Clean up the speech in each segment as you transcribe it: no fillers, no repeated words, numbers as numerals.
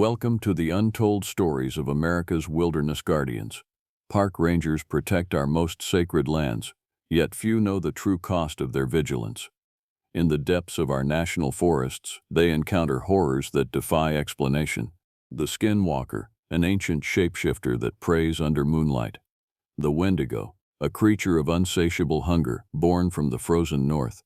Welcome to the untold stories of America's wilderness guardians. Park rangers protect our most sacred lands, yet few know the true cost of their vigilance. In the depths of our national forests, they encounter horrors that defy explanation. The skinwalker, an ancient shapeshifter that preys under moonlight. The wendigo, a creature of unsatiable hunger born from the frozen north.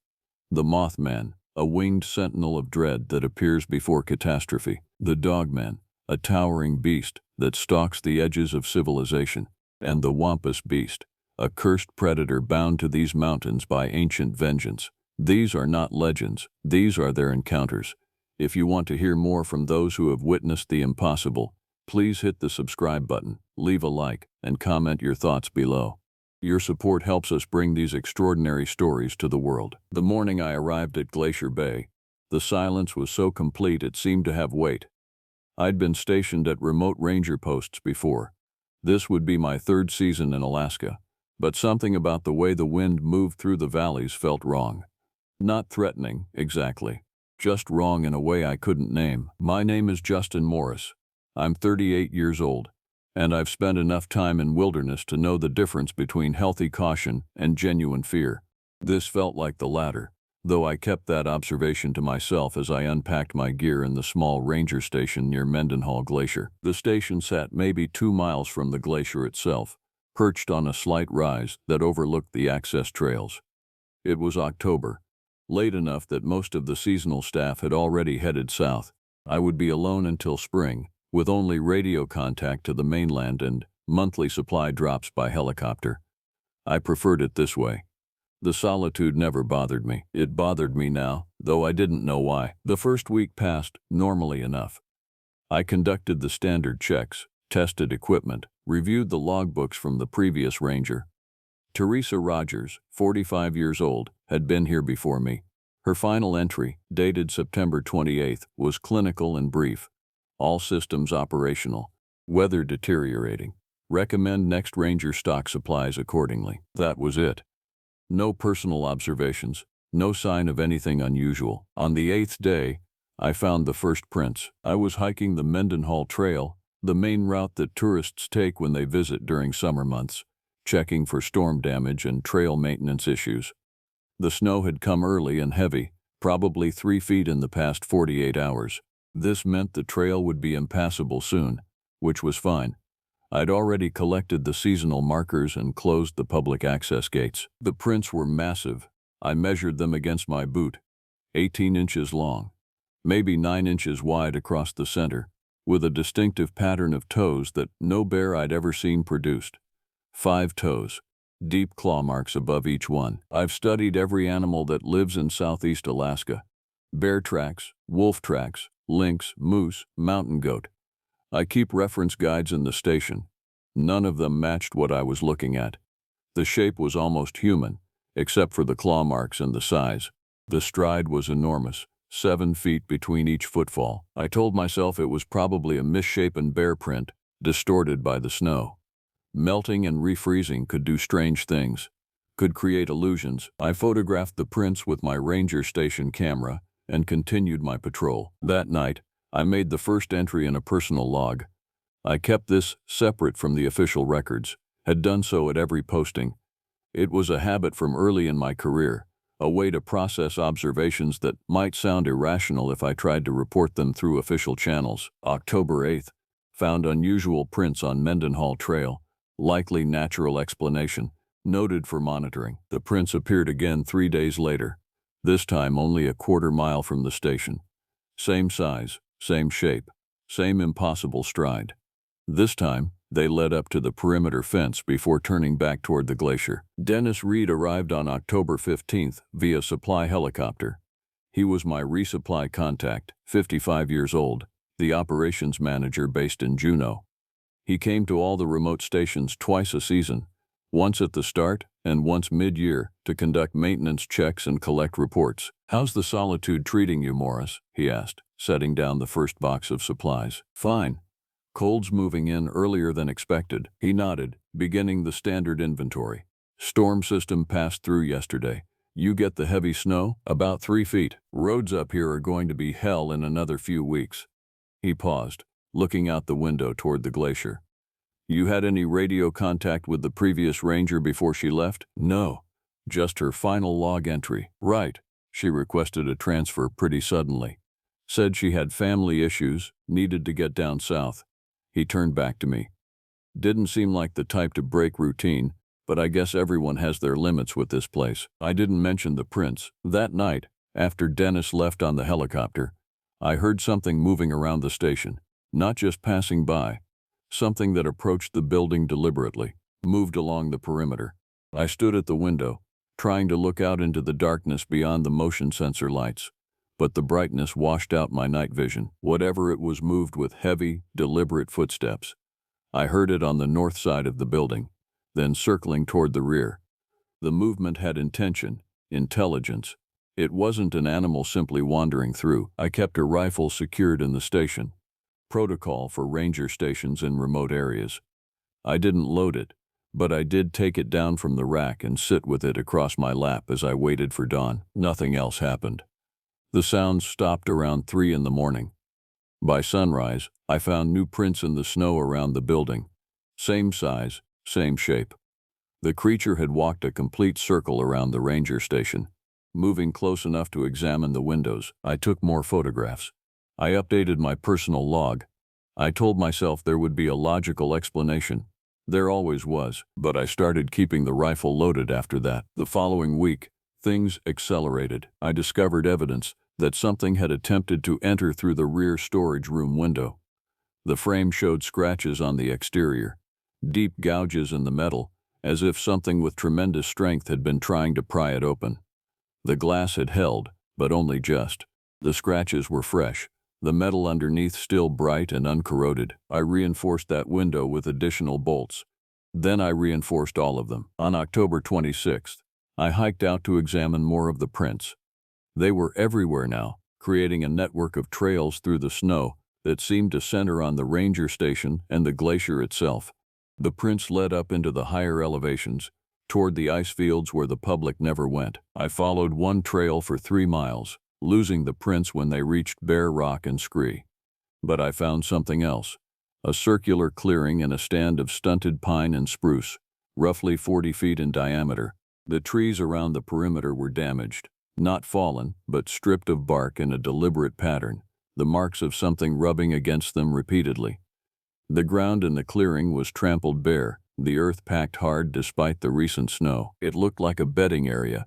The mothman, a winged sentinel of dread that appears before catastrophe. The dogman, a towering beast that stalks the edges of civilization. And the wampus beast, a cursed predator bound to these mountains by ancient vengeance. These are not legends, these are their encounters. If you want to hear more from those who have witnessed the impossible, please hit the subscribe button, leave a like, and comment your thoughts below. Your support helps us bring these extraordinary stories to the world. The morning I arrived at Glacier Bay, the silence was so complete it seemed to have weight. I'd been stationed at remote ranger posts before. This would be my third season in Alaska, but something about the way the wind moved through the valleys felt wrong. Not threatening, exactly. Just wrong in a way I couldn't name. My name is Justin Morris. I'm 38 years old, and I've spent enough time in wilderness to know the difference between healthy caution and genuine fear. This felt like the latter, though I kept that observation to myself as I unpacked my gear in the small ranger station near Mendenhall Glacier. The station sat maybe 2 miles from the glacier itself, perched on a slight rise that overlooked the access trails. It was October, late enough that most of the seasonal staff had already headed south. I would be alone until spring, with only radio contact to the mainland and monthly supply drops by helicopter. I preferred it this way. The solitude never bothered me. It bothered me now, though I didn't know why. The first week passed normally enough. I conducted the standard checks, tested equipment, reviewed the logbooks from the previous ranger. Teresa Rogers, 45 years old, had been here before me. Her final entry, dated September 28th, was clinical and brief. All systems operational. Weather deteriorating. Recommend next ranger stock supplies accordingly. That was it. No personal observations, no sign of anything unusual. On the 8th day, I found the first prints. I was hiking the Mendenhall Trail, the main route that tourists take when they visit during summer months, checking for storm damage and trail maintenance issues. The snow had come early and heavy, probably 3 feet in the past 48 hours. This meant the trail would be impassable soon, which was fine. I'd already collected the seasonal markers and closed the public access gates. The prints were massive. I measured them against my boot, 18 inches long, maybe 9 inches wide across the center, with a distinctive pattern of toes that no bear I'd ever seen produced. 5 toes, deep claw marks above each one. I've studied every animal that lives in southeast Alaska. Bear tracks, wolf tracks, lynx, moose, mountain goat. I keep reference guides in the station. None of them matched what I was looking at. The shape was almost human, except for the claw marks and the size. The stride was enormous, 7 feet between each footfall. I told myself it was probably a misshapen bear print, distorted by the snow. Melting and refreezing could do strange things, could create illusions. I photographed the prints with my ranger station camera and continued my patrol. That night, I made the first entry in a personal log. I kept this separate from the official records, had done so at every posting. It was a habit from early in my career, a way to process observations that might sound irrational if I tried to report them through official channels. October 8th, found unusual prints on Mendenhall Trail, likely natural explanation, noted for monitoring. The prints appeared again 3 days later, this time only a quarter mile from the station. Same size, same shape, same impossible stride. This time, they led up to the perimeter fence before turning back toward the glacier. Dennis Reed arrived on October 15th via supply helicopter. He was my resupply contact, 55 years old, the operations manager based in Juneau. He came to all the remote stations twice a season, once at the start and once mid-year, to conduct maintenance checks and collect reports. "How's the solitude treating you, Morris?" he asked, setting down the first box of supplies. "Fine. Cold's moving in earlier than expected." He nodded, beginning the standard inventory. "Storm system passed through yesterday. You get the heavy snow? About 3 feet. Roads up here are going to be hell in another few weeks." He paused, looking out the window toward the glacier. "You had any radio contact with the previous ranger before she left?" "No, just her final log entry." "Right. She requested a transfer pretty suddenly. Said she had family issues, needed to get down south." He turned back to me. "Didn't seem like the type to break routine, but I guess everyone has their limits with this place." I didn't mention the prince. That night, after Dennis left on the helicopter, I heard something moving around the station, not just passing by. Something that approached the building deliberately, moved along the perimeter. I stood at the window, trying to look out into the darkness beyond the motion sensor lights, but the brightness washed out my night vision. Whatever it was moved with heavy, deliberate footsteps. I heard it on the north side of the building, then circling toward the rear. The movement had intention, intelligence. It wasn't an animal simply wandering through. I kept a rifle secured in the station. Protocol for ranger stations in remote areas. I didn't load it, but I did take it down from the rack and sit with it across my lap as I waited for dawn. Nothing else happened. The sounds stopped around 3 in the morning. By sunrise, I found new prints in the snow around the building. Same size, same shape. The creature had walked a complete circle around the ranger station. Moving close enough to examine the windows, I took more photographs. I updated my personal log. I told myself there would be a logical explanation. There always was, but I started keeping the rifle loaded after that. The following week, things accelerated. I discovered evidence that something had attempted to enter through the rear storage room window. The frame showed scratches on the exterior, deep gouges in the metal, as if something with tremendous strength had been trying to pry it open. The glass had held, but only just. The scratches were fresh, the metal underneath still bright and uncorroded. I reinforced that window with additional bolts. Then I reinforced all of them. On October 26th, I hiked out to examine more of the prints. They were everywhere now, creating a network of trails through the snow that seemed to center on the ranger station and the glacier itself. The prints led up into the higher elevations, toward the ice fields where the public never went. I followed one trail for 3 miles, losing the prints when they reached bare rock and scree. But I found something else. A circular clearing and a stand of stunted pine and spruce, roughly 40 feet in diameter. The trees around the perimeter were damaged, not fallen, but stripped of bark in a deliberate pattern, the marks of something rubbing against them repeatedly. The ground in the clearing was trampled bare, the earth packed hard despite the recent snow. It looked like a bedding area,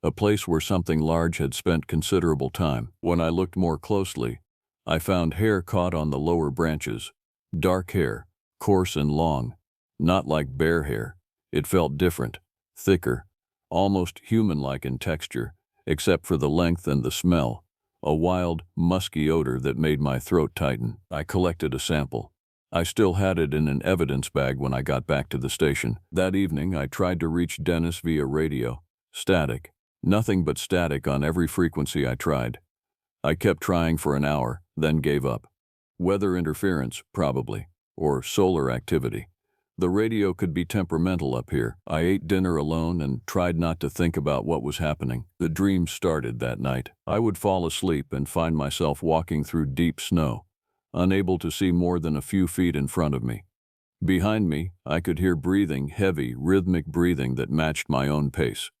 a place where something large had spent considerable time. When I looked more closely, I found hair caught on the lower branches. Dark hair, coarse and long, not like bear hair. It felt different, thicker, almost human-like in texture, except for the length and the smell, a wild, musky odor that made my throat tighten. I collected a sample. I still had it in an evidence bag when I got back to the station. That evening, I tried to reach Dennis via radio. Static. Nothing but static on every frequency I tried. I kept trying for an hour, then gave up. Weather interference, probably, or solar activity. The radio could be temperamental up here. I ate dinner alone and tried not to think about what was happening. The dreams started that night. I would fall asleep and find myself walking through deep snow, unable to see more than a few feet in front of me. Behind me, I could hear breathing, heavy, rhythmic breathing that matched my own pace.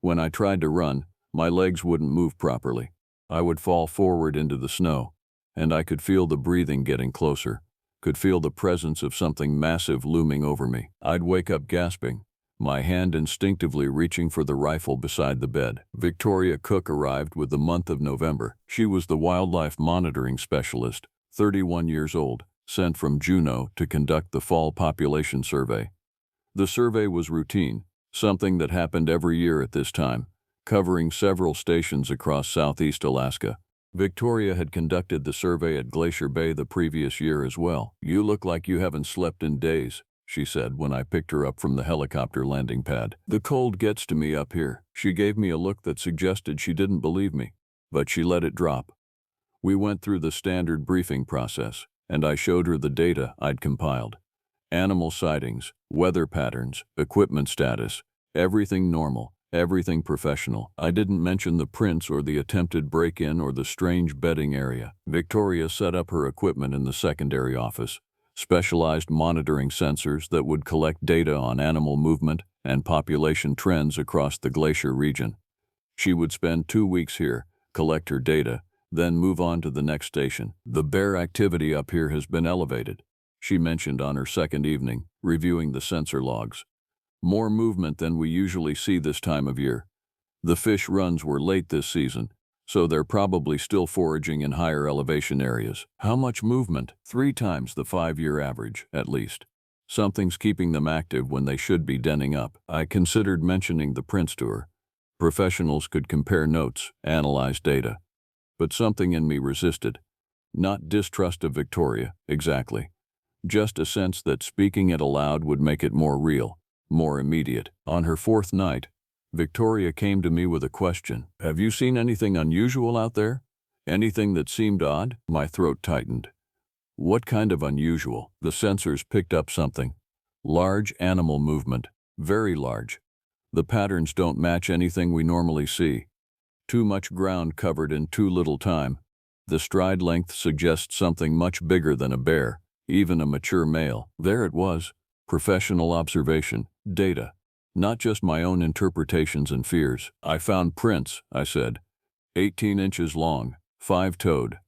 When I tried to run, my legs wouldn't move properly. I would fall forward into the snow, and I could feel the breathing getting closer, could feel the presence of something massive looming over me. I'd wake up gasping, my hand instinctively reaching for the rifle beside the bed. Victoria Cook arrived with the month of November. She was the wildlife monitoring specialist, 31 years old, sent from Juneau to conduct the fall population survey. The survey was routine, something that happened every year at this time, covering several stations across southeast Alaska. Victoria had conducted the survey at Glacier Bay the previous year as well. "You look like you haven't slept in days," she said when I picked her up from the helicopter landing pad. "The cold gets to me up here." She gave me a look that suggested she didn't believe me, but she let it drop. We went through the standard briefing process, and I showed her the data I'd compiled. Animal sightings, weather patterns, equipment status, everything normal, Everything professional. I didn't mention the prints or the attempted break-in or the strange bedding area. Victoria set up her equipment in the secondary office, specialized monitoring sensors that would collect data on animal movement and population trends across the glacier region. She would spend 2 weeks here, collect her data, then move on to the next station. The bear activity up here has been elevated, she mentioned on her second evening, reviewing the sensor logs. More movement than we usually see this time of year. The fish runs were late this season, so they're probably still foraging in higher elevation areas. How much movement? 3 times the 5-year average, at least. Something's keeping them active when they should be denning up. I considered mentioning the prints to her. Professionals could compare notes, analyze data. But something in me resisted. Not distrust of Victoria, exactly. Just a sense that speaking it aloud would make it more real, more immediate. On her 4th night, Victoria came to me with a question. Have you seen anything unusual out there? Anything that seemed odd? My throat tightened. What kind of unusual? The sensors picked up something. Large animal movement. Very large. The patterns don't match anything we normally see. Too much ground covered in too little time. The stride length suggests something much bigger than a bear, even a mature male. There it was. Professional observation, data. Not just my own interpretations and fears. I found prints, I said. 18 inches long, 5-toed.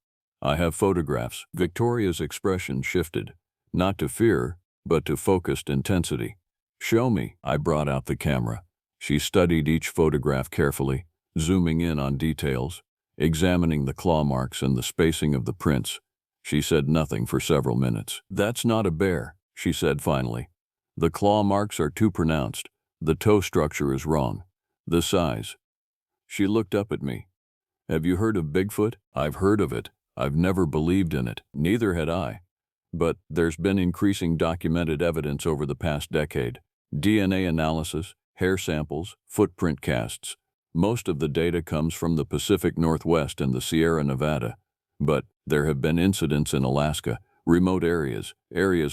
I have photographs. Victoria's expression shifted, not to fear, but to focused intensity. Show me. I brought out the camera. She studied each photograph carefully, zooming in on details, examining the claw marks and the spacing of the prints. She said nothing for several minutes. That's not a bear, she said finally. The claw marks are too pronounced. The toe structure is wrong. The size. She looked up at me. Have you heard of Bigfoot? I've heard of it. I've never believed in it. Neither had I. But there's been increasing documented evidence over the past decade. DNA analysis, hair samples, footprint casts. Most of the data comes from the Pacific Northwest and the Sierra Nevada. But there have been incidents in Alaska, remote areas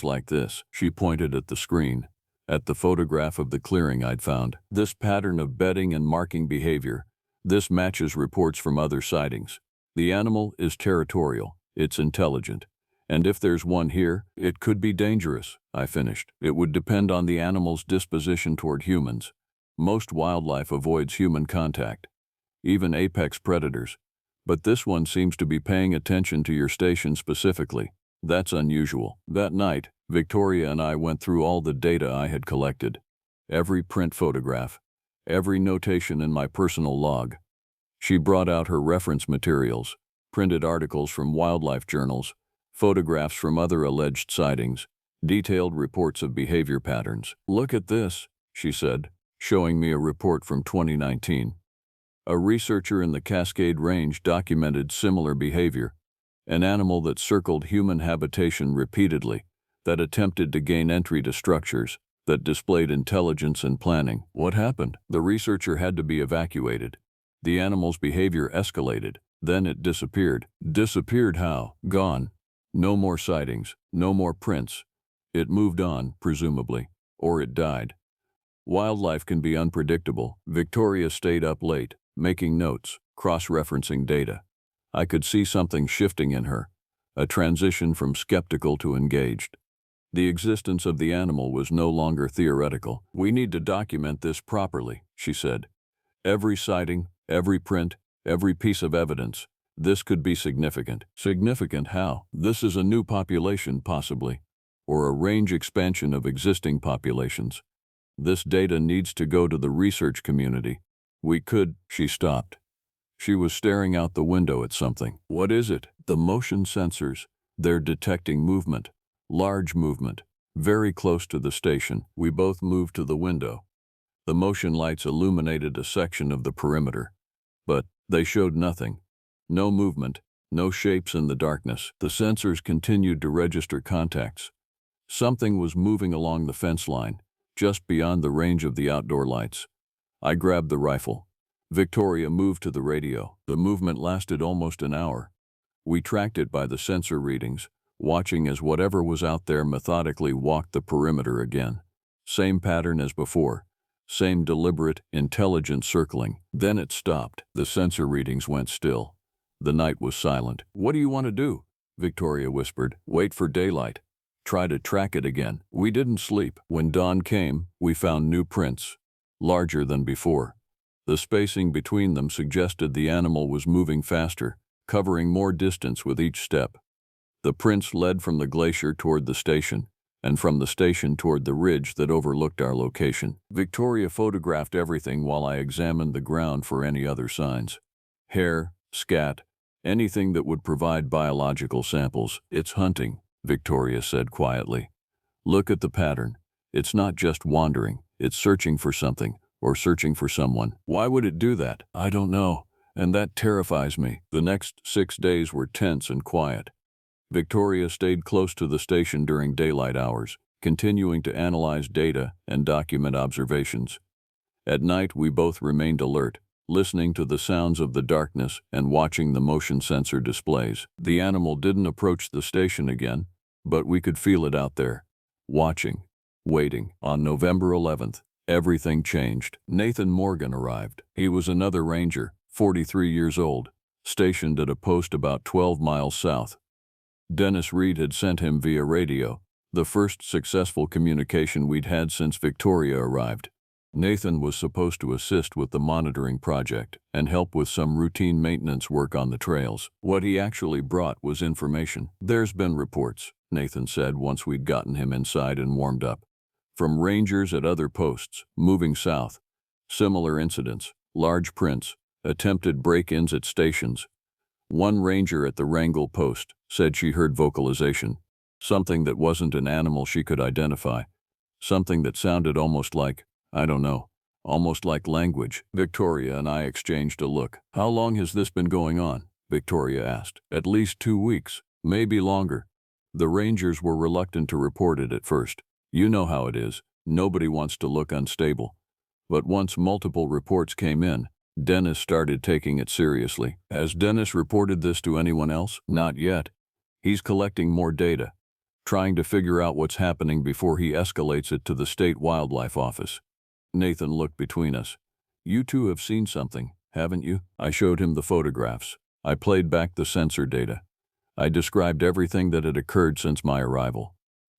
like this. She pointed at the screen, at the photograph of the clearing I'd found. This pattern of bedding and marking behavior, this matches reports from other sightings. The animal is territorial, it's intelligent. And if there's one here, it could be dangerous, I finished. It would depend on the animal's disposition toward humans. Most wildlife avoids human contact, even apex predators. But this one seems to be paying attention to your station specifically. That's unusual. That night, Victoria and I went through all the data I had collected. Every print photograph, every notation in my personal log. She brought out her reference materials, printed articles from wildlife journals, photographs from other alleged sightings, detailed reports of behavior patterns. Look at this, she said, showing me a report from 2019. A researcher in the Cascade Range documented similar behavior. An animal that circled human habitation repeatedly, that attempted to gain entry to structures, that displayed intelligence and planning. What happened? The researcher had to be evacuated. The animal's behavior escalated. Then it disappeared. Disappeared how? Gone. No more sightings, no more prints. It moved on, presumably, or it died. Wildlife can be unpredictable. Victoria stayed up late, making notes, cross-referencing data. I could see something shifting in her, a transition from skeptical to engaged. The existence of the animal was no longer theoretical. We need to document this properly, she said. Every sighting, every print, every piece of evidence. This could be significant. Significant how? This is a new population, possibly, or a range expansion of existing populations. This data needs to go to the research community. We could. She stopped. She was staring out the window at something. What is it? The motion sensors. They're detecting movement. Large movement. Very close to the station. We both moved to the window. The motion lights illuminated a section of the perimeter. But they showed nothing. No movement, no shapes in the darkness. The sensors continued to register contacts. Something was moving along the fence line, just beyond the range of the outdoor lights. I grabbed the rifle. Victoria moved to the radio. The movement lasted almost an hour. We tracked it by the sensor readings, watching as whatever was out there methodically walked the perimeter again. Same pattern as before. Same deliberate, intelligent circling. Then it stopped. The sensor readings went still. The night was silent. "What do you want to do?" Victoria whispered. "Wait for daylight. Try to track it again." We didn't sleep. When dawn came, we found new prints, larger than before. The spacing between them suggested the animal was moving faster, covering more distance with each step. The prints led from the glacier toward the station, and from the station toward the ridge that overlooked our location. Victoria photographed everything while I examined the ground for any other signs. Hair, scat, anything that would provide biological samples. "It's hunting," Victoria said quietly. "Look at the pattern. It's not just wandering, it's searching for something, or searching for someone. Why would it do that? I don't know, and that terrifies me." The next 6 days were tense and quiet. Victoria stayed close to the station during daylight hours, continuing to analyze data and document observations. At night, we both remained alert, listening to the sounds of the darkness and watching the motion sensor displays. The animal didn't approach the station again, but we could feel it out there, watching, waiting. On November 11th, everything changed. Nathan Morgan arrived. He was another ranger, 43 years old, stationed at a post about 12 miles south. Dennis Reed had sent him via radio, the first successful communication we'd had since Victoria arrived. Nathan was supposed to assist with the monitoring project and help with some routine maintenance work on the trails. What he actually brought was information. "There's been reports," Nathan said once we'd gotten him inside and warmed up, "from rangers at other posts, moving south. Similar incidents, large prints, attempted break-ins at stations. One ranger at the Wrangell post said she heard vocalization, something that wasn't an animal she could identify, something that sounded almost like, I don't know, almost like language." Victoria and I exchanged a look. "How long has this been going on?" Victoria asked. "At least 2 weeks, maybe longer." The rangers were reluctant to report it at first. You know how it is, nobody wants to look unstable. But once multiple reports came in, Dennis started taking it seriously. "Has Dennis reported this to anyone else?" "Not yet. He's collecting more data, trying to figure out what's happening before he escalates it to the state wildlife office." Nathan looked between us. "You two have seen something, haven't you?" I showed him the photographs. I played back the sensor data. I described everything that had occurred since my arrival.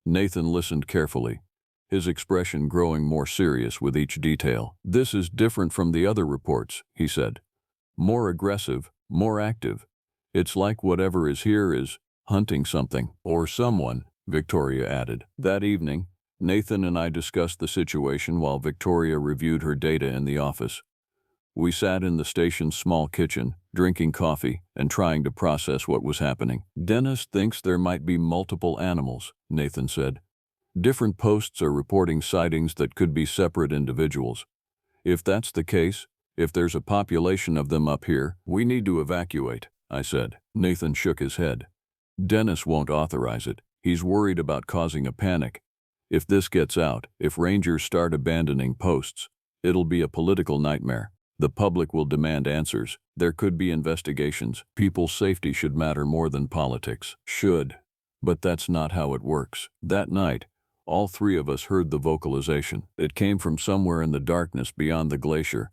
Nathan listened carefully, his expression growing more serious with each detail. "This is different from the other reports," he said. "More aggressive, more active. It's like whatever is here is hunting something, or someone," Victoria added. That evening, Nathan and I discussed the situation while Victoria reviewed her data in the office. We sat in the station's small kitchen, drinking coffee and trying to process what was happening. "Dennis thinks there might be multiple animals," Nathan said. "Different posts are reporting sightings that could be separate individuals. If that's the case, if there's a population of them up here, we need to evacuate," I said. Nathan shook his head. "Dennis won't authorize it. He's worried about causing a panic. If this gets out, if rangers start abandoning posts, it'll be a political nightmare. The public will demand answers. There could be investigations. People's safety should matter more than politics." "Should. But that's not how it works." That night, all three of us heard the vocalization. It came from somewhere in the darkness beyond the glacier,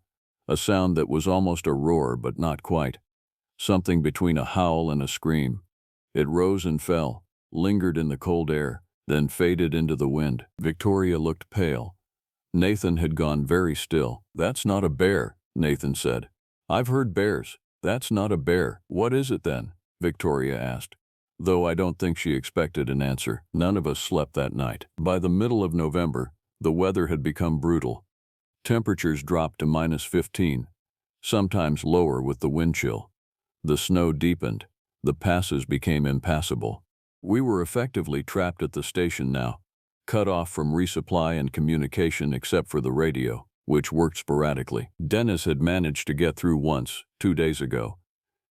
a sound that was almost a roar but not quite, something between a howl and a scream. It rose and fell, lingered in the cold air, then faded into the wind. Victoria looked pale. Nathan had gone very still. "That's not a bear," Nathan said. "I've heard bears. That's not a bear." "What is it then?" Victoria asked, though I don't think she expected an answer. None of us slept that night. By the middle of November, the weather had become brutal. Temperatures dropped to -15, sometimes lower with the wind chill. The snow deepened. The passes became impassable. We were effectively trapped at the station now, cut off from resupply and communication except for the radio, which worked sporadically. Dennis had managed to get through once, 2 days ago.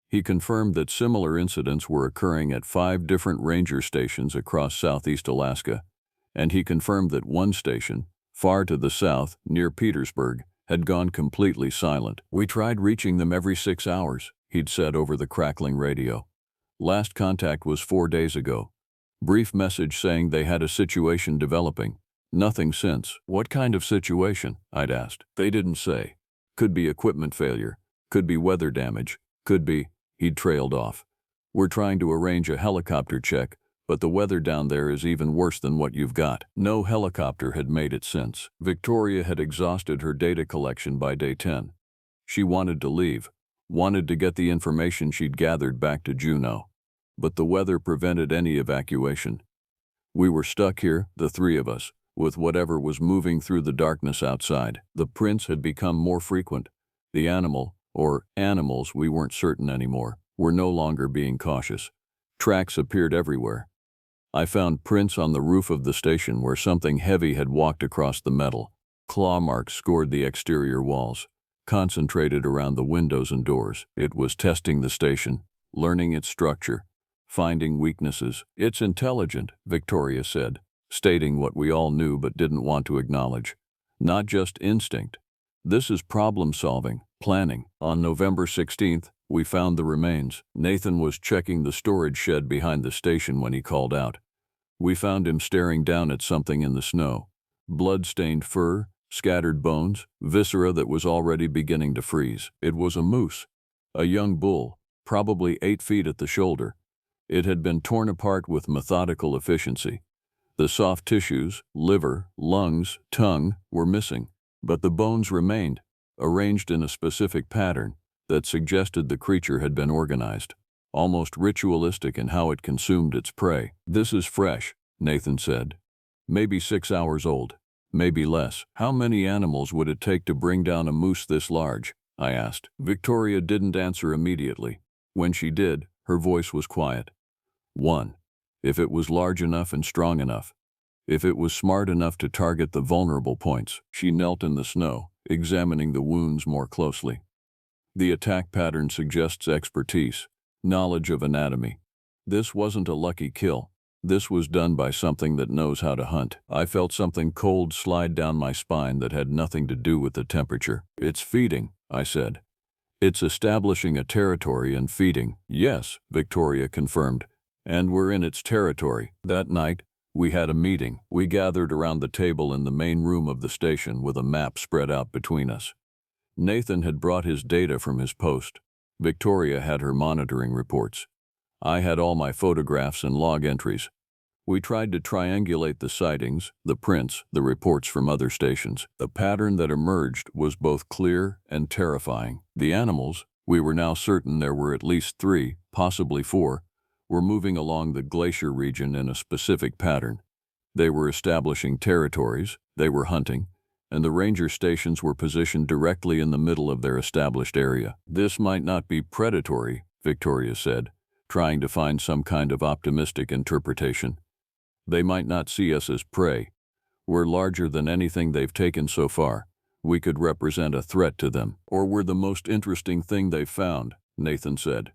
He confirmed that similar incidents were occurring at 5 different ranger stations across southeast Alaska, and he confirmed that one station, far to the south, near Petersburg, had gone completely silent. "We tried reaching them every 6 hours, he'd said over the crackling radio. Last contact was 4 days ago. Brief message saying they had a situation developing, Nothing since. What kind of situation? I'd asked. They didn't say. Could be equipment failure. Could be weather damage. Could be. He'd trailed off. We're trying to arrange a helicopter check, but the weather down there is even worse than what you've got. No helicopter had made it since. Victoria had exhausted her data collection by day 10. She wanted to leave, wanted to get the information she'd gathered back to Juneau. But the weather prevented any evacuation. We were stuck here, the three of us, with whatever was moving through the darkness outside. The prints had become more frequent. The animal, or animals, we weren't certain anymore, were no longer being cautious. Tracks appeared everywhere. I found prints on the roof of the station where something heavy had walked across the metal. Claw marks scored the exterior walls, concentrated around the windows and doors. It was testing the station, learning its structure, finding weaknesses. It's intelligent, Victoria said, stating what we all knew but didn't want to acknowledge. Not just instinct. This is problem-solving, planning. On November 16th, we found the remains. Nathan was checking the storage shed behind the station when he called out. We found him staring down at something in the snow. Blood-stained fur, scattered bones, viscera that was already beginning to freeze. It was a moose, a young bull, probably 8 feet at the shoulder. It had been torn apart with methodical efficiency. The soft tissues, liver, lungs, tongue, were missing, but the bones remained, arranged in a specific pattern that suggested the creature had been organized, almost ritualistic in how it consumed its prey. This is fresh, Nathan said. Maybe 6 hours old, maybe less. How many animals would it take to bring down a moose this large? I asked. Victoria didn't answer immediately. When she did, her voice was quiet. 1. If it was large enough and strong enough. If it was smart enough to target the vulnerable points. She knelt in the snow, examining the wounds more closely. The attack pattern suggests expertise, knowledge of anatomy. This wasn't a lucky kill. This was done by something that knows how to hunt. I felt something cold slide down my spine that had nothing to do with the temperature. It's feeding, I said. It's establishing a territory and feeding. Yes, Victoria confirmed. And we're in its territory. That night, we had a meeting. We gathered around the table in the main room of the station with a map spread out between us. Nathan had brought his data from his post. Victoria had her monitoring reports. I had all my photographs and log entries. We tried to triangulate the sightings, the prints, the reports from other stations. The pattern that emerged was both clear and terrifying. The animals, we were now certain there were at least 3, possibly 4, were moving along the glacier region in a specific pattern. They were establishing territories, they were hunting, and the ranger stations were positioned directly in the middle of their established area. This might not be predatory, Victoria said, trying to find some kind of optimistic interpretation. They might not see us as prey. We're larger than anything they've taken so far. We could represent a threat to them. Or we're the most interesting thing they've found, Nathan said.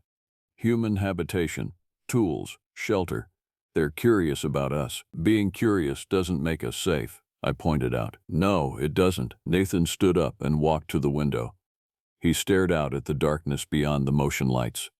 Human habitation, tools, shelter. They're curious about us. Being curious doesn't make us safe, I pointed out. No, it doesn't. Nathan stood up and walked to the window. He stared out at the darkness beyond the motion lights.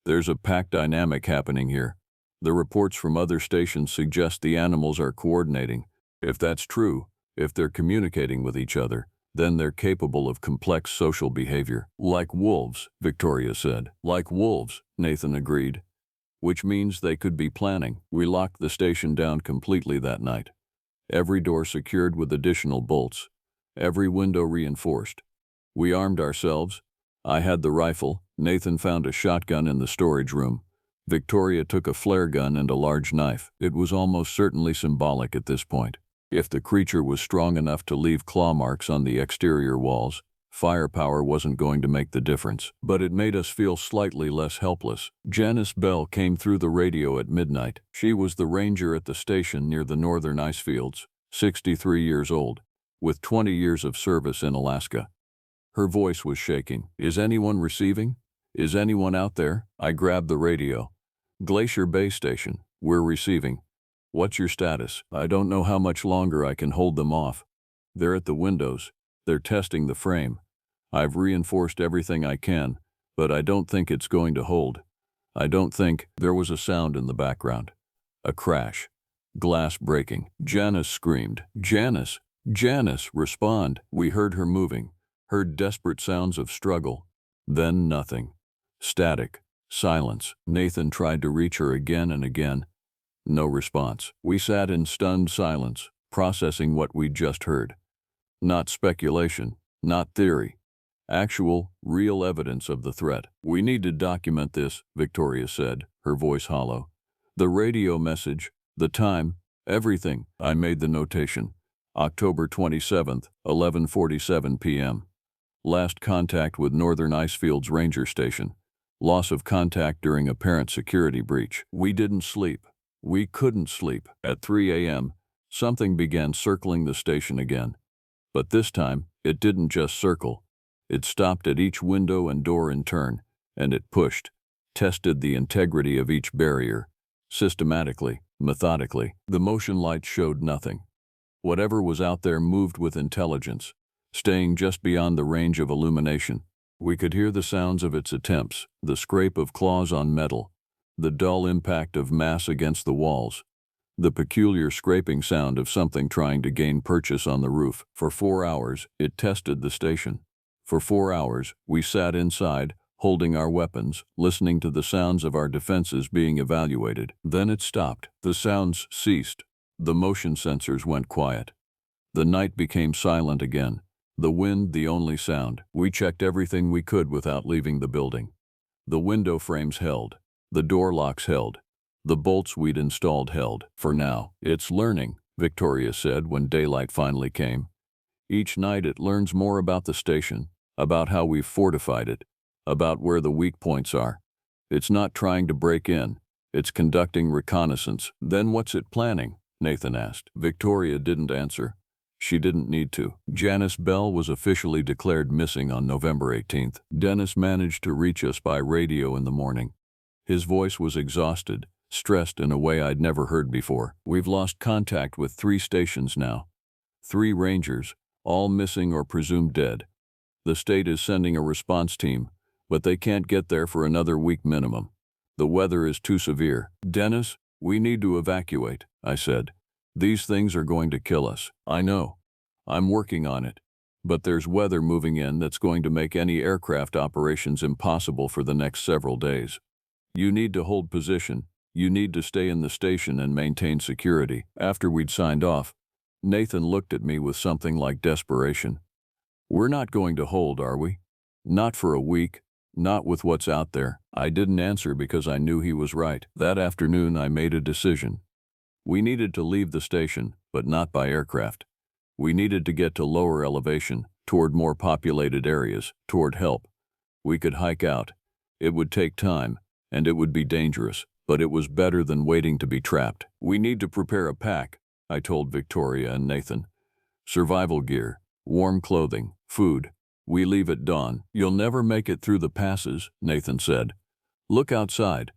There's a pack dynamic happening here. The reports from other stations suggest the animals are coordinating. If that's true, if they're communicating with each other, then they're capable of complex social behavior. Like wolves, Victoria said. Like wolves, Nathan agreed. Which means they could be planning. We locked the station down completely that night. Every door secured with additional bolts. Every window reinforced. We armed ourselves. I had the rifle. Nathan found a shotgun in the storage room. Victoria took a flare gun and a large knife. It was almost certainly symbolic at this point. If the creature was strong enough to leave claw marks on the exterior walls, firepower wasn't going to make the difference. But it made us feel slightly less helpless. Janice Bell came through the radio at midnight. She was the ranger at the station near the northern ice fields, 63 years old, with 20 years of service in Alaska. Her voice was shaking. Is anyone receiving? Is anyone out there? I grabbed the radio. Glacier Base Station, we're receiving. What's your status? I don't know how much longer I can hold them off. They're at the windows. They're testing the frame. I've reinforced everything I can, but I don't think it's going to hold. I don't think. There was a sound in the background. A crash. Glass breaking. Janice screamed. Janice! Janice, respond! We heard her moving, heard desperate sounds of struggle. Then nothing. Static. Silence. Nathan tried to reach her again and again. No response. We sat in stunned silence, processing what we'd just heard. Not speculation, not theory. Actual, real evidence of the threat. We need to document this, Victoria said, her voice hollow. The radio message, the time, everything. I made the notation. October 27th, 11:47 p.m. Last contact with Northern Icefields Ranger Station. Loss of contact during apparent security breach. We didn't sleep. We couldn't sleep. At 3 a.m., something began circling the station again. But this time, it didn't just circle. It stopped at each window and door in turn, and it pushed, tested the integrity of each barrier. Systematically, methodically. The motion lights showed nothing. Whatever was out there moved with intelligence, staying just beyond the range of illumination. We could hear the sounds of its attempts, the scrape of claws on metal, the dull impact of mass against the walls, the peculiar scraping sound of something trying to gain purchase on the roof. For 4 hours, it tested the station. For 4 hours, we sat inside, holding our weapons, listening to the sounds of our defenses being evaluated. Then it stopped. The sounds ceased. The motion sensors went quiet. The night became silent again. The wind the only sound. We checked everything we could without leaving the building. The window frames held. The door locks held. The bolts we'd installed held. For now. It's learning, Victoria said when daylight finally came. Each night it learns more about the station, about how we've fortified it, about where the weak points are. It's not trying to break in. It's conducting reconnaissance. Then what's it planning? Nathan asked. Victoria didn't answer. She didn't need to. Janice Bell was officially declared missing on November 18th. Dennis managed to reach us by radio in the morning. His voice was exhausted, stressed in a way I'd never heard before. We've lost contact with 3 stations now. 3 rangers, all missing or presumed dead. The state is sending a response team, but they can't get there for another week minimum. The weather is too severe. Dennis, we need to evacuate, I said. These things are going to kill us. I know. I'm working on it. But there's weather moving in that's going to make any aircraft operations impossible for the next several days. You need to hold position. You need to stay in the station and maintain security. After we'd signed off, Nathan looked at me with something like desperation. We're not going to hold, are we? Not for a week. Not with what's out there. I didn't answer because I knew he was right. That afternoon I made a decision. We needed to leave the station, but not by aircraft. We needed to get to lower elevation, toward more populated areas, toward help. We could hike out. It would take time, and it would be dangerous, but it was better than waiting to be trapped. We need to prepare a pack, I told Victoria and Nathan. Survival gear, warm clothing, food. We leave at dawn. You'll never make it through the passes, Nathan said. Look outside.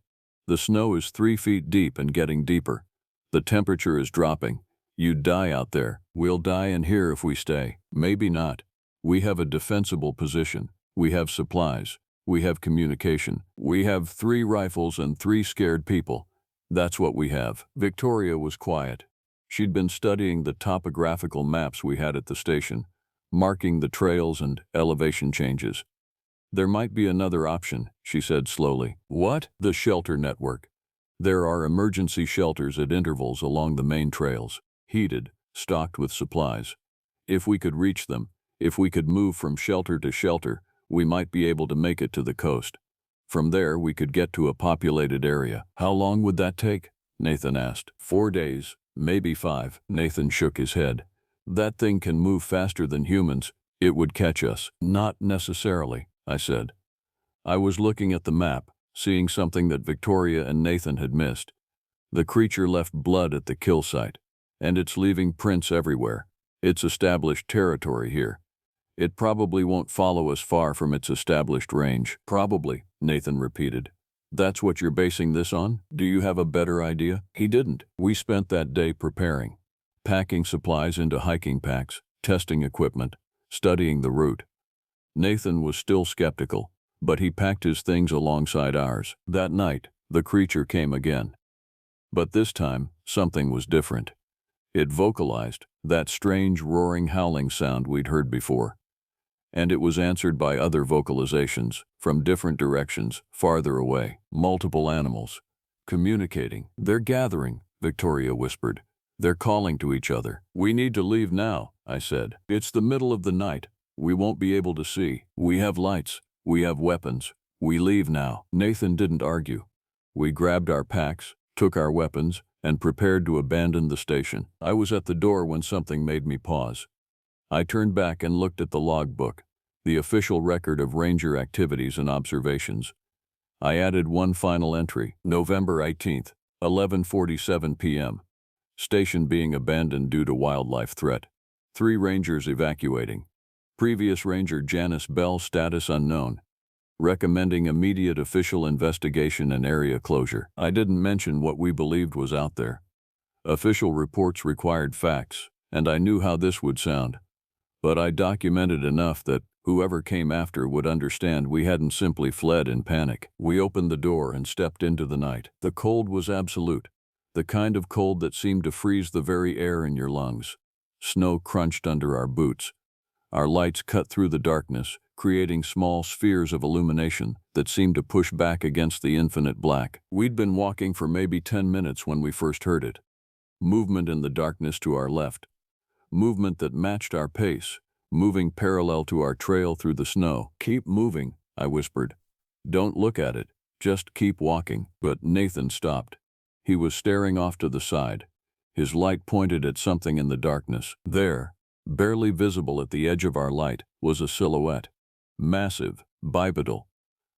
The snow is 3 feet deep and getting deeper. The temperature is dropping. You'd die out there. We'll die in here if we stay. Maybe not. We have a defensible position. We have supplies. We have communication. We have 3 rifles and 3 scared people. That's what we have. Victoria was quiet. She'd been studying the topographical maps we had at the station, marking the trails and elevation changes. There might be another option, she said slowly. What? The shelter network. There are emergency shelters at intervals along the main trails, heated, stocked with supplies. If we could reach them, if we could move from shelter to shelter, we might be able to make it to the coast. From there, we could get to a populated area. How long would that take? Nathan asked. 4 days, maybe 5. Nathan shook his head. That thing can move faster than humans. It would catch us. Not necessarily, I said. I was looking at the map, seeing something that Victoria and Nathan had missed. The creature left blood at the kill site, and it's leaving prints everywhere. It's established territory here. It probably won't follow us far from its established range. Probably, Nathan repeated. That's what you're basing this on? Do you have a better idea? He didn't. We spent that day preparing, packing supplies into hiking packs, testing equipment, studying the route. Nathan was still skeptical, but he packed his things alongside ours. That night, the creature came again. But this time, something was different. It vocalized that strange roaring howling sound we'd heard before. And it was answered by other vocalizations from different directions, farther away. Multiple animals communicating. "They're gathering," Victoria whispered. "They're calling to each other." "We need to leave now," I said. "It's the middle of the night. We won't be able to see. We have lights. We have weapons. We leave now." Nathan didn't argue. We grabbed our packs, took our weapons, and prepared to abandon the station. I was at the door when something made me pause. I turned back and looked at the logbook, the official record of ranger activities and observations. I added one final entry, November 18th, 11:47 p.m. Station being abandoned due to wildlife threat. 3 rangers evacuating. Previous ranger Janice Bell status unknown. Recommending immediate official investigation and area closure. I didn't mention what we believed was out there. Official reports required facts, and I knew how this would sound. But I documented enough that whoever came after would understand we hadn't simply fled in panic. We opened the door and stepped into the night. The cold was absolute, the kind of cold that seemed to freeze the very air in your lungs. Snow crunched under our boots. Our lights cut through the darkness, creating small spheres of illumination that seemed to push back against the infinite black. We'd been walking for maybe 10 minutes when we first heard it. Movement in the darkness to our left. Movement that matched our pace, moving parallel to our trail through the snow. "Keep moving," I whispered. "Don't look at it. Just keep walking." But Nathan stopped. He was staring off to the side. His light pointed at something in the darkness. There, barely visible at the edge of our light, was a silhouette. Massive, bipedal.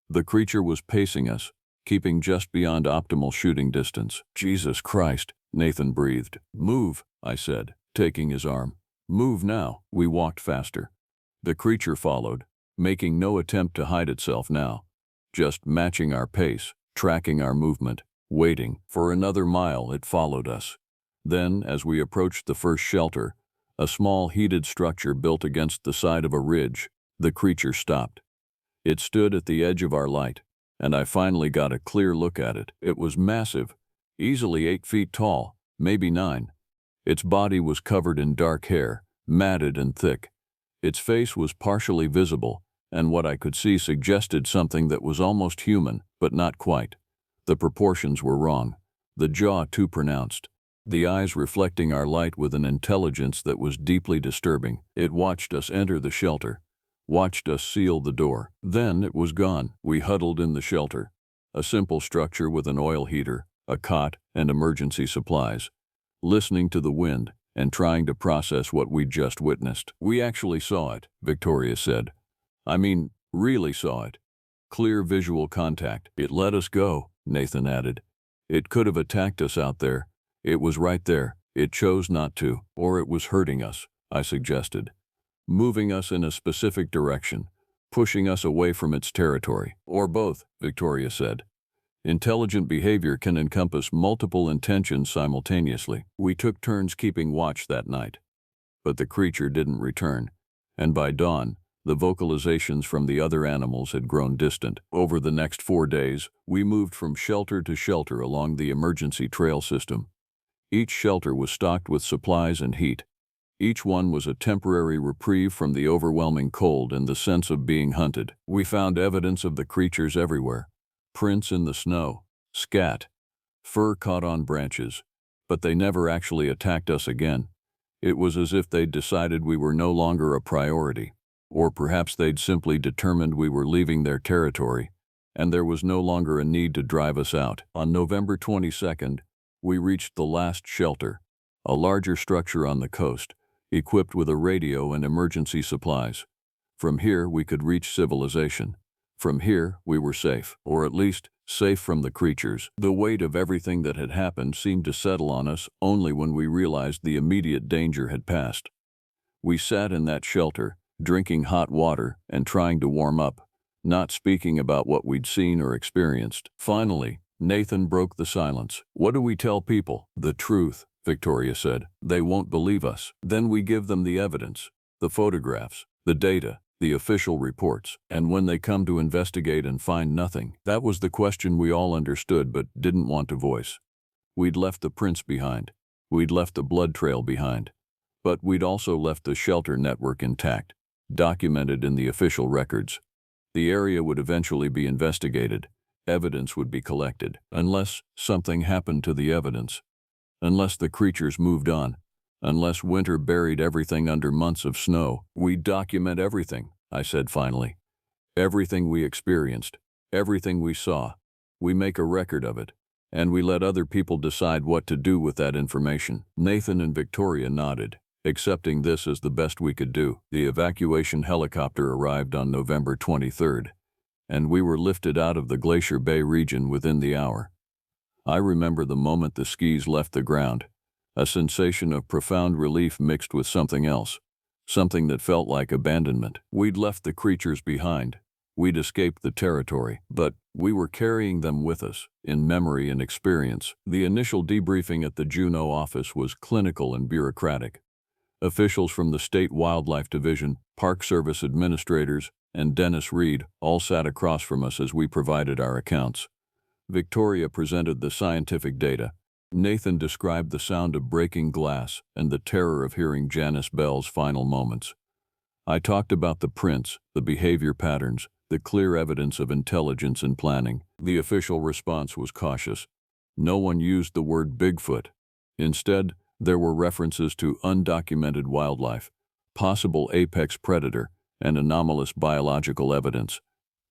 The creature was pacing us, keeping just beyond optimal shooting distance. "Jesus Christ," Nathan breathed. "Move," I said, taking his arm. "Move now." We walked faster. The creature followed, making no attempt to hide itself now, just matching our pace, tracking our movement, waiting. For another mile it followed us. Then, as we approached the first shelter, a small heated structure built against the side of a ridge, the creature stopped. It stood at the edge of our light, and I finally got a clear look at it. It was massive, easily 8 feet tall, maybe 9. Its body was covered in dark hair, matted and thick. Its face was partially visible, and what I could see suggested something that was almost human, but not quite. The proportions were wrong, the jaw too pronounced, the eyes reflecting our light with an intelligence that was deeply disturbing. It watched us enter the shelter, watched us seal the door. Then it was gone. We huddled in the shelter, a simple structure with an oil heater, a cot, and emergency supplies, listening to the wind and trying to process what we'd just witnessed. "We actually saw it," Victoria said. "I mean, really saw it. Clear visual contact." "It let us go," Nathan added. "It could have attacked us out there. It was right there. It chose not to." "Or it was hurting us," I suggested. "Moving us in a specific direction, pushing us away from its territory." "Or both," Victoria said. "Intelligent behavior can encompass multiple intentions simultaneously." We took turns keeping watch that night. But the creature didn't return, and by dawn, the vocalizations from the other animals had grown distant. Over the next 4 days, we moved from shelter to shelter along the emergency trail system. Each shelter was stocked with supplies and heat. Each one was a temporary reprieve from the overwhelming cold and the sense of being hunted. We found evidence of the creatures everywhere. Prints in the snow, scat, fur caught on branches, but they never actually attacked us again. It was as if they'd decided we were no longer a priority, or perhaps they'd simply determined we were leaving their territory, and there was no longer a need to drive us out. On November 22nd, we reached the last shelter, a larger structure on the coast, equipped with a radio and emergency supplies. From here, we could reach civilization. From here, we were safe, or at least safe from the creatures. The weight of everything that had happened seemed to settle on us only when we realized the immediate danger had passed. We sat in that shelter, drinking hot water and trying to warm up, not speaking about what we'd seen or experienced. Finally, Nathan broke the silence. "What do we tell people?" "The truth," Victoria said. "They won't believe us. Then we give them the evidence, the photographs, the data, the official reports. And when they come to investigate and find nothing?" That was the question we all understood but didn't want to voice. We'd left the prints behind. We'd left the blood trail behind. But we'd also left the shelter network intact, documented in the official records. The area would eventually be investigated. Evidence would be collected, unless something happened to the evidence. Unless the creatures moved on. Unless winter buried everything under months of snow. We'd document everything, I said finally. Everything we experienced. Everything we saw. We make a record of it. And we let other people decide what to do with that information. Nathan and Victoria nodded, accepting this as the best we could do. The evacuation helicopter arrived on November 23rd, and we were lifted out of the Glacier Bay region within the hour. I remember the moment the skis left the ground, a sensation of profound relief mixed with something else, something that felt like abandonment. We'd left the creatures behind. We'd escaped the territory, but we were carrying them with us, in memory and experience. The initial debriefing at the Juneau office was clinical and bureaucratic. Officials from the State Wildlife Division, Park Service administrators, and Dennis Reed all sat across from us as we provided our accounts. Victoria presented the scientific data. Nathan described the sound of breaking glass and the terror of hearing Janice Bell's final moments. I talked about the prints, the behavior patterns, the clear evidence of intelligence and planning. The official response was cautious. No one used the word Bigfoot. Instead, there were references to undocumented wildlife, possible apex predator, and anomalous biological evidence.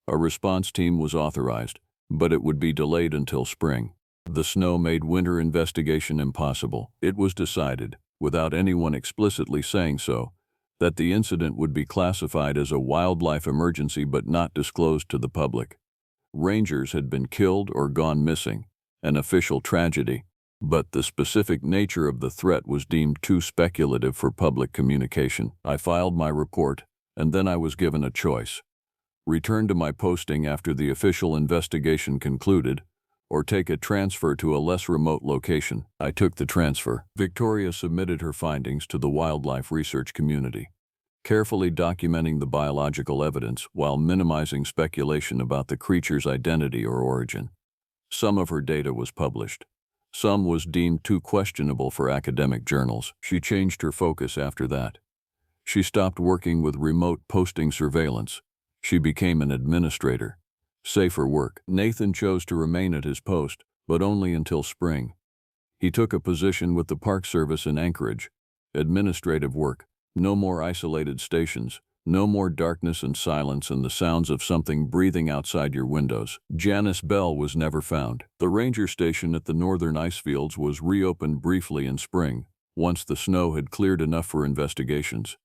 A response team was authorized, but it would be delayed until spring. The snow made winter investigation impossible. It was decided, without anyone explicitly saying so, that the incident would be classified as a wildlife emergency but not disclosed to the public. Rangers had been killed or gone missing, an official tragedy, but the specific nature of the threat was deemed too speculative for public communication. I filed my report, and then I was given a choice. Return to my posting after the official investigation concluded, or take a transfer to a less remote location. I took the transfer. Victoria submitted her findings to the wildlife research community, carefully documenting the biological evidence while minimizing speculation about the creature's identity or origin. Some of her data was published. Some was deemed too questionable for academic journals. She changed her focus after that. She stopped working with remote posting surveillance. She became an administrator. Safer work. Nathan chose to remain at his post, but only until spring. He took a position with the Park Service in Anchorage. Administrative work. No more isolated stations. No more darkness and silence and the sounds of something breathing outside your windows. Janice Bell was never found. The ranger station at the northern ice fields was reopened briefly in spring, once the snow had cleared enough for investigations.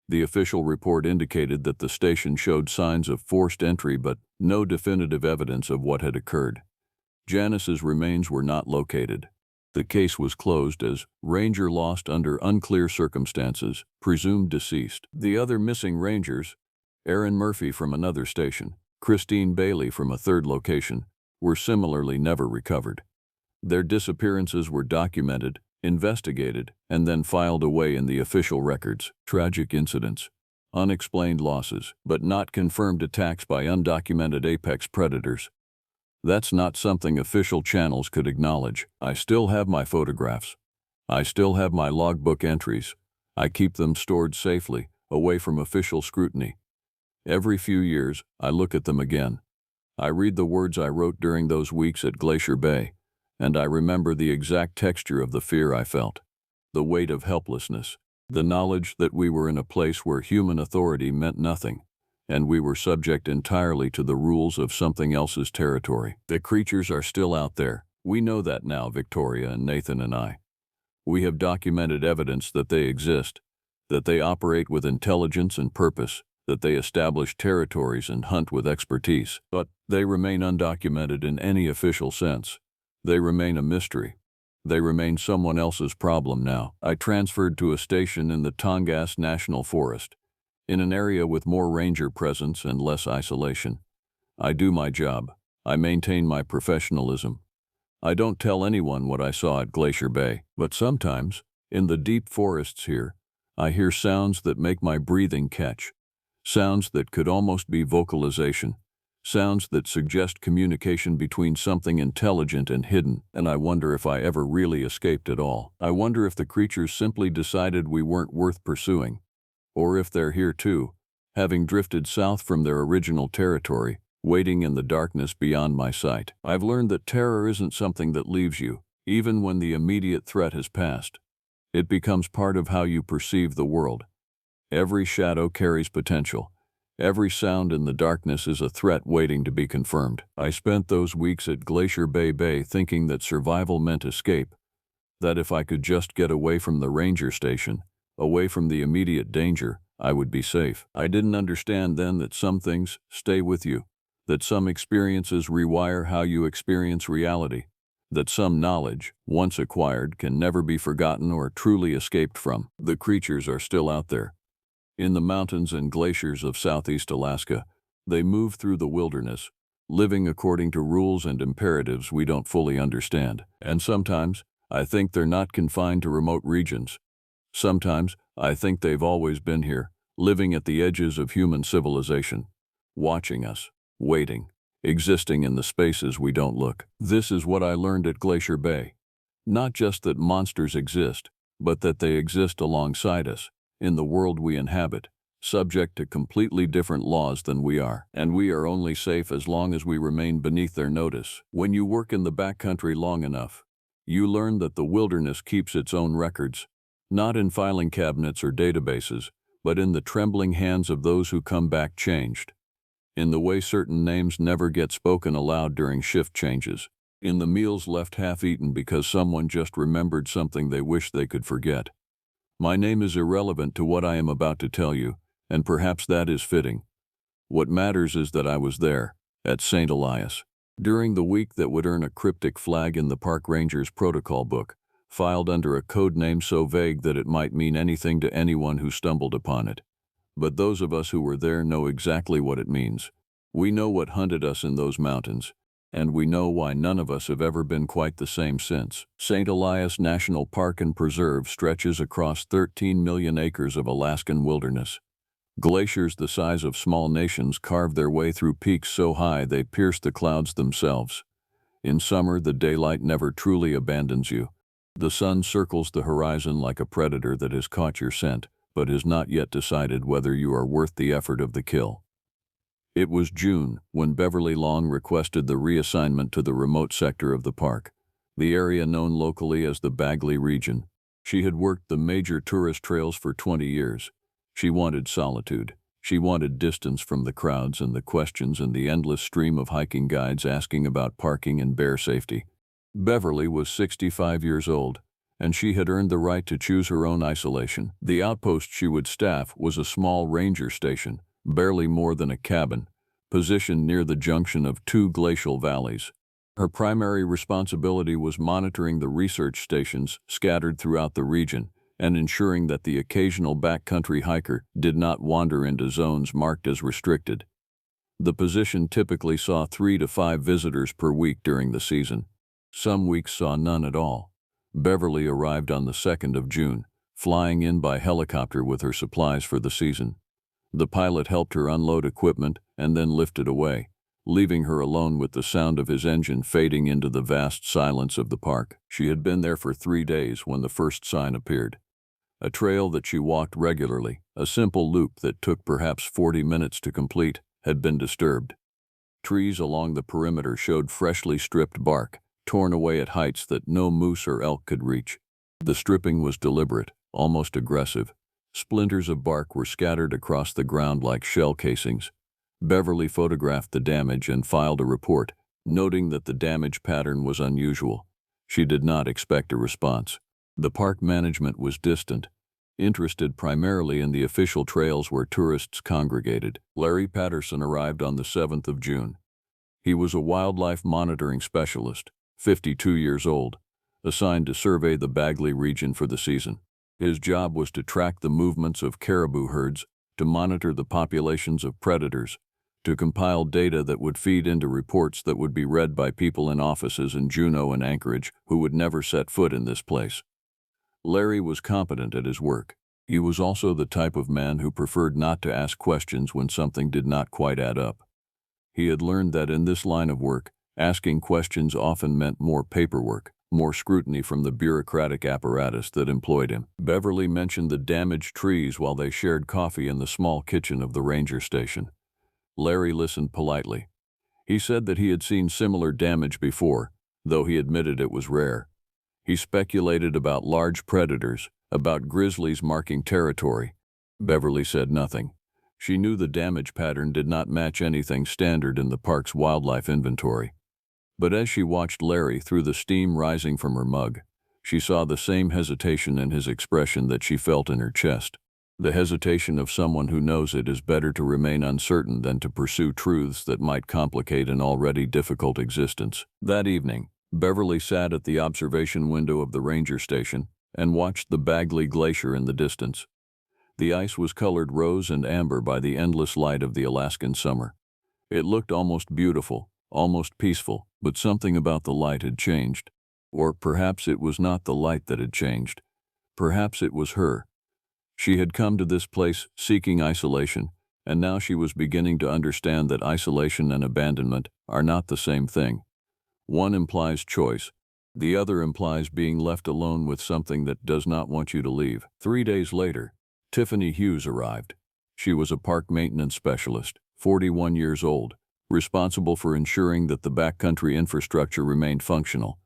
The official report indicated that the station showed signs of forced entry but no definitive evidence of what had occurred. Janice's remains were not located. The case was closed as ranger lost under unclear circumstances, presumed deceased. The other missing rangers, Aaron Murphy from another station, Christine Bailey from a third location, were similarly never recovered. Their disappearances were documented, investigated, and then filed away in the official records. Tragic incidents, unexplained losses, but not confirmed attacks by undocumented apex predators. That's not something official channels could acknowledge. I still have my photographs. I still have my logbook entries. I keep them stored safely, away from official scrutiny. Every few years, I look at them again. I read the words I wrote during those weeks at Glacier Bay, and I remember the exact texture of the fear I felt, the weight of helplessness, the knowledge that we were in a place where human authority meant nothing, and we were subject entirely to the rules of something else's territory. The creatures are still out there. We know that now, Victoria and Nathan and I. We have documented evidence that they exist, that they operate with intelligence and purpose, that they establish territories and hunt with expertise, but they remain undocumented in any official sense. They remain a mystery. They remain someone else's problem now. I transferred to a station in the Tongass National Forest, in an area with more ranger presence and less isolation. I do my job. I maintain my professionalism. I don't tell anyone what I saw at Glacier Bay, but sometimes, in the deep forests here, I hear sounds that make my breathing catch, sounds that could almost be vocalization, sounds that suggest communication between something intelligent and hidden, and I wonder if I ever really escaped at all. I wonder if the creatures simply decided we weren't worth pursuing, or if they're here too, having drifted south from their original territory, waiting in the darkness beyond my sight. I've learned that terror isn't something that leaves you, even when the immediate threat has passed. It becomes part of how you perceive the world. Every shadow carries potential. Every sound in the darkness is a threat waiting to be confirmed. I spent those weeks at Glacier Bay thinking that survival meant escape, that if I could just get away from the ranger station, away from the immediate danger, I would be safe. I didn't understand then that some things stay with you, that some experiences rewire how you experience reality, that some knowledge, once acquired, can never be forgotten or truly escaped from. The creatures are still out there. In the mountains and glaciers of southeast Alaska, they move through the wilderness, living according to rules and imperatives we don't fully understand. And sometimes, I think they're not confined to remote regions. Sometimes, I think they've always been here, living at the edges of human civilization, watching us, waiting, existing in the spaces we don't look. This is what I learned at Glacier Bay. Not just that monsters exist, but that they exist alongside us, in the world we inhabit, subject to completely different laws than we are. And we are only safe as long as we remain beneath their notice. When you work in the backcountry long enough, you learn that the wilderness keeps its own records, not in filing cabinets or databases, but in the trembling hands of those who come back changed, in the way certain names never get spoken aloud during shift changes, in the meals left half-eaten because someone just remembered something they wish they could forget. My name is irrelevant to what I am about to tell you, and perhaps that is fitting. What matters is that I was there, at St. Elias, during the week that would earn a cryptic flag in the park ranger's protocol book, filed under a code name so vague that it might mean anything to anyone who stumbled upon it. But those of us who were there know exactly what it means. We know what hunted us in those mountains, and we know why none of us have ever been quite the same since. St. Elias National Park and Preserve stretches across 13 million acres of Alaskan wilderness. Glaciers the size of small nations carve their way through peaks so high they pierce the clouds themselves. In summer, the daylight never truly abandons you. The sun circles the horizon like a predator that has caught your scent, but has not yet decided whether you are worth the effort of the kill. It was June when Beverly Long requested the reassignment to the remote sector of the park, the area known locally as the Bagley region. She had worked the major tourist trails for 20 years. She wanted solitude. She wanted distance from the crowds and the questions and the endless stream of hiking guides asking about parking and bear safety. Beverly was 65 years old, and she had earned the right to choose her own isolation. The outpost she would staff was a small ranger station, barely more than a cabin, positioned near the junction of two glacial valleys. Her primary responsibility was monitoring the research stations scattered throughout the region and ensuring that the occasional backcountry hiker did not wander into zones marked as restricted. The position typically saw 3 to 5 visitors per week during the season. Some weeks saw none at all. Beverly arrived on the 2nd of June, flying in by helicopter with her supplies for the season. The pilot helped her unload equipment and then lifted away, leaving her alone with the sound of his engine fading into the vast silence of the park. She had been there for 3 days when the first sign appeared. A trail that she walked regularly, a simple loop that took perhaps 40 minutes to complete, had been disturbed. Trees along the perimeter showed freshly stripped bark, torn away at heights that no moose or elk could reach. The stripping was deliberate, almost aggressive. Splinters of bark were scattered across the ground like shell casings. Beverly photographed the damage and filed a report, noting that the damage pattern was unusual. She did not expect a response. The park management was distant, interested primarily in the official trails where tourists congregated. Larry Patterson arrived on the 7th of June. He was a wildlife monitoring specialist, 52 years old, assigned to survey the Bagley region for the season. His job was to track the movements of caribou herds, to monitor the populations of predators, to compile data that would feed into reports that would be read by people in offices in Juneau and Anchorage who would never set foot in this place. Larry was competent at his work. He was also the type of man who preferred not to ask questions when something did not quite add up. He had learned that in this line of work, asking questions often meant more paperwork, more scrutiny from the bureaucratic apparatus that employed him. Beverly mentioned the damaged trees while they shared coffee in the small kitchen of the ranger station. Larry listened politely. He said that he had seen similar damage before, though he admitted it was rare. He speculated about large predators, about grizzlies marking territory. Beverly said nothing. She knew the damage pattern did not match anything standard in the park's wildlife inventory. But as she watched Larry through the steam rising from her mug, she saw the same hesitation in his expression that she felt in her chest. The hesitation of someone who knows it is better to remain uncertain than to pursue truths that might complicate an already difficult existence. That evening, Beverly sat at the observation window of the ranger station and watched the Bagley Glacier in the distance. The ice was colored rose and amber by the endless light of the Alaskan summer. It looked almost beautiful, almost peaceful, but something about the light had changed. Or perhaps it was not the light that had changed. Perhaps it was her. She had come to this place seeking isolation, and now she was beginning to understand that isolation and abandonment are not the same thing. One implies choice. The other implies being left alone with something that does not want you to leave. 3 days later, Tiffany Hughes arrived. She was a park maintenance specialist, 41 years old, responsible for ensuring that the backcountry infrastructure remained functional.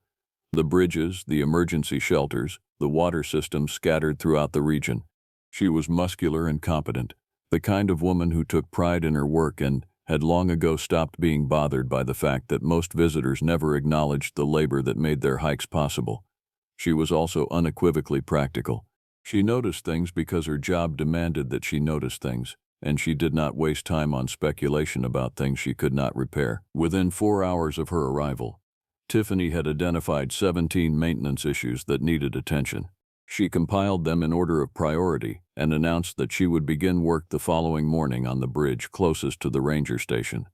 The bridges, the emergency shelters, the water systems scattered throughout the region. She was muscular and competent, the kind of woman who took pride in her work and had long ago stopped being bothered by the fact that most visitors never acknowledged the labor that made their hikes possible. She was also unequivocally practical. She noticed things because her job demanded that she notice things, and she did not waste time on speculation about things she could not repair. Within 4 hours of her arrival, Tiffany had identified 17 maintenance issues that needed attention. She compiled them in order of priority and announced that she would begin work the following morning on the bridge closest to the ranger station,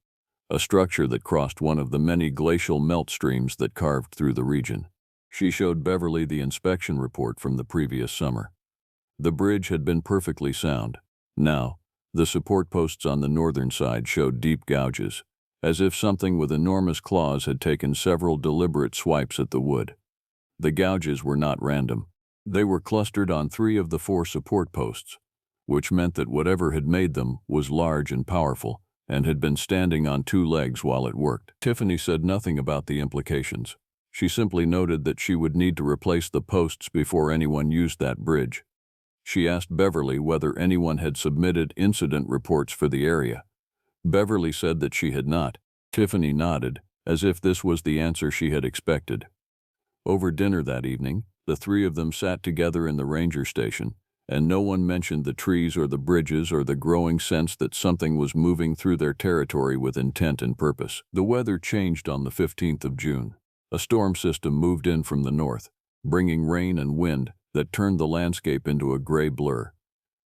a structure that crossed one of the many glacial melt streams that carved through the region. She showed Beverly the inspection report from the previous summer. The bridge had been perfectly sound. Now, the support posts on the northern side showed deep gouges, as if something with enormous claws had taken several deliberate swipes at the wood. The gouges were not random. They were clustered on 3 of the 4 support posts, which meant that whatever had made them was large and powerful and had been standing on 2 legs while it worked. Tiffany said nothing about the implications. She simply noted that she would need to replace the posts before anyone used that bridge. She asked Beverly whether anyone had submitted incident reports for the area. Beverly said that she had not. Tiffany nodded, as if this was the answer she had expected. Over dinner that evening, the 3 of them sat together in the ranger station, and no one mentioned the trees or the bridges or the growing sense that something was moving through their territory with intent and purpose. The weather changed on the 15th of June. A storm system moved in from the north, bringing rain and wind that turned the landscape into a gray blur.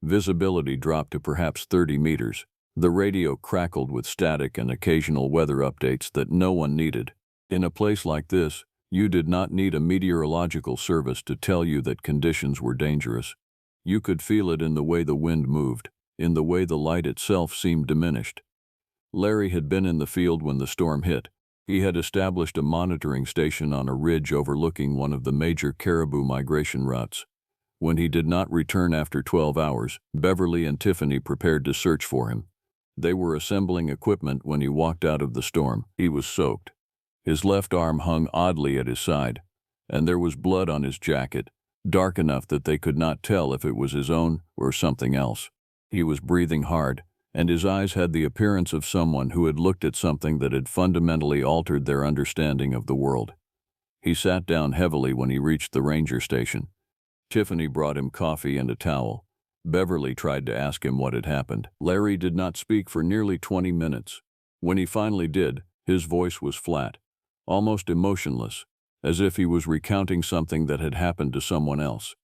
Visibility dropped to perhaps 30 meters. The radio crackled with static and occasional weather updates that no one needed. In a place like this, you did not need a meteorological service to tell you that conditions were dangerous. You could feel it in the way the wind moved, in the way the light itself seemed diminished. Larry had been in the field when the storm hit. He had established a monitoring station on a ridge overlooking one of the major caribou migration routes. When he did not return after 12 hours, Beverly and Tiffany prepared to search for him. They were assembling equipment when he walked out of the storm. He was soaked. His left arm hung oddly at his side, and there was blood on his jacket, dark enough that they could not tell if it was his own or something else. He was breathing hard, and his eyes had the appearance of someone who had looked at something that had fundamentally altered their understanding of the world. He sat down heavily when he reached the ranger station. Tiffany brought him coffee and a towel. Beverly tried to ask him what had happened. Larry did not speak for nearly 20 minutes. When he finally did, his voice was flat, almost emotionless, as if he was recounting something that had happened to someone else.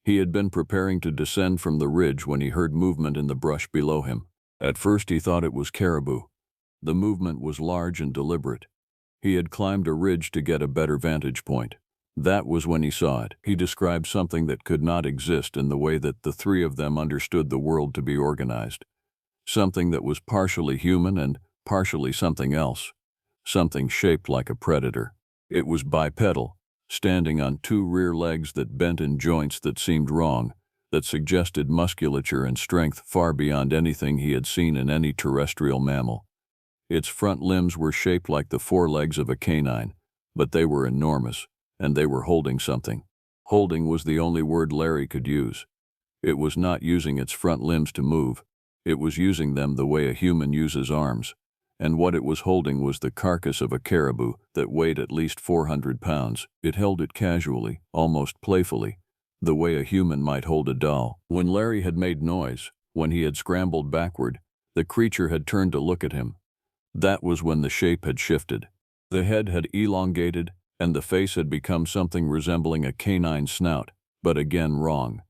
He had been preparing to descend from the ridge when he heard movement in the brush below him. At first he thought it was caribou. The movement was large and deliberate. He had climbed a ridge to get a better vantage point. That was when he saw it. He described something that could not exist in the way that the 3 of them understood the world to be organized. Something that was partially human and partially something else, something shaped like a predator. It was bipedal, standing on two rear legs that bent in joints that seemed wrong, that suggested musculature and strength far beyond anything he had seen in any terrestrial mammal. Its front limbs were shaped like the forelegs of a canine, but they were enormous, and they were holding something. Holding was the only word Larry could use. It was not using its front limbs to move. It was using them the way a human uses arms, and what it was holding was the carcass of a caribou that weighed at least 400 pounds. It held it casually, almost playfully, the way a human might hold a doll. When Larry had made noise, when he had scrambled backward, the creature had turned to look at him. That was when the shape had shifted. The head had elongated, and the face had become something resembling a canine snout, but again wrong.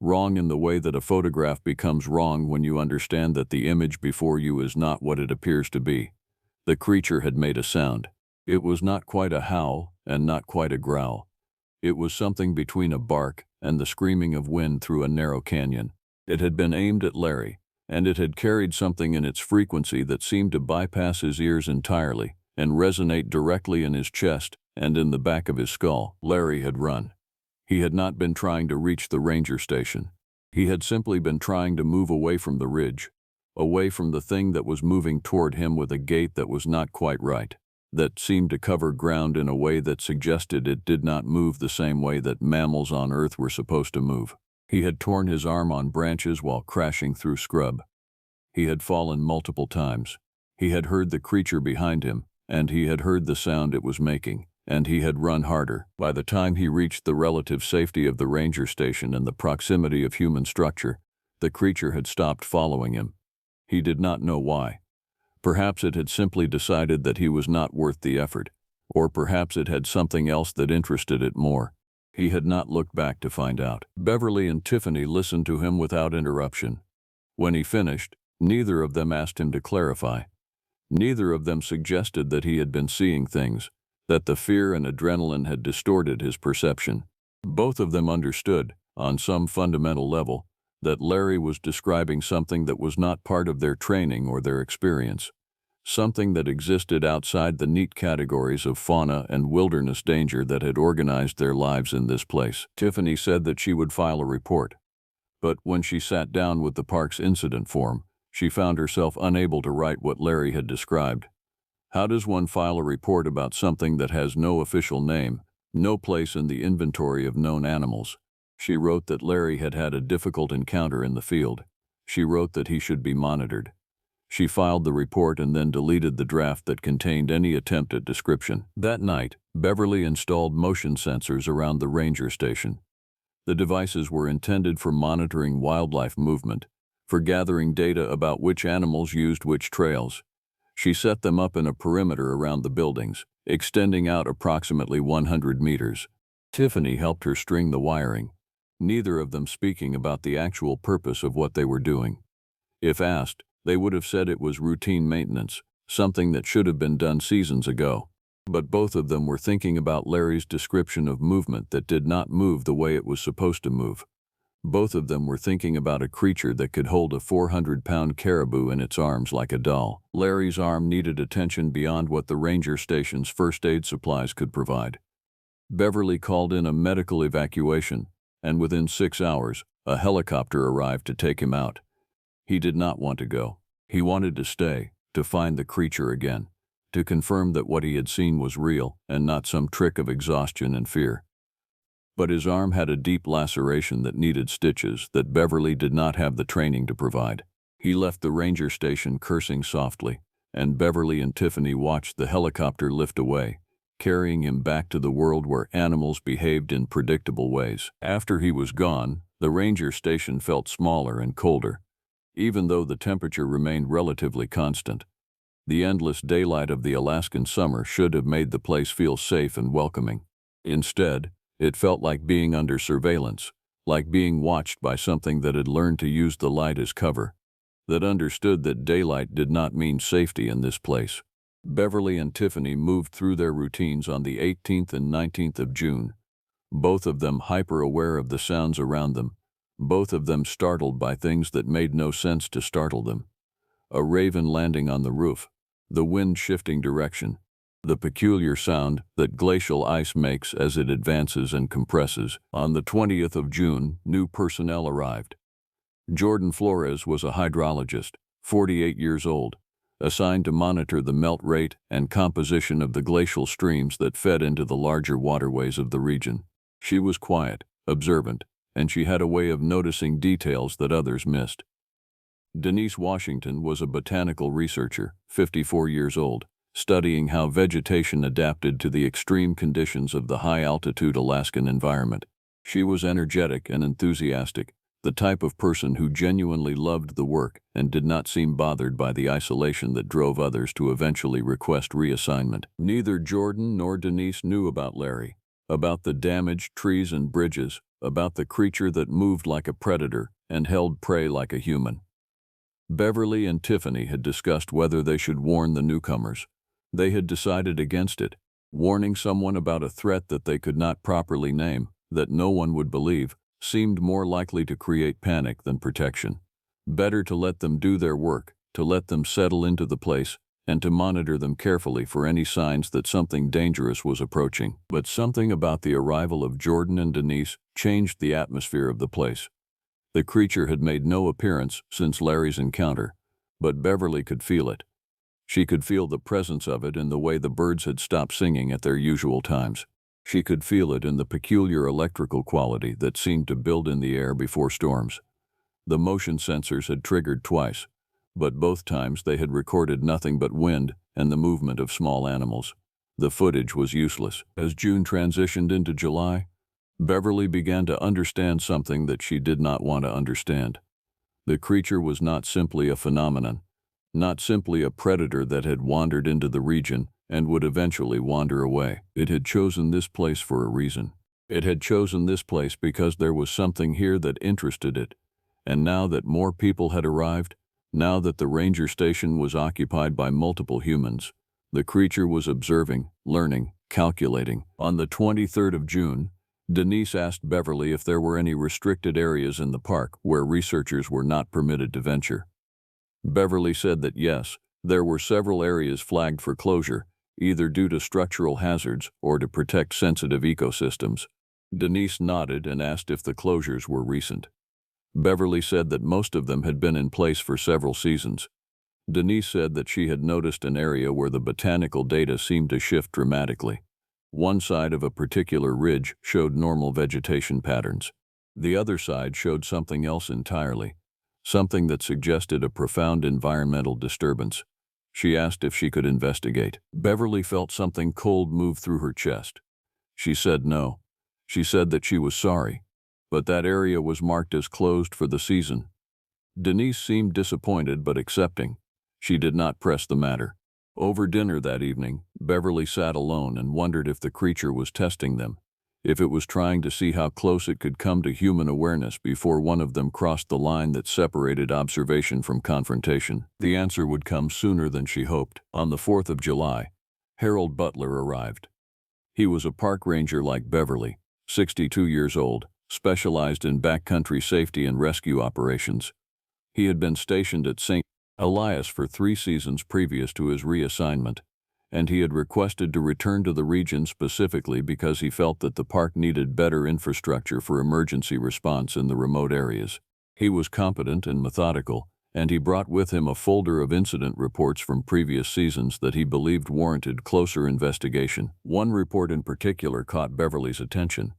Wrong in the way that a photograph becomes wrong when you understand that the image before you is not what it appears to be. The creature had made a sound. It was not quite a howl and not quite a growl. It was something between a bark and the screaming of wind through a narrow canyon. It had been aimed at Larry, and it had carried something in its frequency that seemed to bypass his ears entirely and resonate directly in his chest and in the back of his skull. Larry had run. He had not been trying to reach the ranger station. He had simply been trying to move away from the ridge, away from the thing that was moving toward him with a gait that was not quite right, that seemed to cover ground in a way that suggested it did not move the same way that mammals on Earth were supposed to move. He had torn his arm on branches while crashing through scrub. He had fallen multiple times. He had heard the creature behind him, and he had heard the sound it was making, and he had run harder. By the time he reached the relative safety of the ranger station and the proximity of human structure, the creature had stopped following him. He did not know why. Perhaps it had simply decided that he was not worth the effort, or perhaps it had something else that interested it more. He had not looked back to find out. Beverly and Tiffany listened to him without interruption. When he finished, neither of them asked him to clarify. Neither of them suggested that he had been seeing things, that the fear and adrenaline had distorted his perception. Both of them understood, on some fundamental level, that Larry was describing something that was not part of their training or their experience, something that existed outside the neat categories of fauna and wilderness danger that had organized their lives in this place. Tiffany said that she would file a report, but when she sat down with the park's incident form, she found herself unable to write what Larry had described. How does one file a report about something that has no official name, no place in the inventory of known animals? She wrote that Larry had had a difficult encounter in the field. She wrote that he should be monitored. She filed the report and then deleted the draft that contained any attempt at description. That night, Beverly installed motion sensors around the ranger station. The devices were intended for monitoring wildlife movement, for gathering data about which animals used which trails. She set them up in a perimeter around the buildings, extending out approximately 100 meters. Tiffany helped her string the wiring, neither of them speaking about the actual purpose of what they were doing. If asked, they would have said it was routine maintenance, something that should have been done seasons ago. But both of them were thinking about Larry's description of movement that did not move the way it was supposed to move. Both of them were thinking about a creature that could hold a 400-pound caribou in its arms like a doll. Larry's arm needed attention beyond what the ranger station's first aid supplies could provide. Beverly called in a medical evacuation, and within 6 hours, a helicopter arrived to take him out. He did not want to go. He wanted to stay, to find the creature again, to confirm that what he had seen was real and not some trick of exhaustion and fear. But his arm had a deep laceration that needed stitches that Beverly did not have the training to provide. He left the ranger station cursing softly, and Beverly and Tiffany watched the helicopter lift away, carrying him back to the world where animals behaved in predictable ways. After he was gone, the ranger station felt smaller and colder, even though the temperature remained relatively constant. The endless daylight of the Alaskan summer should have made the place feel safe and welcoming. Instead, it felt like being under surveillance, like being watched by something that had learned to use the light as cover, that understood that daylight did not mean safety in this place. Beverly and Tiffany moved through their routines on the 18th and 19th of June, both of them hyper-aware of the sounds around them, both of them startled by things that made no sense to startle them. A raven landing on the roof, the wind shifting direction, the peculiar sound that glacial ice makes as it advances and compresses. On the 20th of June, new personnel arrived. Jordan Flores was a hydrologist, 48 years old, assigned to monitor the melt rate and composition of the glacial streams that fed into the larger waterways of the region. She was quiet, observant, and she had a way of noticing details that others missed. Denise Washington was a botanical researcher, 54 years old, studying how vegetation adapted to the extreme conditions of the high-altitude Alaskan environment. She was energetic and enthusiastic, the type of person who genuinely loved the work and did not seem bothered by the isolation that drove others to eventually request reassignment. Neither Jordan nor Denise knew about Larry, about the damaged trees and bridges, about the creature that moved like a predator and held prey like a human. Beverly and Tiffany had discussed whether they should warn the newcomers. They had decided against it. Warning someone about a threat that they could not properly name, that no one would believe, seemed more likely to create panic than protection. Better to let them do their work, to let them settle into the place, and to monitor them carefully for any signs that something dangerous was approaching. But something about the arrival of Jordan and Denise changed the atmosphere of the place. The creature had made no appearance since Larry's encounter, but Beverly could feel it. She could feel the presence of it in the way the birds had stopped singing at their usual times. She could feel it in the peculiar electrical quality that seemed to build in the air before storms. The motion sensors had triggered twice, but both times they had recorded nothing but wind and the movement of small animals. The footage was useless. As June transitioned into July, Beverly began to understand something that she did not want to understand. The creature was not simply a phenomenon, not simply a predator that had wandered into the region and would eventually wander away. It had chosen this place for a reason. It had chosen this place because there was something here that interested it. And now that more people had arrived, now that the ranger station was occupied by multiple humans, the creature was observing, learning, calculating. On the 23rd of June, Denise asked Beverly if there were any restricted areas in the park where researchers were not permitted to venture. Beverly said that yes, there were several areas flagged for closure, either due to structural hazards or to protect sensitive ecosystems. Denise nodded and asked if the closures were recent. Beverly said that most of them had been in place for several seasons. Denise said that she had noticed an area where the botanical data seemed to shift dramatically. One side of a particular ridge showed normal vegetation patterns. The other side showed something else entirely, something that suggested a profound environmental disturbance. She asked if she could investigate. Beverly felt something cold move through her chest. She said no. She said that she was sorry, but that area was marked as closed for the season. Denise seemed disappointed but accepting. She did not press the matter. Over dinner that evening, Beverly sat alone and wondered if the creature was testing them, if it was trying to see how close it could come to human awareness before one of them crossed the line that separated observation from confrontation. The answer would come sooner than she hoped. On the 4th of July, Harold Butler arrived. He was a park ranger like Beverly, 62 years old, specialized in backcountry safety and rescue operations. He had been stationed at St. Elias for 3 seasons previous to his reassignment, and he had requested to return to the region specifically because he felt that the park needed better infrastructure for emergency response in the remote areas. He was competent and methodical, and he brought with him a folder of incident reports from previous seasons that he believed warranted closer investigation. One report in particular caught Beverly's attention.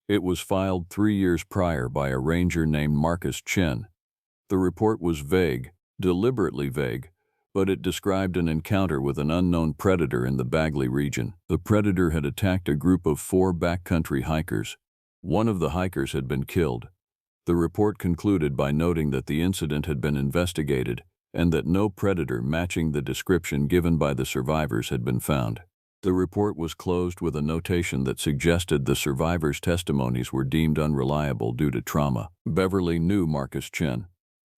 It was filed 3 years prior by a ranger named Marcus Chen. The report was vague, deliberately vague, but it described an encounter with an unknown predator in the Bagley region. The predator had attacked a group of 4 backcountry hikers. One of the hikers had been killed. The report concluded by noting that the incident had been investigated and that no predator matching the description given by the survivors had been found. The report was closed with a notation that suggested the survivors' testimonies were deemed unreliable due to trauma. Beverly knew Marcus Chen.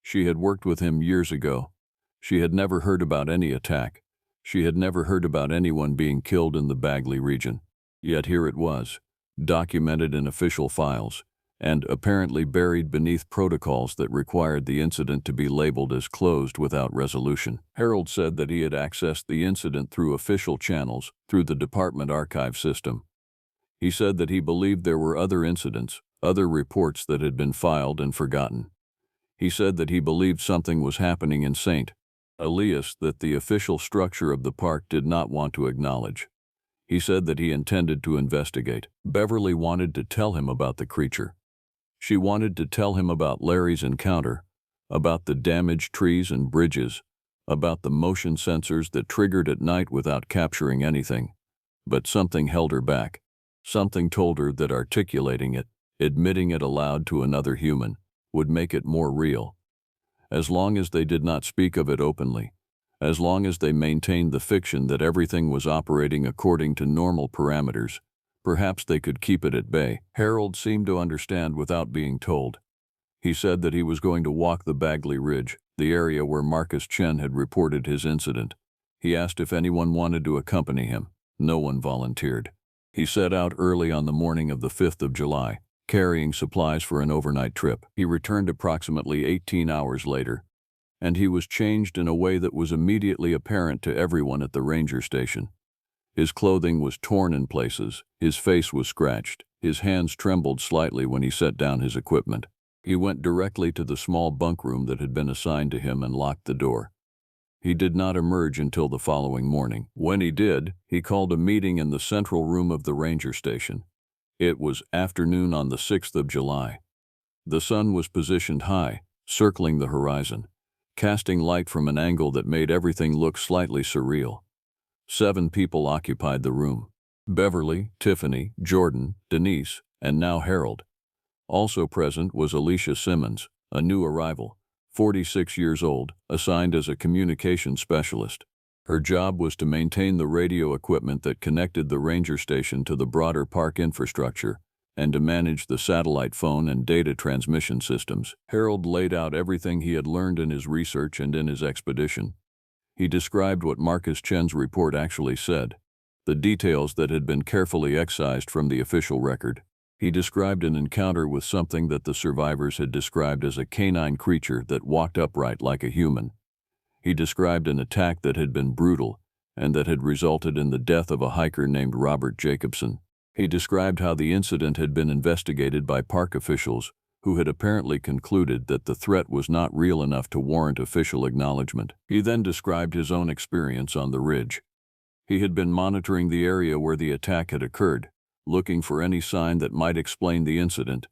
She had worked with him years ago. She had never heard about any attack. She had never heard about anyone being killed in the Bagley region. Yet here it was, documented in official files, and apparently buried beneath protocols that required the incident to be labeled as closed without resolution. Harold said that he had accessed the incident through official channels, through the department archive system. He said that he believed there were other incidents, other reports that had been filed and forgotten. He said that he believed something was happening in St. Elias that the official structure of the park did not want to acknowledge. He said that he intended to investigate. Beverly wanted to tell him about the creature. She wanted to tell him about Larry's encounter, about the damaged trees and bridges, about the motion sensors that triggered at night without capturing anything. But something held her back. Something told her that articulating it, admitting it aloud to another human, would make it more real. As long as they did not speak of it openly, as long as they maintained the fiction that everything was operating according to normal parameters, perhaps they could keep it at bay. Harold seemed to understand without being told. He said that he was going to walk the Bagley Ridge, the area where Marcus Chen had reported his incident. He asked if anyone wanted to accompany him. No one volunteered. He set out early on the morning of the 5th of July, carrying supplies for an overnight trip. He returned approximately 18 hours later, and he was changed in a way that was immediately apparent to everyone at the ranger station. His clothing was torn in places, his face was scratched, his hands trembled slightly when he set down his equipment. He went directly to the small bunk room that had been assigned to him and locked the door. He did not emerge until the following morning. When he did, he called a meeting in the central room of the ranger station. It was afternoon on the 6th of July. The sun was positioned high, circling the horizon, casting light from an angle that made everything look slightly surreal. 7 people occupied the room: Beverly, Tiffany, Jordan, Denise, and now Harold. Also present was Alicia Simmons, a new arrival, 46 years old, assigned as a communication specialist. Her job was to maintain the radio equipment that connected the ranger station to the broader park infrastructure and to manage the satellite phone and data transmission systems. Harold laid out everything he had learned in his research and in his expedition. He described what Marcus Chen's report actually said, the details that had been carefully excised from the official record. He described an encounter with something that the survivors had described as a canine creature that walked upright like a human. He described an attack that had been brutal and that had resulted in the death of a hiker named Robert Jacobson. He described how the incident had been investigated by park officials who had apparently concluded that the threat was not real enough to warrant official acknowledgement. He then described his own experience on the ridge. He had been monitoring the area where the attack had occurred, looking for any sign that might explain the incident.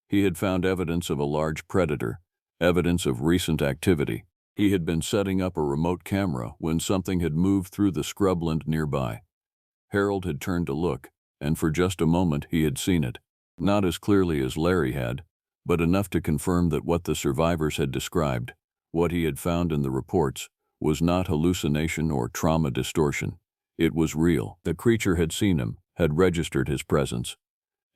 He had found evidence of a large predator, evidence of recent activity. He had been setting up a remote camera when something had moved through the scrubland nearby. Harold had turned to look, and for just a moment he had seen it. Not as clearly as Larry had, but enough to confirm that what the survivors had described, what he had found in the reports, was not hallucination or trauma distortion. It was real. The creature had seen him, had registered his presence.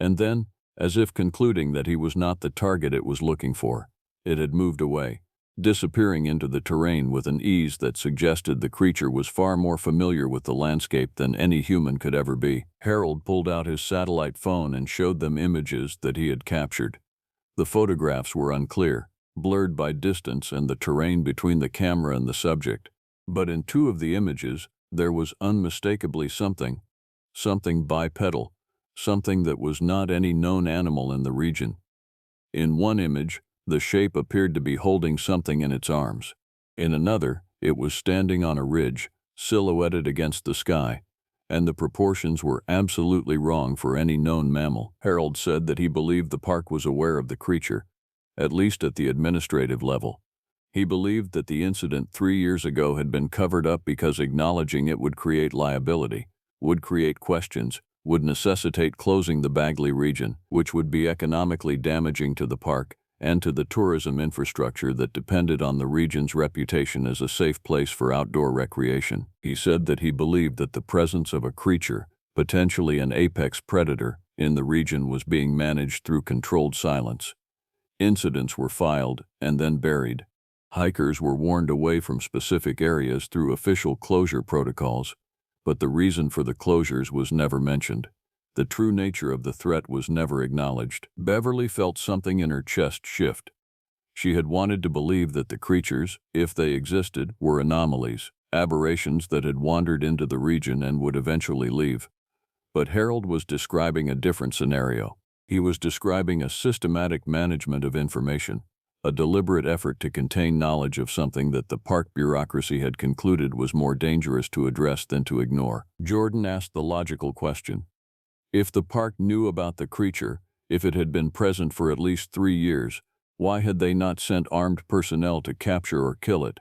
And then, as if concluding that he was not the target it was looking for, it had moved away, disappearing into the terrain with an ease that suggested the creature was far more familiar with the landscape than any human could ever be. Harold pulled out his satellite phone and showed them images that he had captured. The photographs were unclear, blurred by distance and the terrain between the camera and the subject. But in 2 of the images, there was unmistakably something bipedal, something that was not any known animal in the region. In one image, the shape appeared to be holding something in its arms. In another, it was standing on a ridge, silhouetted against the sky, and the proportions were absolutely wrong for any known mammal. Harold said that he believed the park was aware of the creature, at least at the administrative level. He believed that the incident 3 years ago had been covered up because acknowledging it would create liability, would create questions, would necessitate closing the Bagley region, which would be economically damaging to the park and to the tourism infrastructure that depended on the region's reputation as a safe place for outdoor recreation. He said that he believed that the presence of a creature, potentially an apex predator, in the region was being managed through controlled silence. Incidents were filed and then buried. Hikers were warned away from specific areas through official closure protocols, but the reason for the closures was never mentioned. The true nature of the threat was never acknowledged. Beverly felt something in her chest shift. She had wanted to believe that the creatures, if they existed, were anomalies, aberrations that had wandered into the region and would eventually leave. But Harold was describing a different scenario. He was describing a systematic management of information, a deliberate effort to contain knowledge of something that the park bureaucracy had concluded was more dangerous to address than to ignore. Jordan asked the logical question. If the park knew about the creature, if it had been present for at least 3 years, why had they not sent armed personnel to capture or kill it?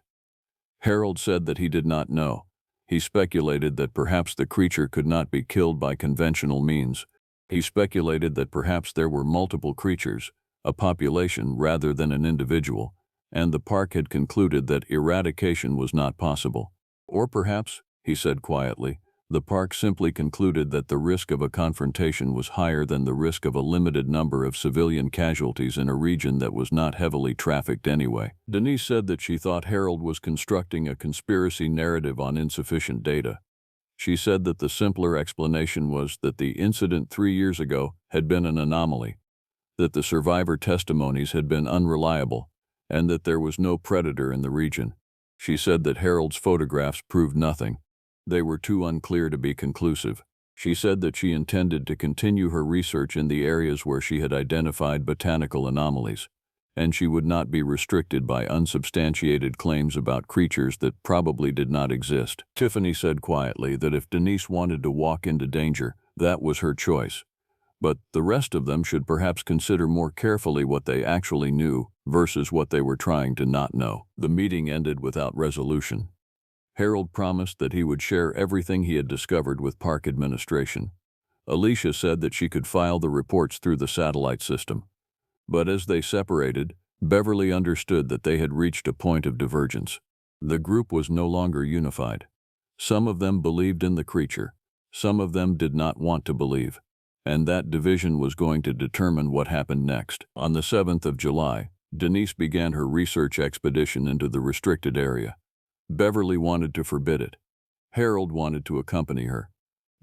Harold said that he did not know. He speculated that perhaps the creature could not be killed by conventional means. He speculated that perhaps there were multiple creatures, a population rather than an individual, and the park had concluded that eradication was not possible. Or perhaps, he said quietly, the park simply concluded that the risk of a confrontation was higher than the risk of a limited number of civilian casualties in a region that was not heavily trafficked anyway. Denise said that she thought Harold was constructing a conspiracy narrative on insufficient data. She said that the simpler explanation was that the incident 3 years ago had been an anomaly, that the survivor testimonies had been unreliable, and that there was no predator in the region. She said that Harold's photographs proved nothing. They were too unclear to be conclusive. She said that she intended to continue her research in the areas where she had identified botanical anomalies, and she would not be restricted by unsubstantiated claims about creatures that probably did not exist. Tiffany said quietly that if Denise wanted to walk into danger, that was her choice. But the rest of them should perhaps consider more carefully what they actually knew versus what they were trying to not know. The meeting ended without resolution. Harold promised that he would share everything he had discovered with park administration. Alicia said that she could file the reports through the satellite system. But as they separated, Beverly understood that they had reached a point of divergence. The group was no longer unified. Some of them believed in the creature. Some of them did not want to believe. And that division was going to determine what happened next. On the 7th of July, Denise began her research expedition into the restricted area. Beverly wanted to forbid it. Harold wanted to accompany her.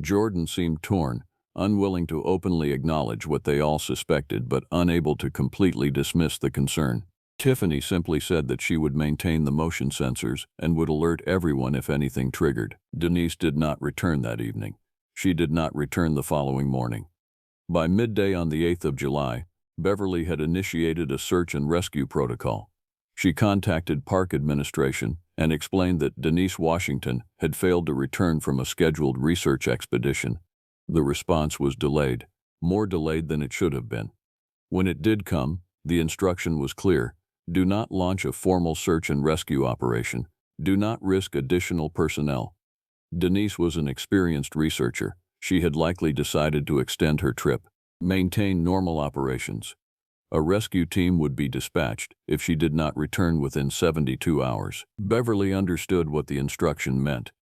Jordan seemed torn, unwilling to openly acknowledge what they all suspected but unable to completely dismiss the concern. Tiffany simply said that she would maintain the motion sensors and would alert everyone if anything triggered. Denise did not return that evening. She did not return the following morning. By midday on the 8th of July, Beverly had initiated a search and rescue protocol. She contacted park administration and explained that Denise Washington had failed to return from a scheduled research expedition. The response was delayed, more delayed than it should have been. When it did come, the instruction was clear. Do not launch a formal search and rescue operation. Do not risk additional personnel. Denise was an experienced researcher. She had likely decided to extend her trip, maintain normal operations. A rescue team would be dispatched if she did not return within 72 hours. Beverly understood what the instruction meant.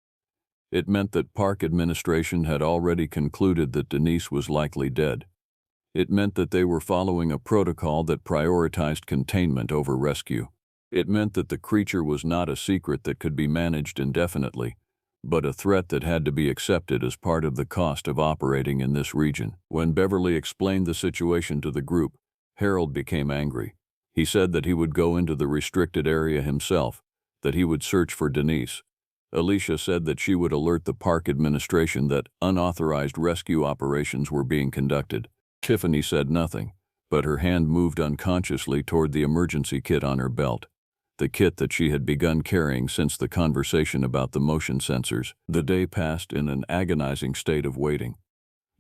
It meant that park administration had already concluded that Denise was likely dead. It meant that they were following a protocol that prioritized containment over rescue. It meant that the creature was not a secret that could be managed indefinitely, but a threat that had to be accepted as part of the cost of operating in this region. When Beverly explained the situation to the group, Harold became angry. He said that he would go into the restricted area himself, that he would search for Denise. Alicia said that she would alert the park administration that unauthorized rescue operations were being conducted. Tiffany said nothing, but her hand moved unconsciously toward the emergency kit on her belt, the kit that she had begun carrying since the conversation about the motion sensors. The day passed in an agonizing state of waiting.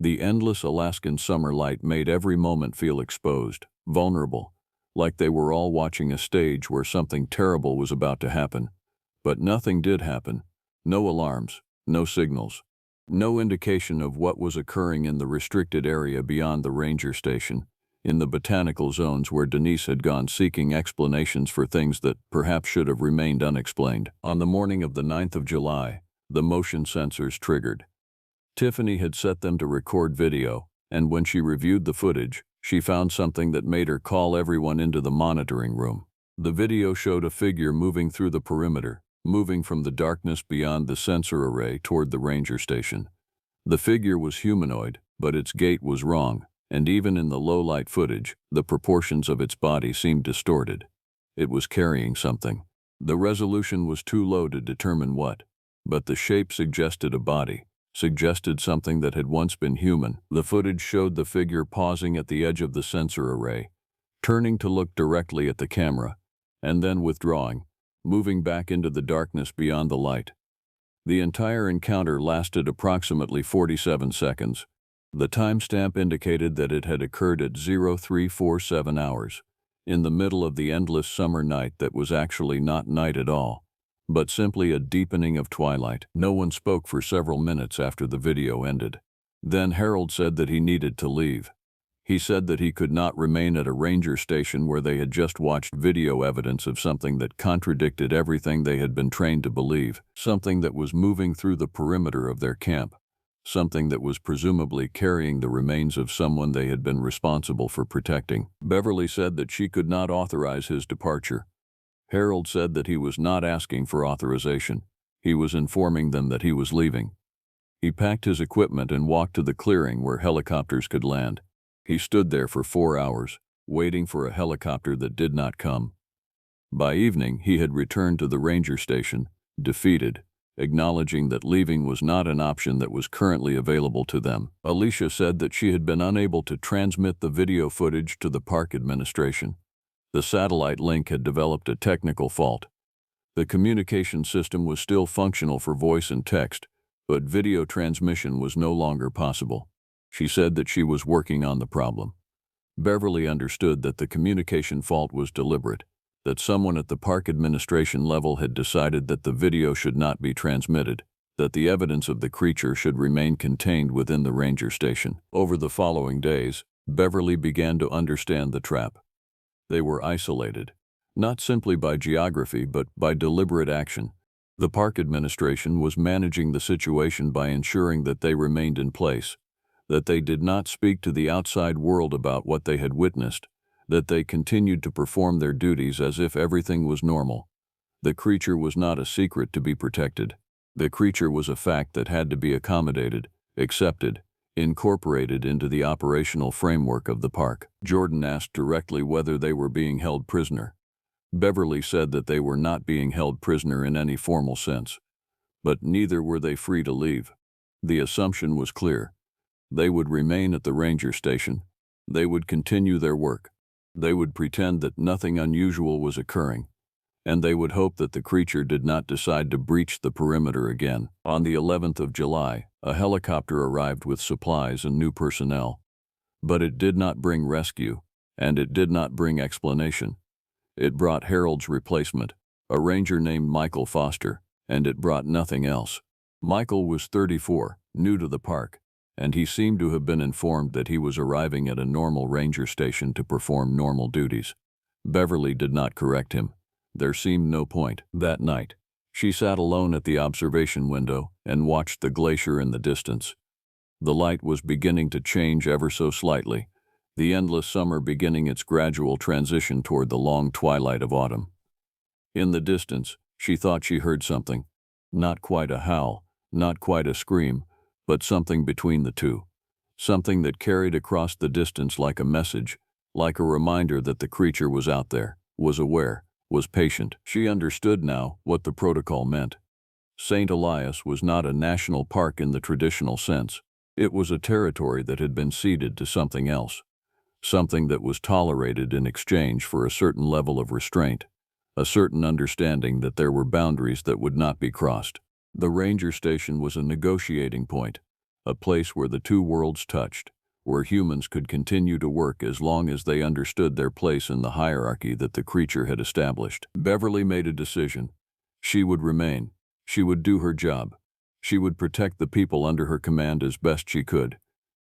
The endless Alaskan summer light made every moment feel exposed, vulnerable, like they were all watching a stage where something terrible was about to happen. But nothing did happen. No alarms, no signals, no indication of what was occurring in the restricted area beyond the ranger station, in the botanical zones where Denise had gone seeking explanations for things that perhaps should have remained unexplained. On the morning of the 9th of July, the motion sensors triggered. Tiffany had set them to record video, and when she reviewed the footage, she found something that made her call everyone into the monitoring room. The video showed a figure moving through the perimeter, moving from the darkness beyond the sensor array toward the ranger station. The figure was humanoid, but its gait was wrong, and even in the low-light footage, the proportions of its body seemed distorted. It was carrying something. The resolution was too low to determine what, but the shape suggested a body, suggested something that had once been human. The footage showed the figure pausing at the edge of the sensor array, turning to look directly at the camera, and then withdrawing, moving back into the darkness beyond the light. The entire encounter lasted approximately 47 seconds. The timestamp indicated that it had occurred at 0347 hours, in the middle of the endless summer night that was actually not night at all, but simply a deepening of twilight. No one spoke for several minutes after the video ended. Then Harold said that he needed to leave. He said that he could not remain at a ranger station where they had just watched video evidence of something that contradicted everything they had been trained to believe, something that was moving through the perimeter of their camp, something that was presumably carrying the remains of someone they had been responsible for protecting. Beverly said that she could not authorize his departure. Harold said that he was not asking for authorization. He was informing them that he was leaving. He packed his equipment and walked to the clearing where helicopters could land. He stood there for 4 hours, waiting for a helicopter that did not come. By evening, he had returned to the ranger station, defeated, acknowledging that leaving was not an option that was currently available to them. Alicia said that she had been unable to transmit the video footage to the park administration. The satellite link had developed a technical fault. The communication system was still functional for voice and text, but video transmission was no longer possible. She said that she was working on the problem. Beverly understood that the communication fault was deliberate, that someone at the park administration level had decided that the video should not be transmitted, that the evidence of the creature should remain contained within the ranger station. Over the following days, Beverly began to understand the trap. They were isolated, not simply by geography but by deliberate action. The park administration was managing the situation by ensuring that they remained in place, that they did not speak to the outside world about what they had witnessed, that they continued to perform their duties as if everything was normal. The creature was not a secret to be protected. The creature was a fact that had to be accommodated, accepted, incorporated into the operational framework of the park. Jordan asked directly whether they were being held prisoner. Beverly said that they were not being held prisoner in any formal sense, but neither were they free to leave. The assumption was clear. They would remain at the ranger station. They would continue their work. They would pretend that nothing unusual was occurring, and they would hope that the creature did not decide to breach the perimeter again. On the 11th of July, a helicopter arrived with supplies and new personnel. But it did not bring rescue, and it did not bring explanation. It brought Harold's replacement, a ranger named Michael Foster, and it brought nothing else. Michael was 34, new to the park, and he seemed to have been informed that he was arriving at a normal ranger station to perform normal duties. Beverly did not correct him. There seemed no point. That night, she sat alone at the observation window and watched the glacier in the distance. The light was beginning to change ever so slightly, the endless summer beginning its gradual transition toward the long twilight of autumn. In the distance, she thought she heard something. Not quite a howl, not quite a scream, but something between the two. Something that carried across the distance like a message, like a reminder that the creature was out there, was aware, was patient. She understood now what the protocol meant. St. Elias was not a national park in the traditional sense. It was a territory that had been ceded to something else, something that was tolerated in exchange for a certain level of restraint, a certain understanding that there were boundaries that would not be crossed. The ranger station was a negotiating point, a place where the two worlds touched, where humans could continue to work as long as they understood their place in the hierarchy that the creature had established. Beverly made a decision. She would remain. She would do her job. She would protect the people under her command as best she could,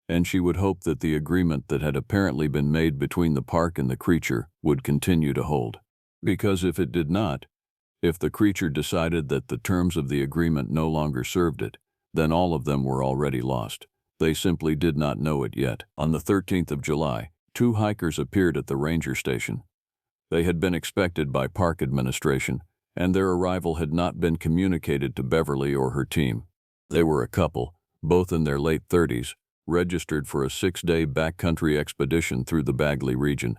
and she would hope that the agreement that had apparently been made between the park and the creature would continue to hold. Because if it did not, if the creature decided that the terms of the agreement no longer served it, then all of them were already lost. They simply did not know it yet. On the 13th of July, 2 hikers appeared at the ranger station. They had been expected by park administration, and their arrival had not been communicated to Beverly or her team. They were a couple, both in their late 30s, registered for a 6-day backcountry expedition through the Bagley region.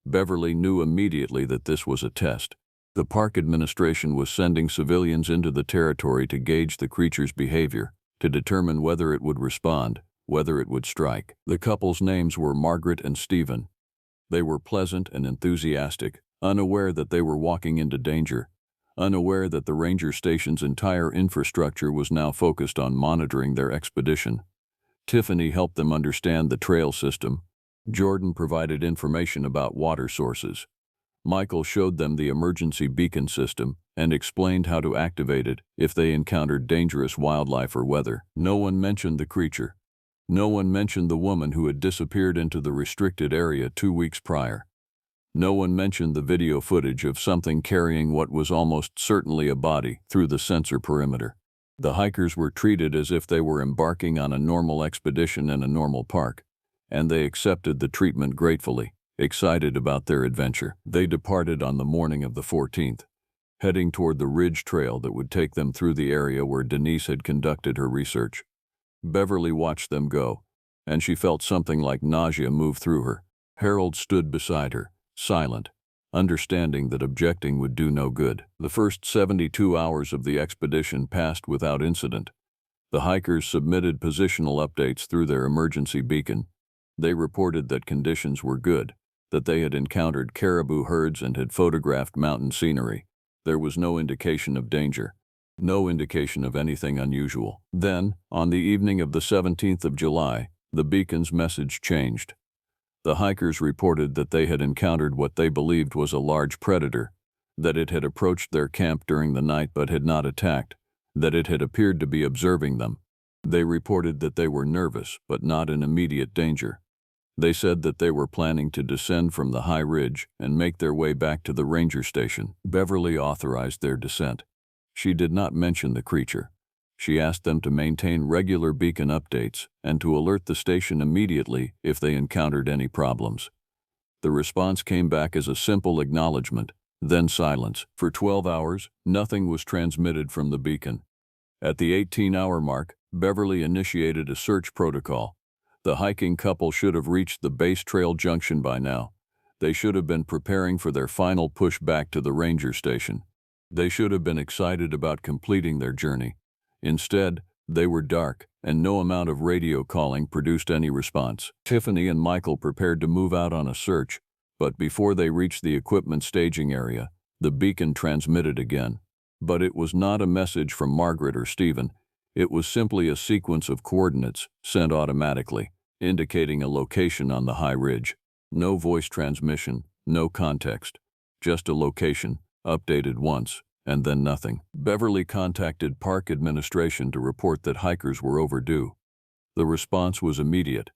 Beverly knew immediately that this was a test. The park administration was sending civilians into the territory to gauge the creature's behavior, to determine whether it would respond, whether it would strike. The couple's names were Margaret and Stephen. They were pleasant and enthusiastic, unaware that they were walking into danger, unaware that the ranger station's entire infrastructure was now focused on monitoring their expedition. Tiffany helped them understand the trail system. Jordan provided information about water sources. Michael showed them the emergency beacon system and explained how to activate it if they encountered dangerous wildlife or weather. No one mentioned the creature. No one mentioned the woman who had disappeared into the restricted area 2 weeks prior. No one mentioned the video footage of something carrying what was almost certainly a body through the sensor perimeter. The hikers were treated as if they were embarking on a normal expedition in a normal park, and they accepted the treatment gratefully, excited about their adventure. They departed on the morning of the 14th, heading toward the ridge trail that would take them through the area where Denise had conducted her research. Beverly watched them go, and she felt something like nausea move through her. Harold stood beside her, silent, understanding that objecting would do no good. The first 72 hours of the expedition passed without incident. The hikers submitted positional updates through their emergency beacon. They reported that conditions were good, that they had encountered caribou herds and had photographed mountain scenery. There was no indication of danger, no indication of anything unusual. Then, on the evening of the 17th of July, the beacon's message changed. The hikers reported that they had encountered what they believed was a large predator, that it had approached their camp during the night but had not attacked, that it had appeared to be observing them. They reported that they were nervous but not in immediate danger. They said that they were planning to descend from the high ridge and make their way back to the ranger station. Beverly authorized their descent. She did not mention the creature. She asked them to maintain regular beacon updates and to alert the station immediately if they encountered any problems. The response came back as a simple acknowledgement, then silence. For 12 hours, nothing was transmitted from the beacon. At the 18-hour mark, Beverly initiated a search protocol. The hiking couple should have reached the base trail junction by now. They should have been preparing for their final push back to the ranger station. They should have been excited about completing their journey. Instead, they were dark, and no amount of radio calling produced any response. Tiffany and Michael prepared to move out on a search, but before they reached the equipment staging area, the beacon transmitted again. But it was not a message from Margaret or Stephen. It was simply a sequence of coordinates sent automatically, indicating a location on the high ridge. No voice transmission, no context, just a location, updated once, and then nothing. Beverly contacted park administration to report that hikers were overdue. The response was immediate.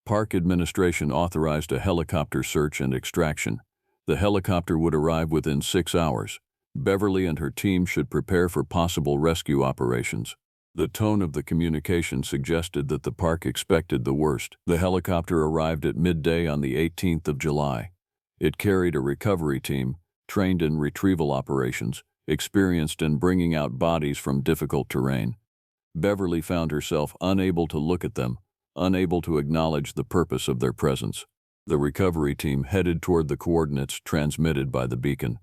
Park administration authorized a helicopter search and extraction. The helicopter would arrive within 6 hours. Beverly and her team should prepare for possible rescue operations. The tone of the communication suggested that the park expected the worst. The helicopter arrived at midday on the 18th of July. It carried a recovery team, trained in retrieval operations, experienced in bringing out bodies from difficult terrain. Beverly found herself unable to look at them, unable to acknowledge the purpose of their presence. The recovery team headed toward the coordinates transmitted by the beacon.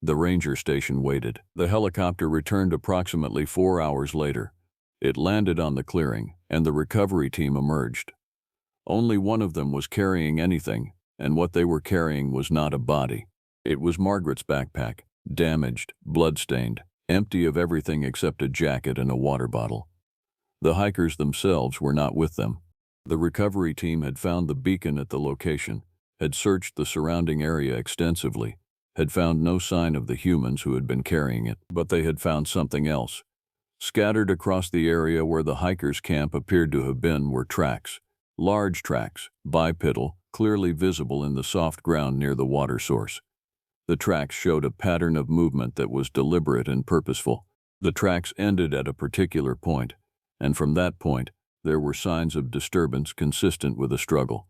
The ranger station waited. The helicopter returned approximately 4 hours later. It landed on the clearing, and the recovery team emerged. Only one of them was carrying anything, and what they were carrying was not a body. It was Margaret's backpack, damaged, blood-stained, empty of everything except a jacket and a water bottle. The hikers themselves were not with them. The recovery team had found the beacon at the location, had searched the surrounding area extensively, had found no sign of the humans who had been carrying it, but they had found something else. Scattered across the area where the hikers' camp appeared to have been were tracks, large tracks, bipedal, clearly visible in the soft ground near the water source. The tracks showed a pattern of movement that was deliberate and purposeful. The tracks ended at a particular point, and from that point, there were signs of disturbance consistent with a struggle.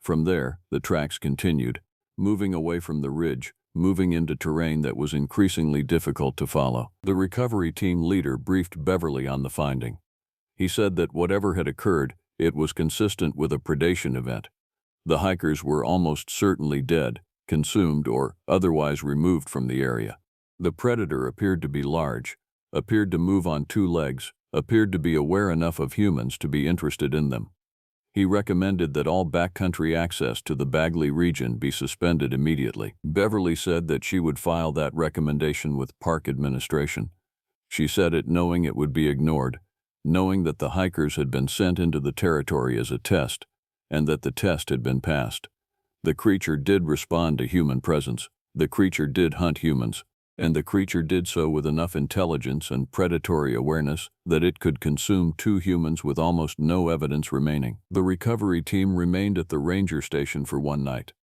From there, the tracks continued, moving away from the ridge, moving into terrain that was increasingly difficult to follow. The recovery team leader briefed Beverly on the finding. He said that whatever had occurred, It was consistent with a predation event. The hikers were almost certainly dead, consumed, or otherwise removed from the area. The predator appeared to be large, appeared to move on two legs, appeared to be aware enough of humans to be interested in them. He recommended that all backcountry access to the Bagley region be suspended immediately. Beverly said that she would file that recommendation with park administration. She said it knowing it would be ignored, knowing that the hikers had been sent into the territory as a test, and that the test had been passed. The creature did respond to human presence. The creature did hunt humans, and the creature did so with enough intelligence and predatory awareness that it could consume two humans with almost no evidence remaining. The recovery team remained at the ranger station for one night.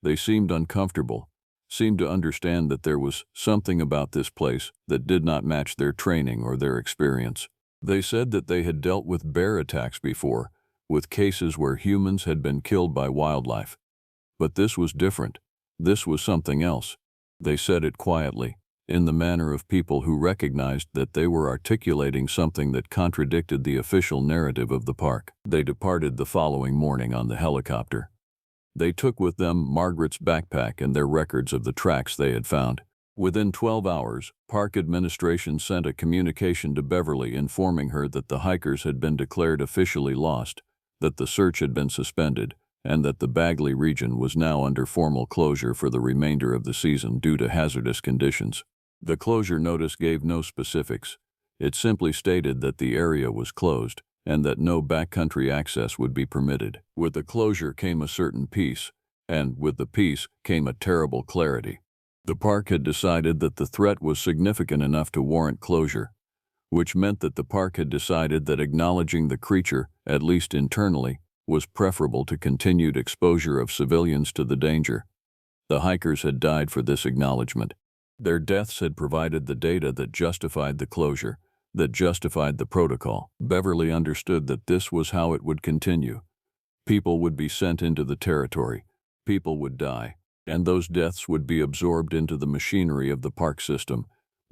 They seemed uncomfortable, seemed to understand that there was something about this place that did not match their training or their experience. They said that they had dealt with bear attacks before, with cases where humans had been killed by wildlife. But this was different. This was something else. They said it quietly, in the manner of people who recognized that they were articulating something that contradicted the official narrative of the park. They departed the following morning on the helicopter. They took with them Margaret's backpack and their records of the tracks they had found. Within 12 hours, park administration sent a communication to Beverly informing her that the hikers had been declared officially lost, that the search had been suspended, and that the Bagley region was now under formal closure for the remainder of the season due to hazardous conditions. The closure notice gave no specifics. It simply stated that the area was closed and that no backcountry access would be permitted. With the closure came a certain peace, and with the peace came a terrible clarity. The park had decided that the threat was significant enough to warrant closure, which meant that the park had decided that acknowledging the creature, at least internally, was preferable to continued exposure of civilians to the danger. The hikers had died for this acknowledgement. Their deaths had provided the data that justified the closure, that justified the protocol. Beverly understood that this was how it would continue. People would be sent into the territory, people would die, and those deaths would be absorbed into the machinery of the park system,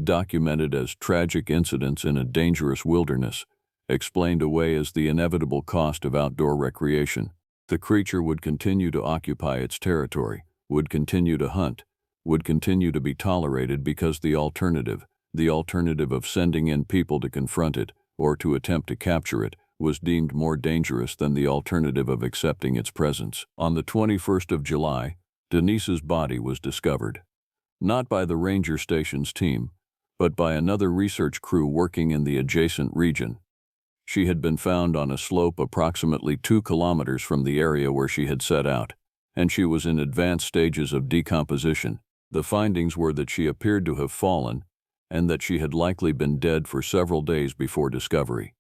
documented as tragic incidents in a dangerous wilderness, explained away as the inevitable cost of outdoor recreation. The creature would continue to occupy its territory, would continue to hunt, would continue to be tolerated because the alternative of sending in people to confront it or to attempt to capture it, was deemed more dangerous than the alternative of accepting its presence. On the 21st of July, Denise's body was discovered. Not by the ranger station's team, but by another research crew working in the adjacent region. She had been found on a slope approximately 2 kilometers from the area where she had set out, and she was in advanced stages of decomposition. The findings were that she appeared to have fallen, and that she had likely been dead for several days before discovery.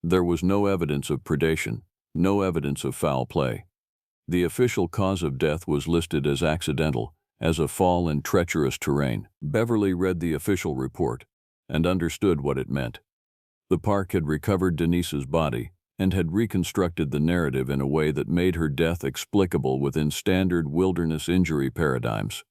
There was no evidence of predation, no evidence of foul play. The official cause of death was listed as accidental, as a fall in treacherous terrain. Beverly read the official report and understood what it meant. The park had recovered Denise's body and had reconstructed the narrative in a way that made her death explicable within standard wilderness injury paradigms.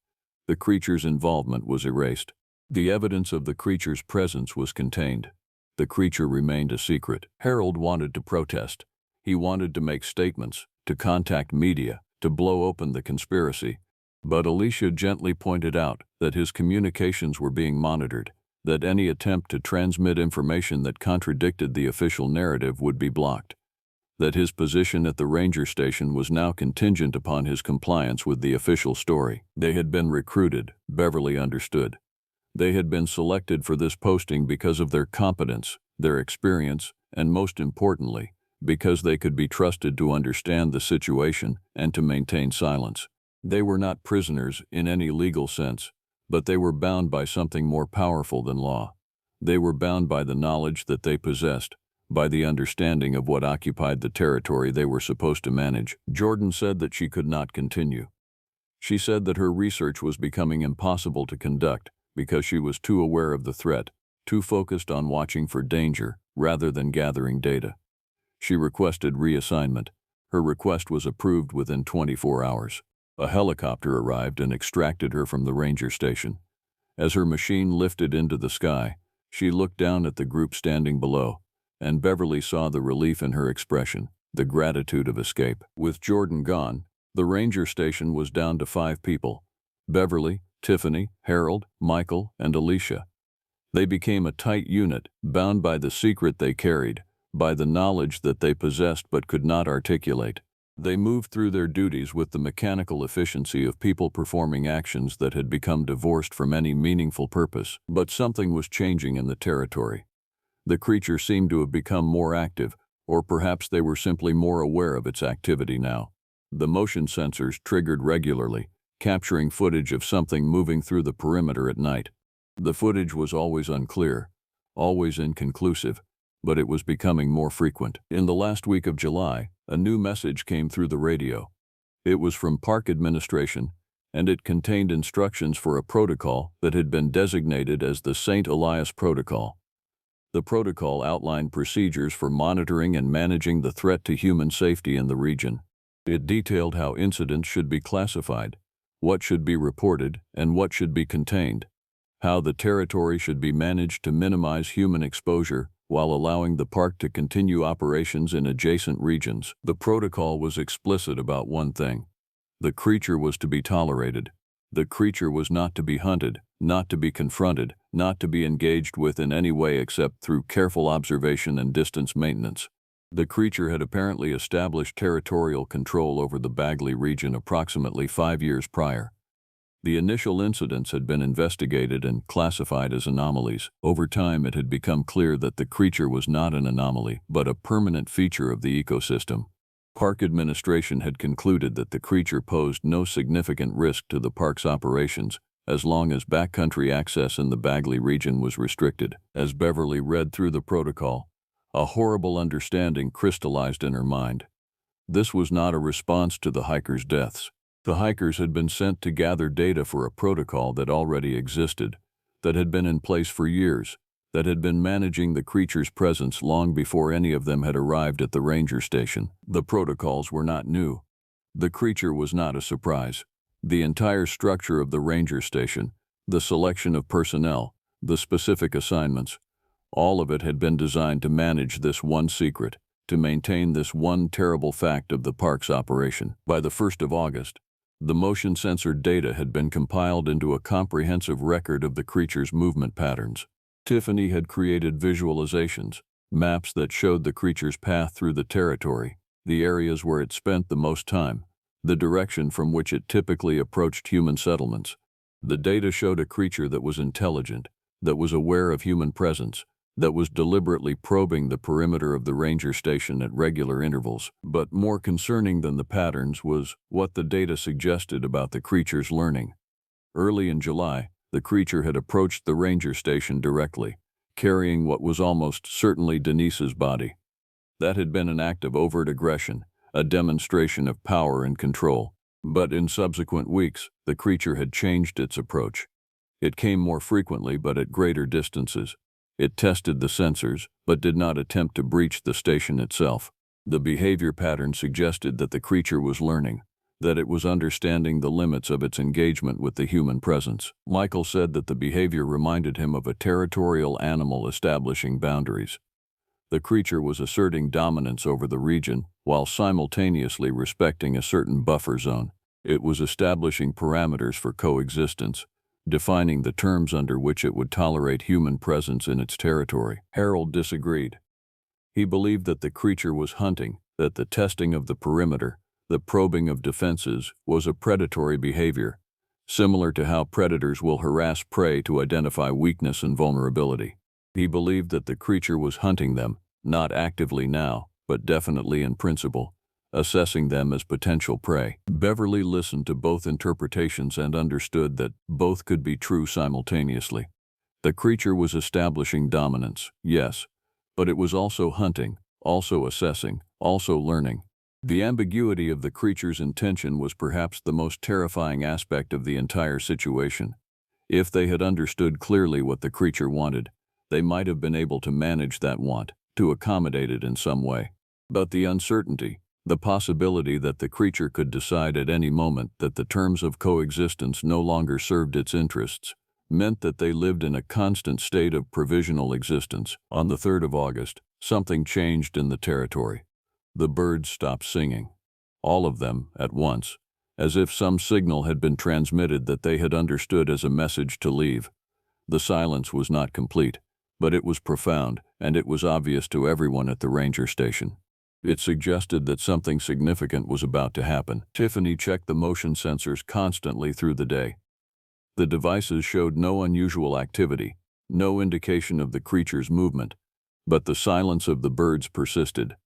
The creature's involvement was erased. The evidence of the creature's presence was contained. The creature remained a secret. Harold wanted to protest. He wanted to make statements, to contact media, to blow open the conspiracy. But Alicia gently pointed out that his communications were being monitored, that any attempt to transmit information that contradicted the official narrative would be blocked, that his position at the ranger station was now contingent upon his compliance with the official story. They had been recruited, Beverly understood. They had been selected for this posting because of their competence, their experience, and most importantly, because they could be trusted to understand the situation and to maintain silence. They were not prisoners in any legal sense, but they were bound by something more powerful than law. They were bound by the knowledge that they possessed, by the understanding of what occupied the territory they were supposed to manage. Jordan said that she could not continue. She said that her research was becoming impossible to conduct because she was too aware of the threat, too focused on watching for danger rather than gathering data. She requested reassignment. Her request was approved within 24 hours. A helicopter arrived and extracted her from the ranger station. As her machine lifted into the sky, she looked down at the group standing below, and Beverly saw the relief in her expression. the gratitude of escape. With Jordan gone, the ranger station was down to 5 people: Beverly, Tiffany, Harold, Michael, and Alicia. They became a tight unit, bound by the secret they carried, by the knowledge that they possessed but could not articulate. They moved through their duties with the mechanical efficiency of people performing actions that had become divorced from any meaningful purpose. But something was changing in the territory. The creature seemed to have become more active, or perhaps they were simply more aware of its activity now. The motion sensors triggered regularly, capturing footage of something moving through the perimeter at night. The footage was always unclear, always inconclusive, but it was becoming more frequent. In the last week of July, a new message came through the radio. It was from Park Administration, and it contained instructions for a protocol that had been designated as the St. Elias Protocol. The protocol outlined procedures for monitoring and managing the threat to human safety in the region. It detailed how incidents should be classified, what should be reported, and what should be contained, how the territory should be managed to minimize human exposure while allowing the park to continue operations in adjacent regions. The protocol was explicit about one thing: the creature was to be tolerated. The creature was not to be hunted, not to be confronted, not to be engaged with in any way except through careful observation and distance maintenance. The creature had apparently established territorial control over the Bagley region approximately 5 years prior. The initial incidents had been investigated and classified as anomalies. Over time, it had become clear that the creature was not an anomaly, but a permanent feature of the ecosystem. Park Administration had concluded that the creature posed no significant risk to the park's operations, as long as backcountry access in the Bagley region was restricted. As Beverly read through the protocol, a horrible understanding crystallized in her mind. This was not a response to the hikers' deaths. The hikers had been sent to gather data for a protocol that already existed, that had been in place for years, that had been managing the creature's presence long before any of them had arrived at the ranger station. The protocols were not new. The creature was not a surprise. The entire structure of the ranger station, the selection of personnel, the specific assignments, all of it had been designed to manage this one secret, to maintain this one terrible fact of the park's operation. By the 1st of August, the motion sensor data had been compiled into a comprehensive record of the creature's movement patterns. Tiffany had created visualizations, maps that showed the creature's path through the territory, the areas where it spent the most time, the direction from which it typically approached human settlements. The data showed a creature that was intelligent, that was aware of human presence, that was deliberately probing the perimeter of the ranger station at regular intervals. But more concerning than the patterns was what the data suggested about the creature's learning. Early in July, the creature had approached the ranger station directly, carrying what was almost certainly Denise's body. That had been an act of overt aggression, a demonstration of power and control. But in subsequent weeks, the creature had changed its approach. It came more frequently but at greater distances. It tested the sensors, but did not attempt to breach the station itself. The behavior pattern suggested that the creature was learning, that it was understanding the limits of its engagement with the human presence. Michael said that the behavior reminded him of a territorial animal establishing boundaries. The creature was asserting dominance over the region, while simultaneously respecting a certain buffer zone. It was establishing parameters for coexistence, defining the terms under which it would tolerate human presence in its territory. Harold disagreed. He believed that the creature was hunting, that the testing of the perimeter, the probing of defenses, was a predatory behavior, similar to how predators will harass prey to identify weakness and vulnerability. He believed that the creature was hunting them, not actively now, but definitely in principle, assessing them as potential prey. Beverly listened to both interpretations and understood that both could be true simultaneously. The creature was establishing dominance, yes, but it was also hunting, also assessing, also learning. The ambiguity of the creature's intention was perhaps the most terrifying aspect of the entire situation. If they had understood clearly what the creature wanted, they might have been able to manage that want, to accommodate it in some way. But the uncertainty, the possibility that the creature could decide at any moment that the terms of coexistence no longer served its interests, meant that they lived in a constant state of provisional existence. On the 3rd of August, something changed in the territory. The birds stopped singing. All of them, at once, as if some signal had been transmitted that they had understood as a message to leave. The silence was not complete, but it was profound, and it was obvious to everyone at the ranger station. It suggested that something significant was about to happen. Tiffany checked the motion sensors constantly through the day. The devices showed no unusual activity, no indication of the creature's movement, but the silence of the birds persisted.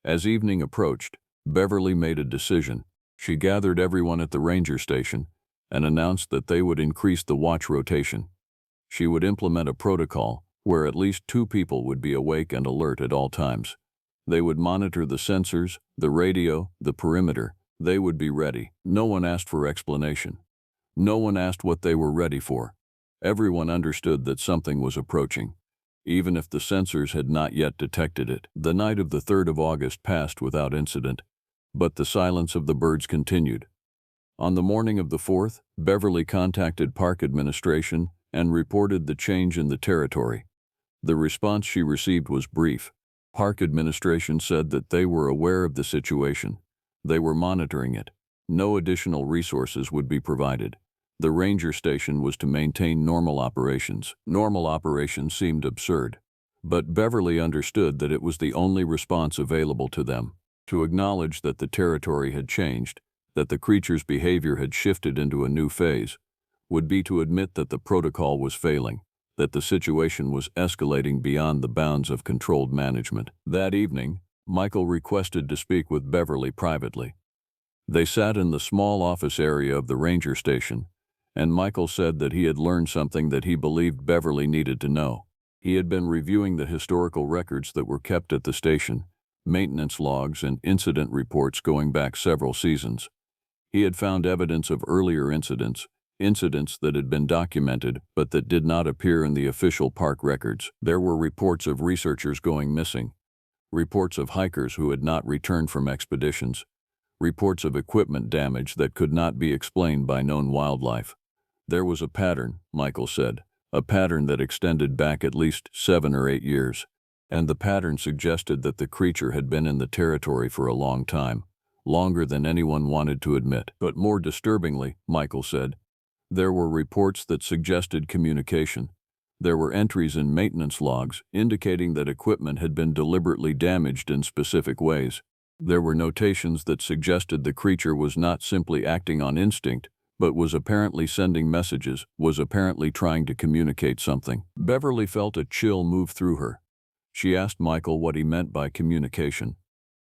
As evening approached, Beverly made a decision. She gathered everyone at the ranger station and announced that they would increase the watch rotation. She would implement a protocol where at least 2 people would be awake and alert at all times. They would monitor the sensors, the radio, the perimeter. They would be ready. No one asked for explanation. No one asked what they were ready for. Everyone understood that something was approaching, even if the sensors had not yet detected it. The night of the 3rd of August passed without incident, but the silence of the birds continued. On the morning of the 4th, Beverly contacted Park Administration and reported the change in the territory. The response she received was brief. Park Administration said that they were aware of the situation. They were monitoring it. No additional resources would be provided. The ranger station was to maintain normal operations. Normal operations seemed absurd, but Beverly understood that it was the only response available to them. To acknowledge that the territory had changed, that the creature's behavior had shifted into a new phase, would be to admit that the protocol was failing, that the situation was escalating beyond the bounds of controlled management. That evening, Michael requested to speak with Beverly privately. They sat in the small office area of the ranger station, and Michael said that he had learned something that he believed Beverly needed to know. He had been reviewing the historical records that were kept at the station, maintenance logs and incident reports going back several seasons. He had found evidence of earlier incidents that had been documented but that did not appear in the official park records. There were reports of researchers going missing, reports of hikers who had not returned from expeditions, reports of equipment damage that could not be explained by known wildlife. There was a pattern, Michael said, a pattern that extended back at least 7 or 8 years, and the pattern suggested that the creature had been in the territory for a long time, longer than anyone wanted to admit. But more disturbingly, Michael said, there were reports that suggested communication. There were entries in maintenance logs indicating that equipment had been deliberately damaged in specific ways. There were notations that suggested the creature was not simply acting on instinct, but was apparently sending messages, was apparently trying to communicate something. Beverly felt a chill move through her. She asked Michael what he meant by communication.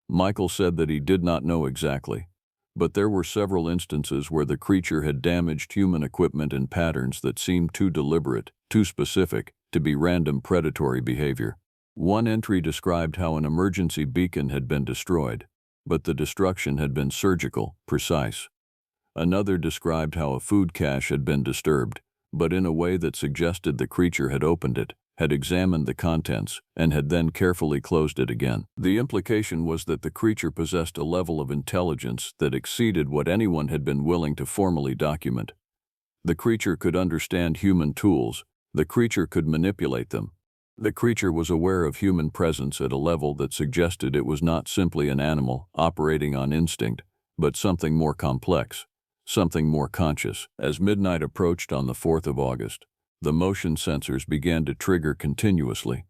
Michael said that he did not know exactly, but there were several instances where the creature had damaged human equipment in patterns that seemed too deliberate, too specific, to be random predatory behavior. One entry described how an emergency beacon had been destroyed, but the destruction had been surgical, precise. Another described how a food cache had been disturbed, but in a way that suggested the creature had opened it, had examined the contents, and had then carefully closed it again. The implication was that the creature possessed a level of intelligence that exceeded what anyone had been willing to formally document. The creature could understand human tools. The creature could manipulate them. The creature was aware of human presence at a level that suggested it was not simply an animal operating on instinct, but something more complex, something more conscious. As midnight approached on the 4th of August, the motion sensors began to trigger continuously,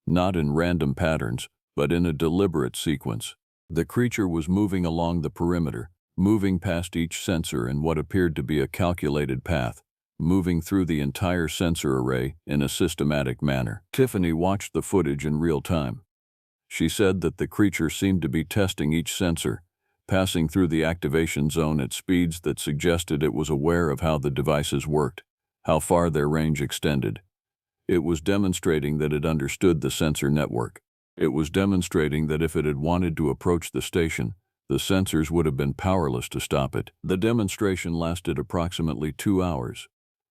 not in random patterns, but in a deliberate sequence. The creature was moving along the perimeter, moving past each sensor in what appeared to be a calculated path, moving through the entire sensor array in a systematic manner. Tiffany watched the footage in real time. She said that the creature seemed to be testing each sensor, passing through the activation zone at speeds that suggested it was aware of how the devices worked, how far their range extended. It was demonstrating that it understood the sensor network. It was demonstrating that if it had wanted to approach the station, the sensors would have been powerless to stop it. The demonstration lasted approximately 2 hours.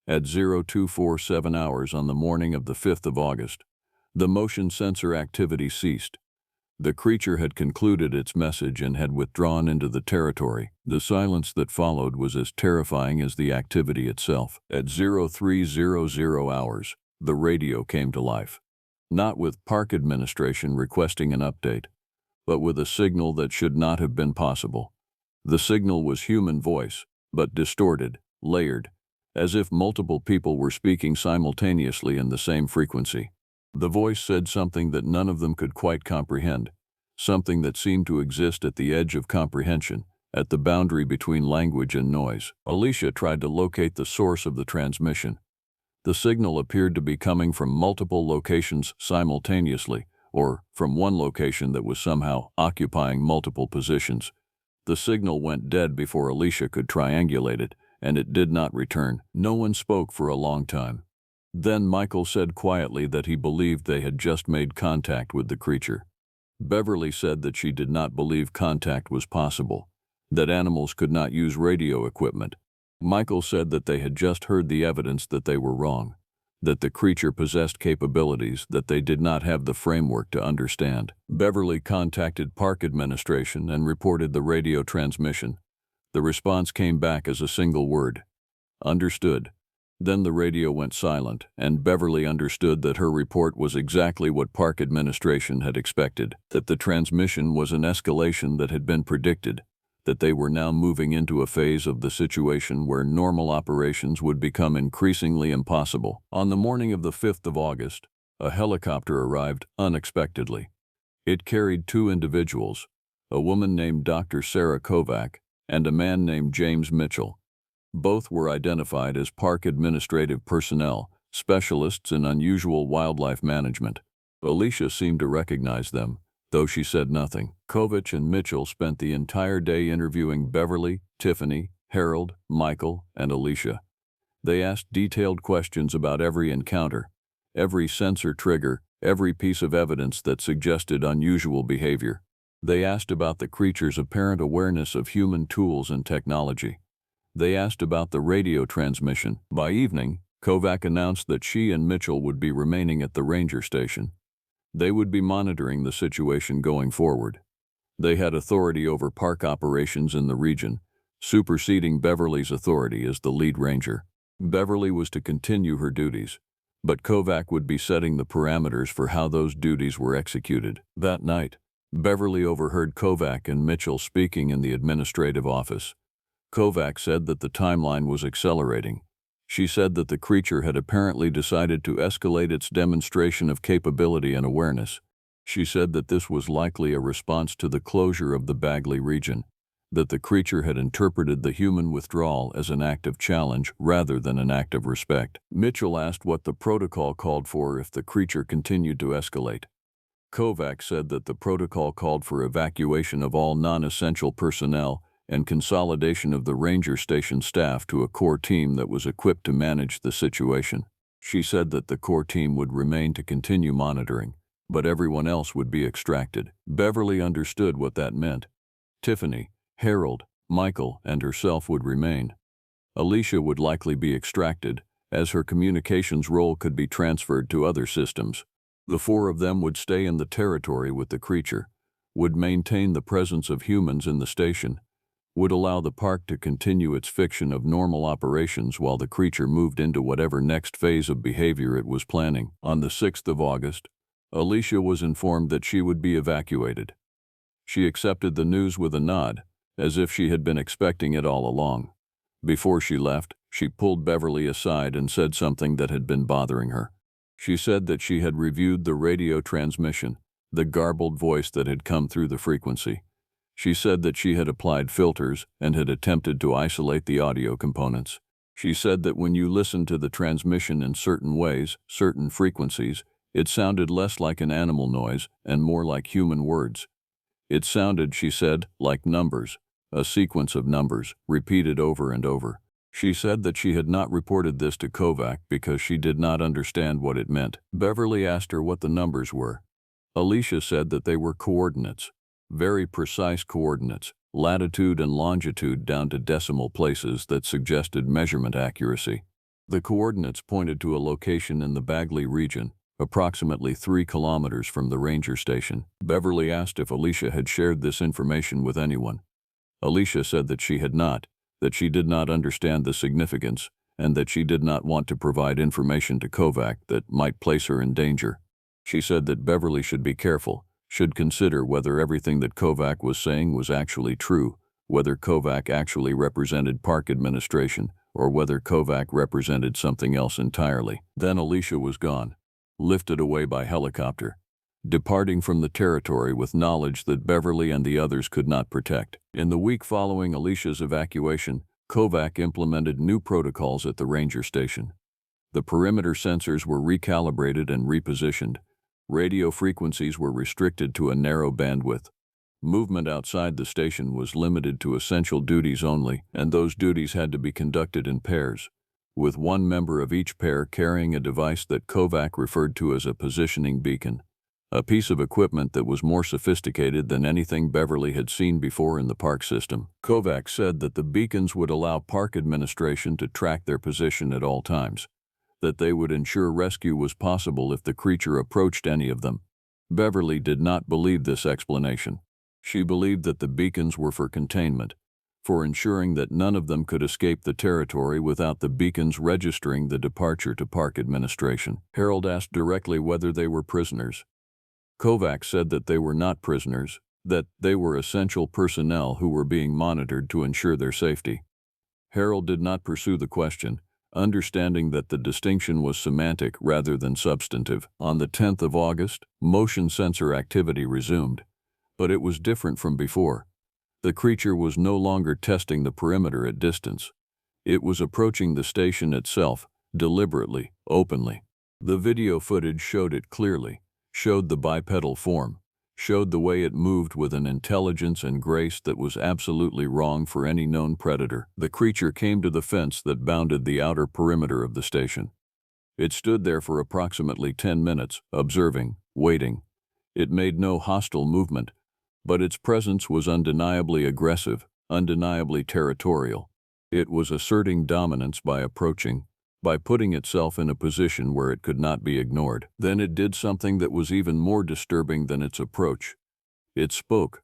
At 0247 hours on the morning of the 5th of August, the motion sensor activity ceased. The creature had concluded its message and had withdrawn into the territory. The silence that followed was as terrifying as the activity itself. At 0300 hours, the radio came to life. Not with Park Administration requesting an update, but with a signal that should not have been possible. The signal was human voice, but distorted, layered, as if multiple people were speaking simultaneously in the same frequency. The voice said something that none of them could quite comprehend, something that seemed to exist at the edge of comprehension, at the boundary between language and noise. Alicia tried to locate the source of the transmission. The signal appeared to be coming from multiple locations simultaneously, or from one location that was somehow occupying multiple positions. The signal went dead before Alicia could triangulate it, and it did not return. No one spoke for a long time. Then Michael said quietly that he believed they had just made contact with the creature. Beverly said that she did not believe contact was possible, that animals could not use radio equipment. Michael said that they had just heard the evidence that they were wrong, that the creature possessed capabilities that they did not have the framework to understand. Beverly contacted park administration and reported the radio transmission. The response came back as a single word: understood. Then the radio went silent, and Beverly understood that her report was exactly what park administration had expected, that the transmission was an escalation that had been predicted, that they were now moving into a phase of the situation where normal operations would become increasingly impossible. On the morning of the 5th of August, a helicopter arrived unexpectedly. It carried two individuals, a woman named Dr. Sarah Kovac and a man named James Mitchell. Both were identified as park administrative personnel, specialists in unusual wildlife management. Alicia seemed to recognize them, though she said nothing. Kovac and Mitchell spent the entire day interviewing Beverly, Tiffany, Harold, Michael, and Alicia. They asked detailed questions about every encounter, every sensor trigger, every piece of evidence that suggested unusual behavior. They asked about the creature's apparent awareness of human tools and technology. They asked about the radio transmission. By evening, Kovac announced that she and Mitchell would be remaining at the ranger station. They would be monitoring the situation going forward. They had authority over park operations in the region, superseding Beverly's authority as the lead ranger. Beverly was to continue her duties, but Kovac would be setting the parameters for how those duties were executed. That night, Beverly overheard Kovac and Mitchell speaking in the administrative office. Kovac said that the timeline was accelerating. She said that the creature had apparently decided to escalate its demonstration of capability and awareness. She said that this was likely a response to the closure of the Bagley region, that the creature had interpreted the human withdrawal as an act of challenge rather than an act of respect. Mitchell asked what the protocol called for if the creature continued to escalate. Kovac said that the protocol called for evacuation of all non-essential personnel and consolidation of the ranger station staff to a core team that was equipped to manage the situation. She said that the core team would remain to continue monitoring, but everyone else would be extracted. Beverly understood what that meant. Tiffany, Harold, Michael, and herself would remain. Alicia would likely be extracted, as her communications role could be transferred to other systems. The four of them would stay in the territory with the creature, would maintain the presence of humans in the station, would allow the park to continue its fiction of normal operations while the creature moved into whatever next phase of behavior it was planning. On the 6th of August, Alicia was informed that she would be evacuated. She accepted the news with a nod, as if she had been expecting it all along. Before she left, she pulled Beverly aside and said something that had been bothering her. She said that she had reviewed the radio transmission, the garbled voice that had come through the frequency. She said that she had applied filters and had attempted to isolate the audio components. She said that when you listened to the transmission in certain ways, certain frequencies, it sounded less like an animal noise and more like human words. It sounded, she said, like numbers, a sequence of numbers, repeated over and over. She said that she had not reported this to Kovac because she did not understand what it meant. Beverly asked her what the numbers were. Alicia said that they were coordinates. Very precise coordinates, latitude and longitude down to decimal places that suggested measurement accuracy. The coordinates pointed to a location in the Bagley region, approximately 3 kilometers from the ranger station. Beverly asked if Alicia had shared this information with anyone. Alicia said that she had not, that she did not understand the significance, and that she did not want to provide information to Kovac that might place her in danger. She said that Beverly should be careful. should consider whether everything that Kovac was saying was actually true, whether Kovac actually represented park administration, or whether Kovac represented something else entirely. Then Alicia was gone, lifted away by helicopter, departing from the territory with knowledge that Beverly and the others could not protect. In the week following Alicia's evacuation, Kovac implemented new protocols at the ranger station. The perimeter sensors were recalibrated and repositioned. Radio frequencies were restricted to a narrow bandwidth. Movement outside the station was limited to essential duties only, and those duties had to be conducted in pairs, with one member of each pair carrying a device that Kovac referred to as a positioning beacon, a piece of equipment that was more sophisticated than anything Beverly had seen before in the park system. Kovac said that the beacons would allow park administration to track their position at all times, that they would ensure rescue was possible if the creature approached any of them. Beverly did not believe this explanation. She believed that the beacons were for containment, for ensuring that none of them could escape the territory without the beacons registering the departure to park administration. Harold asked directly whether they were prisoners. Kovac said that they were not prisoners, that they were essential personnel who were being monitored to ensure their safety. Harold did not pursue the question, understanding that the distinction was semantic rather than substantive. On the 10th of August, motion sensor activity resumed, but it was different from before. The creature was no longer testing the perimeter at distance. It was approaching the station itself, deliberately, openly. The video footage showed it clearly, showed the bipedal form, showed the way it moved with an intelligence and grace that was absolutely wrong for any known predator. The creature came to the fence that bounded the outer perimeter of the station. It stood there for approximately 10 minutes, observing, waiting. It made no hostile movement, but its presence was undeniably aggressive, undeniably territorial. It was asserting dominance by approaching, by putting itself in a position where it could not be ignored. Then it did something that was even more disturbing than its approach. It spoke.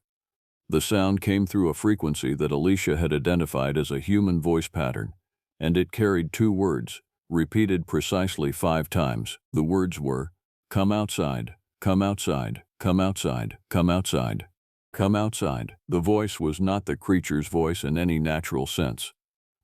The sound came through a frequency that Alicia had identified as a human voice pattern, and it carried 2 words, repeated precisely 5 times. The words were, "Come outside, come outside, come outside, come outside, come outside." The voice was not the creature's voice in any natural sense.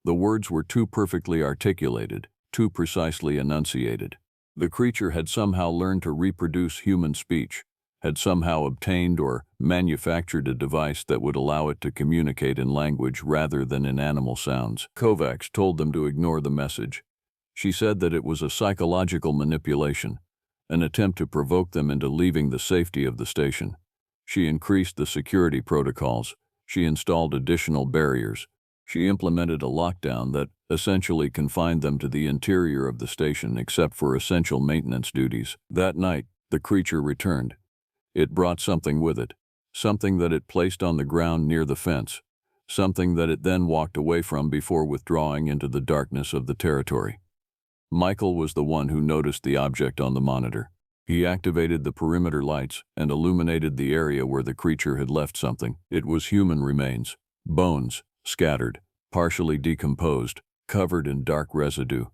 The words were too perfectly articulated, too precisely enunciated. The creature had somehow learned to reproduce human speech, had somehow obtained or manufactured a device that would allow it to communicate in language rather than in animal sounds. Kovacs told them to ignore the message. She said that it was a psychological manipulation, an attempt to provoke them into leaving the safety of the station. She increased the security protocols. She installed additional barriers. She implemented a lockdown that essentially confined them to the interior of the station except for essential maintenance duties. That night, the creature returned. It brought something with it, something that it placed on the ground near the fence, something that it then walked away from before withdrawing into the darkness of the territory. Michael was the one who noticed the object on the monitor. He activated the perimeter lights and illuminated the area where the creature had left something. It was human remains, bones, scattered, partially decomposed, covered in dark residue.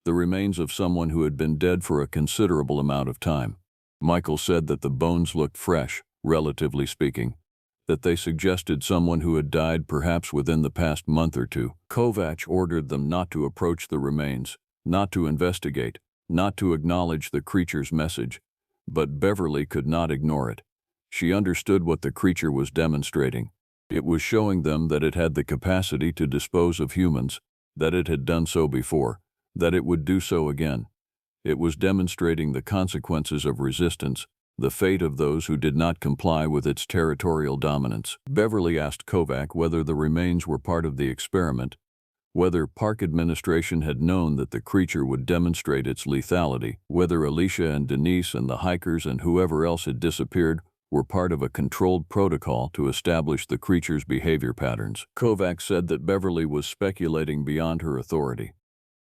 The remains of someone who had been dead for a considerable amount of time. Michael said that the bones looked fresh, relatively speaking, that they suggested someone who had died perhaps within the past month or 2. Kovac ordered them not to approach the remains, not to investigate, not to acknowledge the creature's message, but Beverly could not ignore it. She understood what the creature was demonstrating. It was showing them that it had the capacity to dispose of humans, that it had done so before, that it would do so again. It was demonstrating the consequences of resistance, the fate of those who did not comply with its territorial dominance. Beverly asked Kovac whether the remains were part of the experiment, whether park administration had known that the creature would demonstrate its lethality, whether Alicia and Denise and the hikers and whoever else had disappeared were part of a controlled protocol to establish the creature's behavior patterns. Kovac said that Beverly was speculating beyond her authority.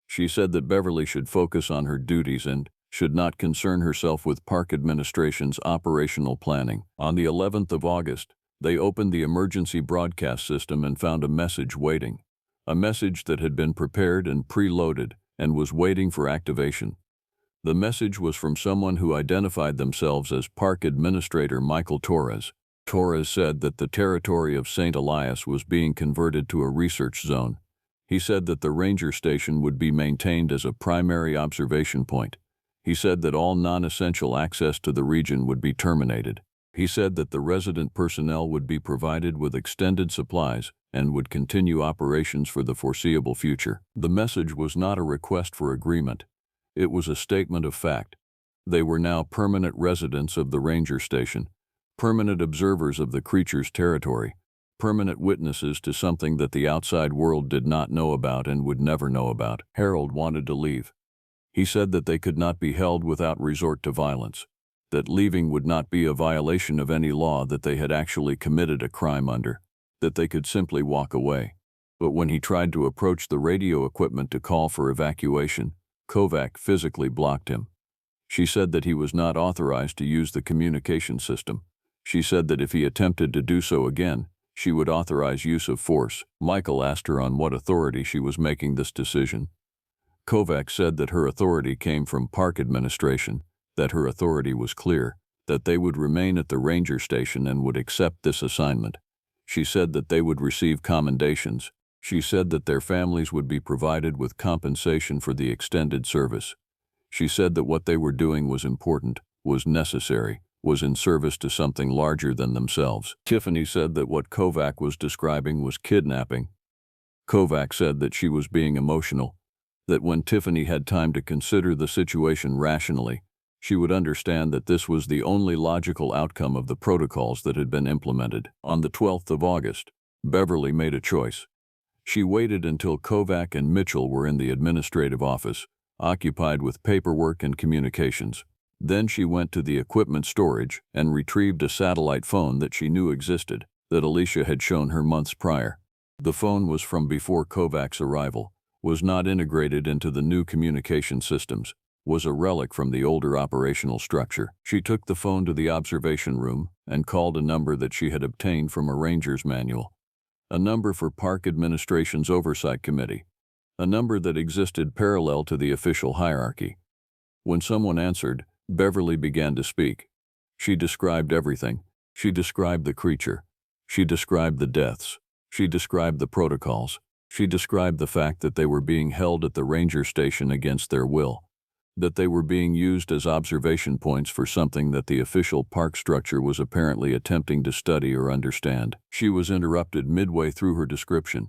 She said that Beverly should focus on her duties and should not concern herself with park administration's operational planning. On the 11th of August, they opened the emergency broadcast system and found a message waiting, a message that had been prepared and preloaded and was waiting for activation. The message was from someone who identified themselves as Park Administrator Michael Torres. Torres said that the territory of St. Elias was being converted to a research zone. He said that the ranger station would be maintained as a primary observation point. He said that all non-essential access to the region would be terminated. He said that the resident personnel would be provided with extended supplies and would continue operations for the foreseeable future. The message was not a request for agreement. It was a statement of fact. They were now permanent residents of the ranger station, permanent observers of the creature's territory, permanent witnesses to something that the outside world did not know about and would never know about. Harold wanted to leave. He said that they could not be held without resort to violence, that leaving would not be a violation of any law that they had actually committed a crime under, that they could simply walk away. But when he tried to approach the radio equipment to call for evacuation, Kovac physically blocked him. She said that he was not authorized to use the communication system. She said that if he attempted to do so again, she would authorize use of force. Michael asked her on what authority she was making this decision. Kovac said that her authority came from park administration, that her authority was clear, that they would remain at the ranger station and would accept this assignment. She said that they would receive commendations. She said that their families would be provided with compensation for the extended service. She said that what they were doing was important, was necessary, was in service to something larger than themselves. Tiffany said that what Kovac was describing was kidnapping. Kovac said that she was being emotional, that when Tiffany had time to consider the situation rationally, she would understand that this was the only logical outcome of the protocols that had been implemented. On the 12th of August, Beverly made a choice. She waited until Kovac and Mitchell were in the administrative office, occupied with paperwork and communications. Then she went to the equipment storage and retrieved a satellite phone that she knew existed, that Alicia had shown her months prior. The phone was from before Kovac's arrival, was not integrated into the new communication systems, was a relic from the older operational structure. She took the phone to the observation room and called a number that she had obtained from a ranger's manual, a number for Park Administration's Oversight Committee, a number that existed parallel to the official hierarchy. When someone answered, Beverly began to speak. She described everything. She described the creature. She described the deaths. She described the protocols. She described the fact that they were being held at the ranger station against their will, that they were being used as observation points for something that the official park structure was apparently attempting to study or understand. She was interrupted midway through her description.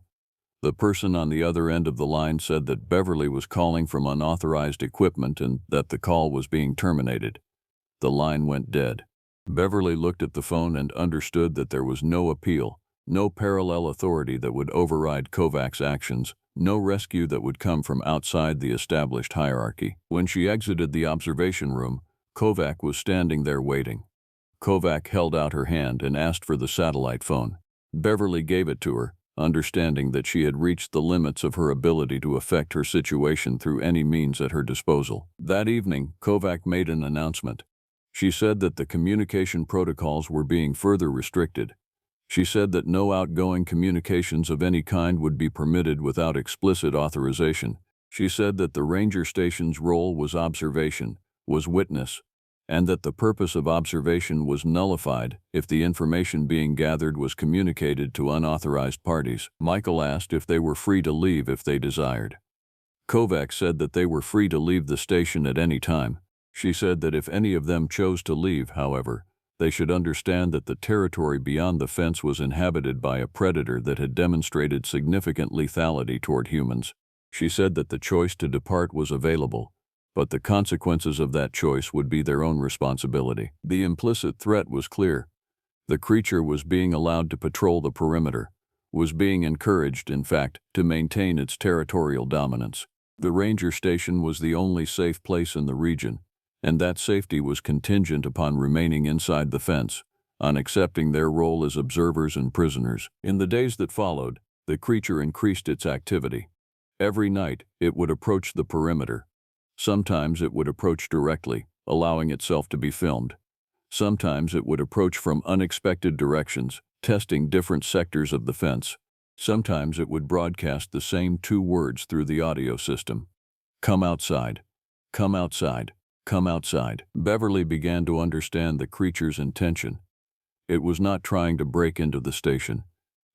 The person on the other end of the line said that Beverly was calling from unauthorized equipment and that the call was being terminated. The line went dead. Beverly looked at the phone and understood that there was no appeal, no parallel authority that would override Kovac's actions, no rescue that would come from outside the established hierarchy. When she exited the observation room, Kovac was standing there waiting. Kovac held out her hand and asked for the satellite phone. Beverly gave it to her, understanding that she had reached the limits of her ability to affect her situation through any means at her disposal. That evening, Kovac made an announcement. She said that the communication protocols were being further restricted. She said that no outgoing communications of any kind would be permitted without explicit authorization. She said that the ranger station's role was observation, was witness, and that the purpose of observation was nullified if the information being gathered was communicated to unauthorized parties. Michael asked if they were free to leave if they desired. Kovac said that they were free to leave the station at any time. She said that if any of them chose to leave, however, they should understand that the territory beyond the fence was inhabited by a predator that had demonstrated significant lethality toward humans. She said that the choice to depart was available, but the consequences of that choice would be their own responsibility. The implicit threat was clear. The creature was being allowed to patrol the perimeter, was being encouraged, in fact, to maintain its territorial dominance. The ranger station was the only safe place in the region, and that safety was contingent upon remaining inside the fence, on accepting their role as observers and prisoners. In the days that followed, the creature increased its activity. Every night, it would approach the perimeter. Sometimes it would approach directly, allowing itself to be filmed. Sometimes it would approach from unexpected directions, testing different sectors of the fence. Sometimes it would broadcast the same two words through the audio system. Come outside. Come outside. "Come outside." Beverly began to understand the creature's intention. It was not trying to break into the station.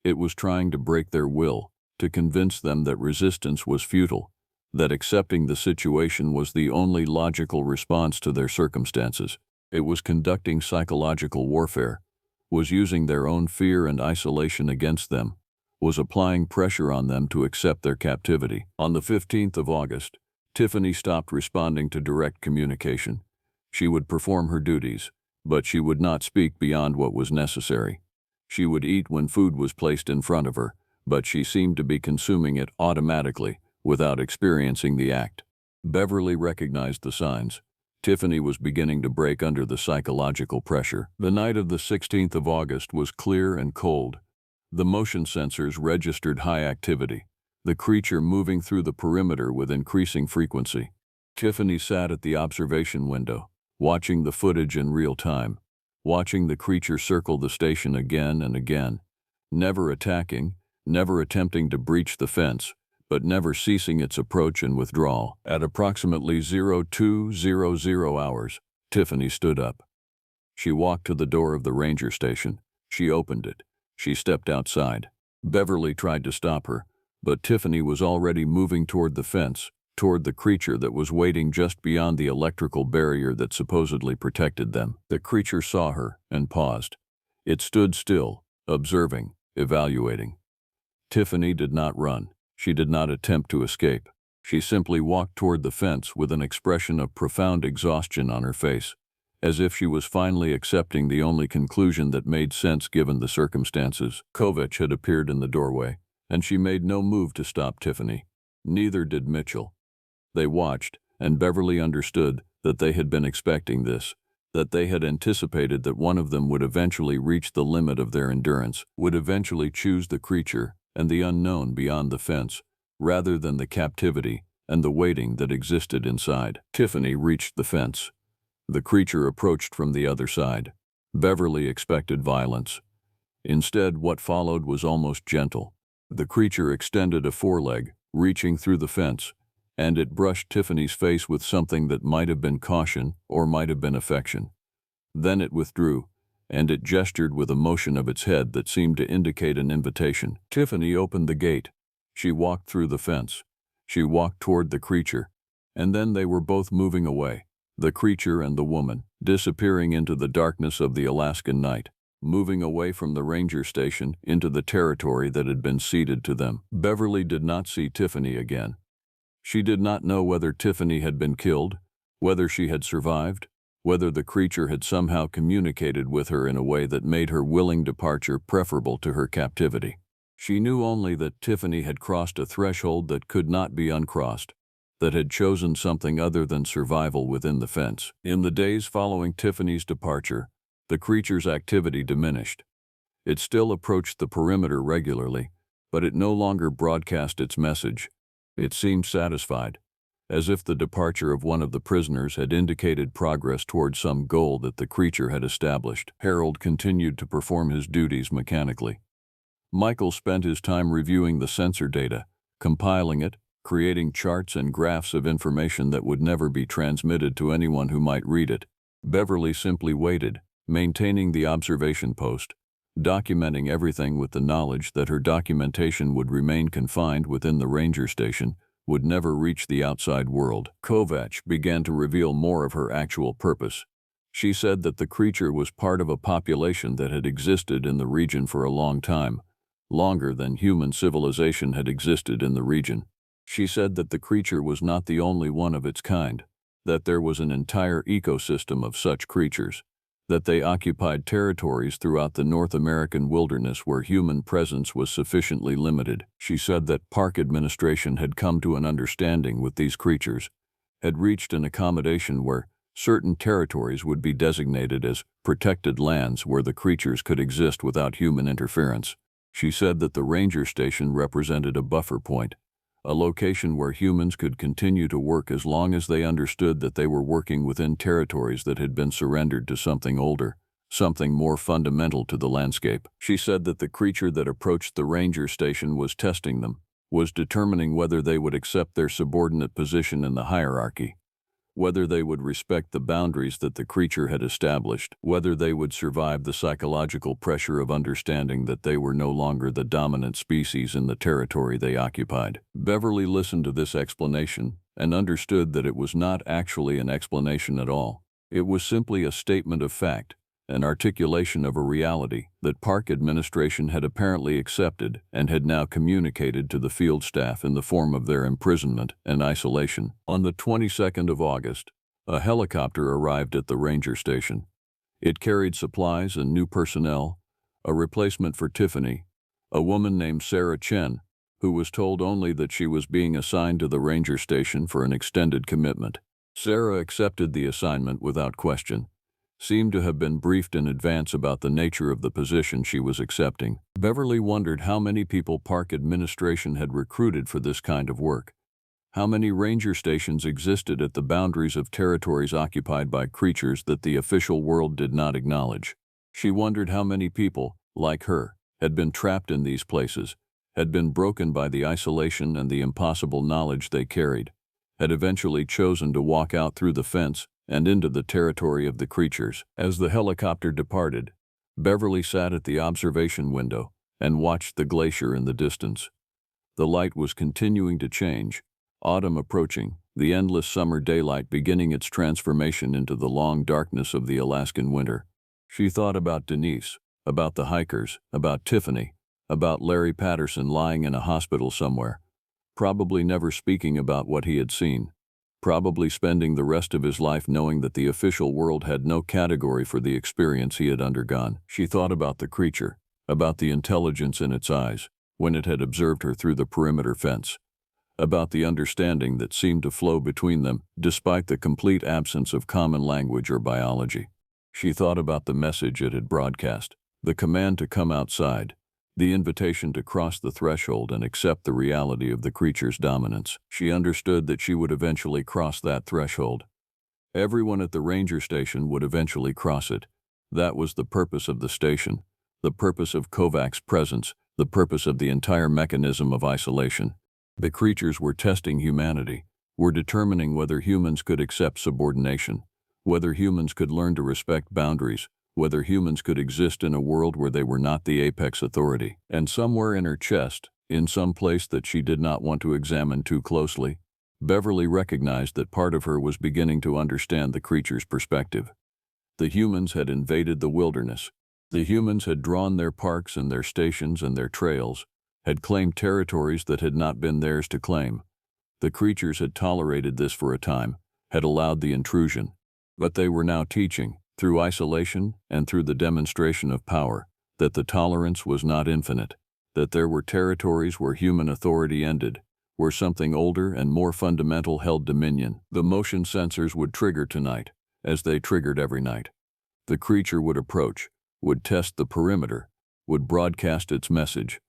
It was trying to break their will, to convince them that resistance was futile, that accepting the situation was the only logical response to their circumstances. It was conducting psychological warfare, was using their own fear and isolation against them, was applying pressure on them to accept their captivity. On the 15th of August, Tiffany stopped responding to direct communication. She would perform her duties, but she would not speak beyond what was necessary. She would eat when food was placed in front of her, but she seemed to be consuming it automatically, without experiencing the act. Beverly recognized the signs. Tiffany was beginning to break under the psychological pressure. The night of the 16th of August was clear and cold. The motion sensors registered high activity, the creature moving through the perimeter with increasing frequency. Tiffany sat at the observation window, watching the footage in real time, watching the creature circle the station again and again, never attacking, never attempting to breach the fence, but never ceasing its approach and withdrawal. At approximately 0200 hours, Tiffany stood up. She walked to the door of the ranger station. She opened it. She stepped outside. Beverly tried to stop her, but Tiffany was already moving toward the fence, toward the creature that was waiting just beyond the electrical barrier that supposedly protected them. The creature saw her and paused. It stood still, observing, evaluating. Tiffany did not run. She did not attempt to escape. She simply walked toward the fence with an expression of profound exhaustion on her face, as if she was finally accepting the only conclusion that made sense given the circumstances. Kovach had appeared in the doorway, and she made no move to stop Tiffany. Neither did Mitchell. They watched, and Beverly understood that they had been expecting this, that they had anticipated that one of them would eventually reach the limit of their endurance, would eventually choose the creature and the unknown beyond the fence, rather than the captivity and the waiting that existed inside. Tiffany reached the fence. The creature approached from the other side. Beverly expected violence. Instead, what followed was almost gentle. The creature extended a foreleg, reaching through the fence, and it brushed Tiffany's face with something that might have been caution or might have been affection. Then it withdrew, and it gestured with a motion of its head that seemed to indicate an invitation. Tiffany opened the gate. She walked through the fence. She walked toward the creature, and then they were both moving away, the creature and the woman, disappearing into the darkness of the Alaskan night, moving away from the ranger station into the territory that had been ceded to them. Beverly did not see Tiffany again. She did not know whether Tiffany had been killed, whether she had survived, whether the creature had somehow communicated with her in a way that made her willing departure preferable to her captivity. She knew only that Tiffany had crossed a threshold that could not be uncrossed, that had chosen something other than survival within the fence. In the days following Tiffany's departure, the creature's activity diminished. It still approached the perimeter regularly, but it no longer broadcast its message. It seemed satisfied, as if the departure of one of the prisoners had indicated progress toward some goal that the creature had established. Harold continued to perform his duties mechanically. Michael spent his time reviewing the sensor data, compiling it, creating charts and graphs of information that would never be transmitted to anyone who might read it. Beverly simply waited, maintaining the observation post, documenting everything with the knowledge that her documentation would remain confined within the ranger station, would never reach the outside world. Kovach began to reveal more of her actual purpose. She said that the creature was part of a population that had existed in the region for a long time, longer than human civilization had existed in the region. She said that the creature was not the only one of its kind, that there was an entire ecosystem of such creatures, that they occupied territories throughout the North American wilderness where human presence was sufficiently limited. She said that park administration had come to an understanding with these creatures, had reached an accommodation where certain territories would be designated as protected lands where the creatures could exist without human interference. She said that the ranger station represented a buffer point, a location where humans could continue to work as long as they understood that they were working within territories that had been surrendered to something older, something more fundamental to the landscape. She said that the creature that approached the ranger station was testing them, was determining whether they would accept their subordinate position in the hierarchy. whether they would respect the boundaries that the creature had established, whether they would survive the psychological pressure of understanding that they were no longer the dominant species in the territory they occupied. Beverly listened to this explanation and understood that it was not actually an explanation at all. It was simply a statement of fact, an articulation of a reality that park administration had apparently accepted and had now communicated to the field staff in the form of their imprisonment and isolation. On the 22nd of August, a helicopter arrived at the ranger station. It carried supplies and new personnel, a replacement for Tiffany, a woman named Sarah Chen, who was told only that she was being assigned to the ranger station for an extended commitment. Sarah accepted the assignment without question, seemed to have been briefed in advance about the nature of the position she was accepting. Beverly wondered how many people park administration had recruited for this kind of work. How many ranger stations existed at the boundaries of territories occupied by creatures that the official world did not acknowledge. She wondered how many people, like her, had been trapped in these places, had been broken by the isolation and the impossible knowledge they carried, had eventually chosen to walk out through the fence and into the territory of the creatures. As the helicopter departed, Beverly sat at the observation window and watched the glacier in the distance. The light was continuing to change, autumn approaching, the endless summer daylight beginning its transformation into the long darkness of the Alaskan winter. She thought about Denise, about the hikers, about Tiffany, about Larry Patterson lying in a hospital somewhere, probably never speaking about what he had seen, probably spending the rest of his life knowing that the official world had no category for the experience he had undergone. She thought about the creature, about the intelligence in its eyes when it had observed her through the perimeter fence, about the understanding that seemed to flow between them despite the complete absence of common language or biology. She thought about the message it had broadcast, the command to come outside, the invitation to cross the threshold and accept the reality of the creature's dominance. She understood that she would eventually cross that threshold. Everyone at the ranger station would eventually cross it. That was the purpose of the station, the purpose of Kovac's presence, the purpose of the entire mechanism of isolation. The creatures were testing humanity, were determining whether humans could accept subordination, whether humans could learn to respect boundaries, whether humans could exist in a world where they were not the apex authority. And somewhere in her chest, in some place that she did not want to examine too closely, Beverly recognized that part of her was beginning to understand the creature's perspective. The humans had invaded the wilderness. The humans had drawn their parks and their stations and their trails, had claimed territories that had not been theirs to claim. The creatures had tolerated this for a time, had allowed the intrusion. But they were now teaching, through isolation and through the demonstration of power, that the tolerance was not infinite, that there were territories where human authority ended, where something older and more fundamental held dominion. The motion sensors would trigger tonight, as they triggered every night. The creature would approach, would test the perimeter, would broadcast its message,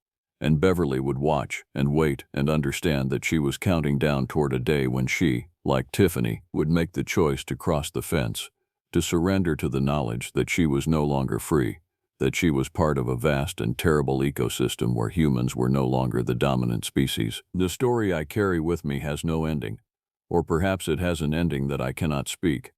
and Beverly would watch and wait and understand that she was counting down toward a day when she, like Tiffany, would make the choice to cross the fence, to surrender to the knowledge that she was no longer free, that she was part of a vast and terrible ecosystem where humans were no longer the dominant species. The story I carry with me has no ending, or perhaps it has an ending that I cannot speak.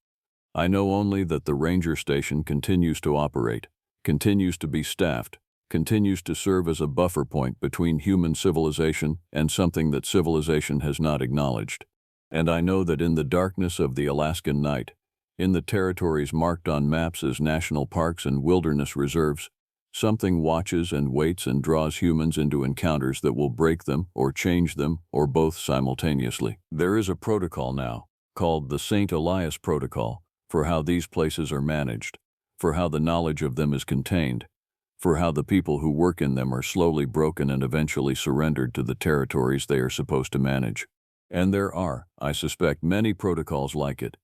I know only that the ranger station continues to operate, continues to be staffed, continues to serve as a buffer point between human civilization and something that civilization has not acknowledged. And I know that in the darkness of the Alaskan night, in the territories marked on maps as national parks and wilderness reserves, something watches and waits and draws humans into encounters that will break them or change them or both simultaneously. There is a protocol now, called the St. Elias Protocol, for how these places are managed, for how the knowledge of them is contained, for how the people who work in them are slowly broken and eventually surrendered to the territories they are supposed to manage. And there are, I suspect, many protocols like it.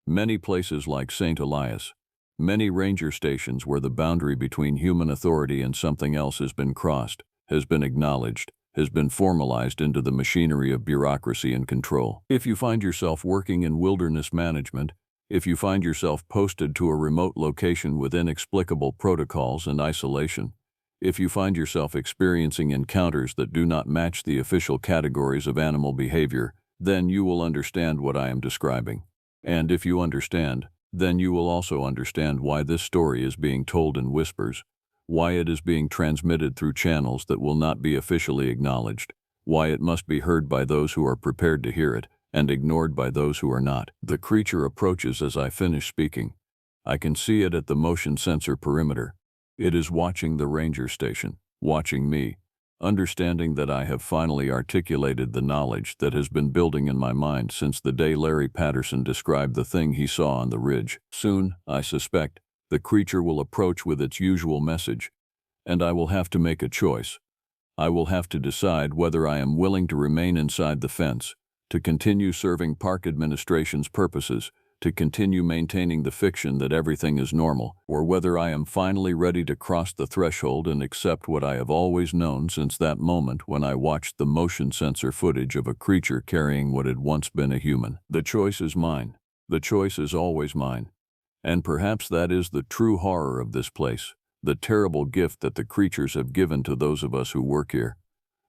Many places like St. Elias, many ranger stations where the boundary between human authority and something else has been crossed, has been acknowledged, has been formalized into the machinery of bureaucracy and control. If you find yourself working in wilderness management, if you find yourself posted to a remote location with inexplicable protocols and isolation, if you find yourself experiencing encounters that do not match the official categories of animal behavior, then you will understand what I am describing. And if you understand, then you will also understand why this story is being told in whispers, why it is being transmitted through channels that will not be officially acknowledged, why it must be heard by those who are prepared to hear it, and ignored by those who are not. The creature approaches as I finish speaking. I can see it at the motion sensor perimeter. It is watching the ranger station, watching me, understanding that I have finally articulated the knowledge that has been building in my mind since the day Larry Patterson described the thing he saw on the ridge. Soon, I suspect, the creature will approach with its usual message, and I will have to make a choice. I will have to decide whether I am willing to remain inside the fence, to continue serving park administration's purposes, to continue maintaining the fiction that everything is normal, or whether I am finally ready to cross the threshold and accept what I have always known since that moment when I watched the motion sensor footage of a creature carrying what had once been a human. The choice is mine. The choice is always mine. And perhaps that is the true horror of this place, the terrible gift that the creatures have given to those of us who work here.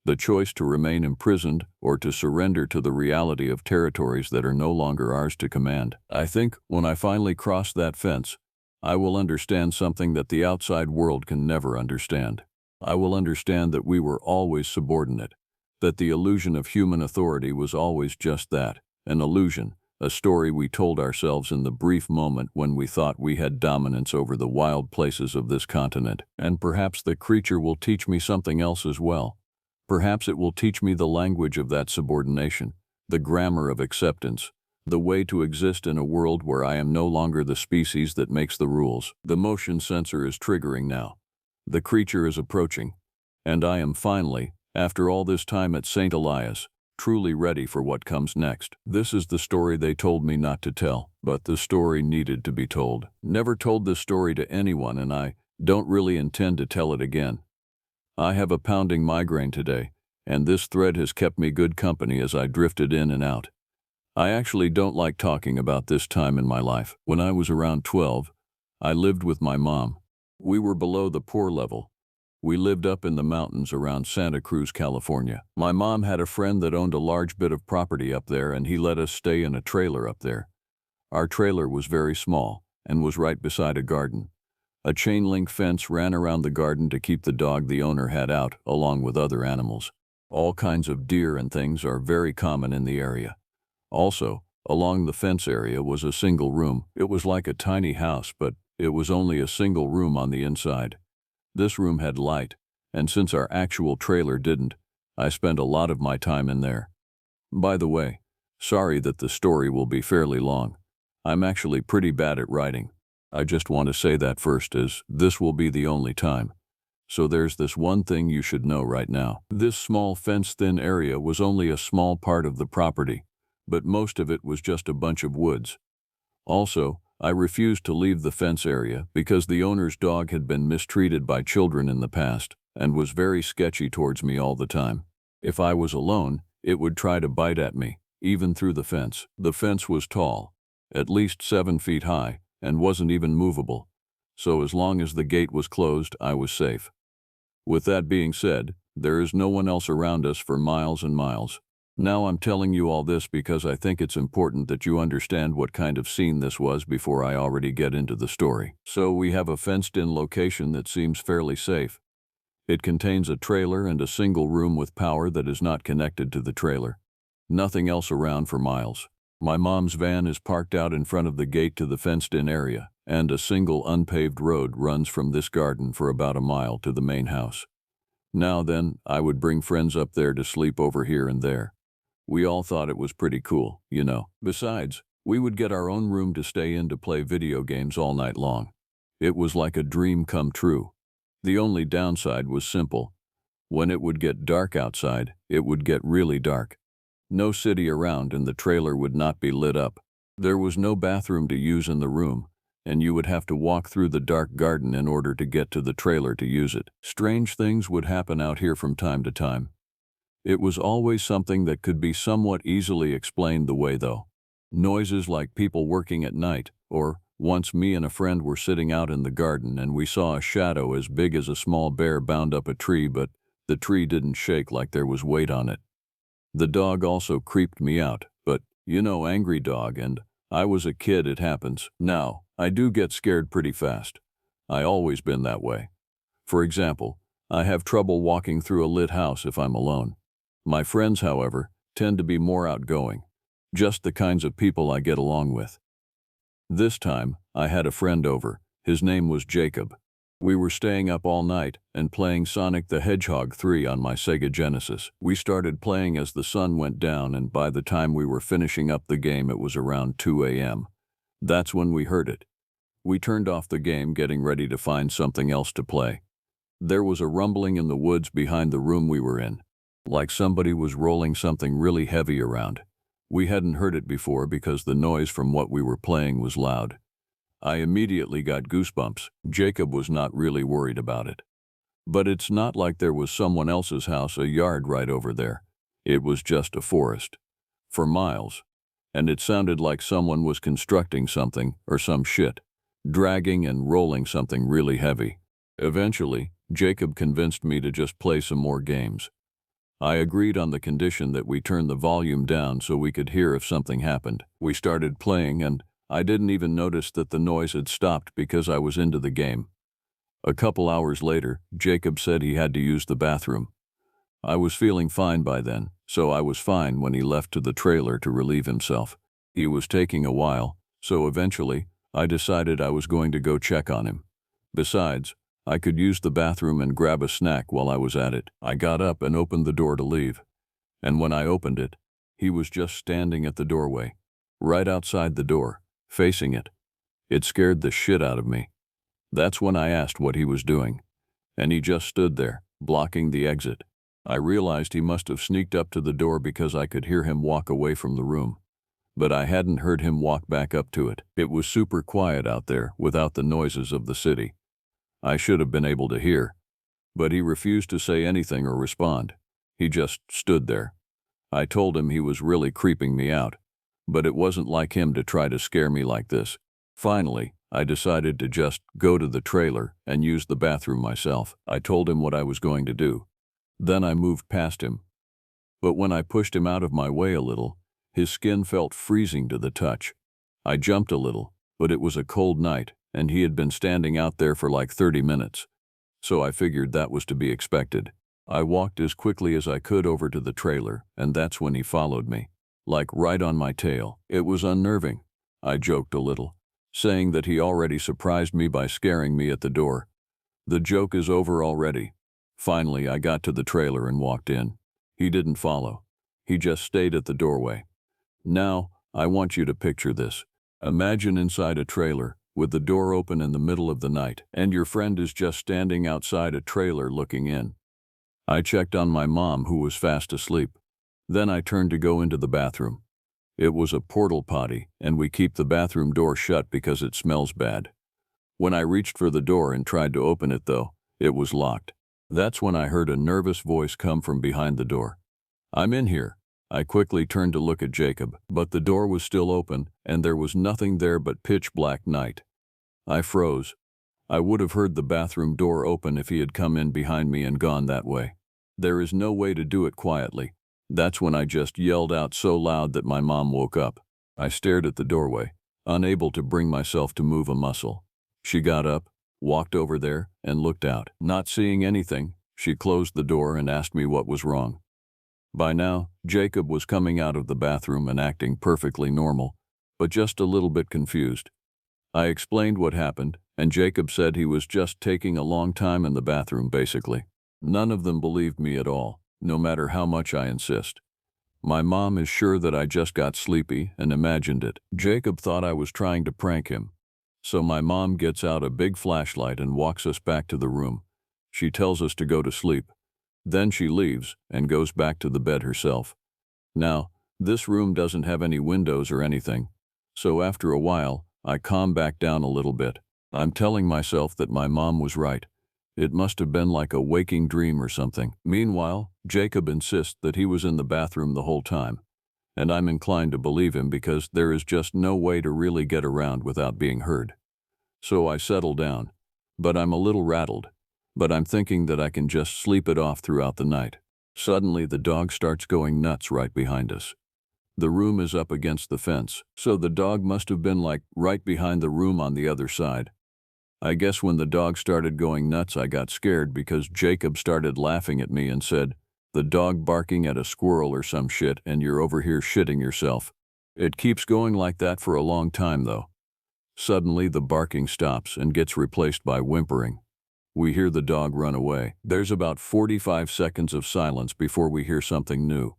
The choice to remain imprisoned or to surrender to the reality of territories that are no longer ours to command. I think when I finally cross that fence, I will understand something that the outside world can never understand. I will understand that we were always subordinate, that the illusion of human authority was always just that, an illusion, a story we told ourselves in the brief moment when we thought we had dominance over the wild places of this continent. And perhaps the creature will teach me something else as well. Perhaps it will teach me the language of that subordination, the grammar of acceptance, the way to exist in a world where I am no longer the species that makes the rules. The motion sensor is triggering now. The creature is approaching, and I am finally, after all this time at St. Elias, truly ready for what comes next. This is the story they told me not to tell, but the story needed to be told. Never told this story to anyone, and I don't really intend to tell it again. I have a pounding migraine today, and this thread has kept me good company as I drifted in and out. I actually don't like talking about this time in my life. When I was around 12, I lived with my mom. We were below the poor level. We lived up in the mountains around Santa Cruz, California. My mom had a friend that owned a large bit of property up there, and he let us stay in a trailer up there. Our trailer was very small and was right beside a garden. A chain-link fence ran around the garden to keep the dog the owner had out, along with other animals. All kinds of deer and things are very common in the area. Also, along the fence area was a single room. It was like a tiny house, but it was only a single room on the inside. This room had light, and since our actual trailer didn't, I spent a lot of my time in there. By the way, sorry that the story will be fairly long. I'm actually pretty bad at writing. I just want to say that first, as this will be the only time. So there's this one thing you should know right now. This small fenced-in area was only a small part of the property, but most of it was just a bunch of woods. Also, I refused to leave the fence area because the owner's dog had been mistreated by children in the past and was very sketchy towards me all the time. If I was alone, it would try to bite at me, even through the fence. The fence was tall, at least 7 feet high, and wasn't even movable, so as long as the gate was closed, I was safe. With that being said, there is no one else around us for miles and miles. Now I'm telling you all this because I think it's important that you understand what kind of scene this was before I already get into the story. So we have a fenced-in location that seems fairly safe. It contains a trailer and a single room with power that is not connected to the trailer. Nothing else around for miles. My mom's van is parked out in front of the gate to the fenced-in area, and a single unpaved road runs from this garden for about a mile to the main house. Now then, I would bring friends up there to sleep over here and there. We all thought it was pretty cool, you know. Besides, we would get our own room to stay in to play video games all night long. It was like a dream come true. The only downside was simple. When it would get dark outside, it would get really dark. No city around, and the trailer would not be lit up. There was no bathroom to use in the room, and you would have to walk through the dark garden in order to get to the trailer to use it. Strange things would happen out here from time to time. It was always something that could be somewhat easily explained the way, though. Noises like people working at night, or once me and a friend were sitting out in the garden and we saw a shadow as big as a small bear bound up a tree, but the tree didn't shake like there was weight on it. The dog also creeped me out, but, you know, angry dog, and I was a kid, it happens. Now, I do get scared pretty fast. I always been that way. For example, I have trouble walking through a lit house if I'm alone. My friends, however, tend to be more outgoing, just the kinds of people I get along with. This time, I had a friend over. His name was Jacob. We were staying up all night and playing Sonic the Hedgehog 3 on my Sega Genesis. We started playing as the sun went down, and by the time we were finishing up the game, it was around 2 a.m. That's when we heard it. We turned off the game, getting ready to find something else to play. There was a rumbling in the woods behind the room we were in, like somebody was rolling something really heavy around. We hadn't heard it before because the noise from what we were playing was loud. I immediately got goosebumps. Jacob was not really worried about it. But it's not like there was someone else's house a yard right over there. It was just a forest. For miles. And it sounded like someone was constructing something or some shit, dragging and rolling something really heavy. Eventually, Jacob convinced me to just play some more games. I agreed on the condition that we turn the volume down so we could hear if something happened. We started playing, and I didn't even notice that the noise had stopped because I was into the game. A couple hours later, Jacob said he had to use the bathroom. I was feeling fine by then, so I was fine when he left to the trailer to relieve himself. He was taking a while, so eventually, I decided I was going to go check on him. Besides, I could use the bathroom and grab a snack while I was at it. I got up and opened the door to leave. And when I opened it, he was just standing at the doorway, right outside the door, facing it. It scared the shit out of me. That's when I asked what he was doing. And he just stood there, blocking the exit. I realized he must have sneaked up to the door because I could hear him walk away from the room. But I hadn't heard him walk back up to it. It was super quiet out there without the noises of the city. I should have been able to hear, but he refused to say anything or respond. He just stood there. I told him he was really creeping me out, but it wasn't like him to try to scare me like this. Finally, I decided to just go to the trailer and use the bathroom myself. I told him what I was going to do. Then I moved past him. But when I pushed him out of my way a little, his skin felt freezing to the touch. I jumped a little, but it was a cold night, and he had been standing out there for like 30 minutes. So I figured that was to be expected. I walked as quickly as I could over to the trailer, and that's when he followed me, like right on my tail. It was unnerving. I joked a little, saying that he already surprised me by scaring me at the door. The joke is over already. Finally, I got to the trailer and walked in. He didn't follow. He just stayed at the doorway. Now, I want you to picture this. Imagine inside a trailer, with the door open in the middle of the night, and your friend is just standing outside a trailer looking in. I checked on my mom, who was fast asleep. Then I turned to go into the bathroom. It was a portal potty, and we keep the bathroom door shut because it smells bad. When I reached for the door and tried to open it though, it was locked. That's when I heard a nervous voice come from behind the door. "I'm in here." I quickly turned to look at Jacob, but the door was still open, and there was nothing there but pitch black night. I froze. I would have heard the bathroom door open if he had come in behind me and gone that way. There is no way to do it quietly. That's when I just yelled out so loud that my mom woke up. I stared at the doorway, unable to bring myself to move a muscle. She got up, walked over there, and looked out. Not seeing anything, she closed the door and asked me what was wrong. By now, Jacob was coming out of the bathroom and acting perfectly normal, but just a little bit confused. I explained what happened, and Jacob said he was just taking a long time in the bathroom, basically. None of them believed me at all, no matter how much I insist. My mom is sure that I just got sleepy and imagined it. Jacob thought I was trying to prank him. So my mom gets out a big flashlight and walks us back to the room. She tells us to go to sleep. Then she leaves and goes back to the bed herself. Now, this room doesn't have any windows or anything, so after a while, I calm back down a little bit. I'm telling myself that my mom was right. It must have been like a waking dream or something. Meanwhile, Jacob insists that he was in the bathroom the whole time, and I'm inclined to believe him because there is just no way to really get around without being heard. So I settle down, but I'm a little rattled. But I'm thinking that I can just sleep it off throughout the night. Suddenly, the dog starts going nuts right behind us. The room is up against the fence, so the dog must have been like right behind the room on the other side. I guess when the dog started going nuts, I got scared because Jacob started laughing at me and said, "The dog barking at a squirrel or some shit, and you're over here shitting yourself." It keeps going like that for a long time though. Suddenly the barking stops and gets replaced by whimpering. We hear the dog run away. There's about 45 seconds of silence before we hear something new.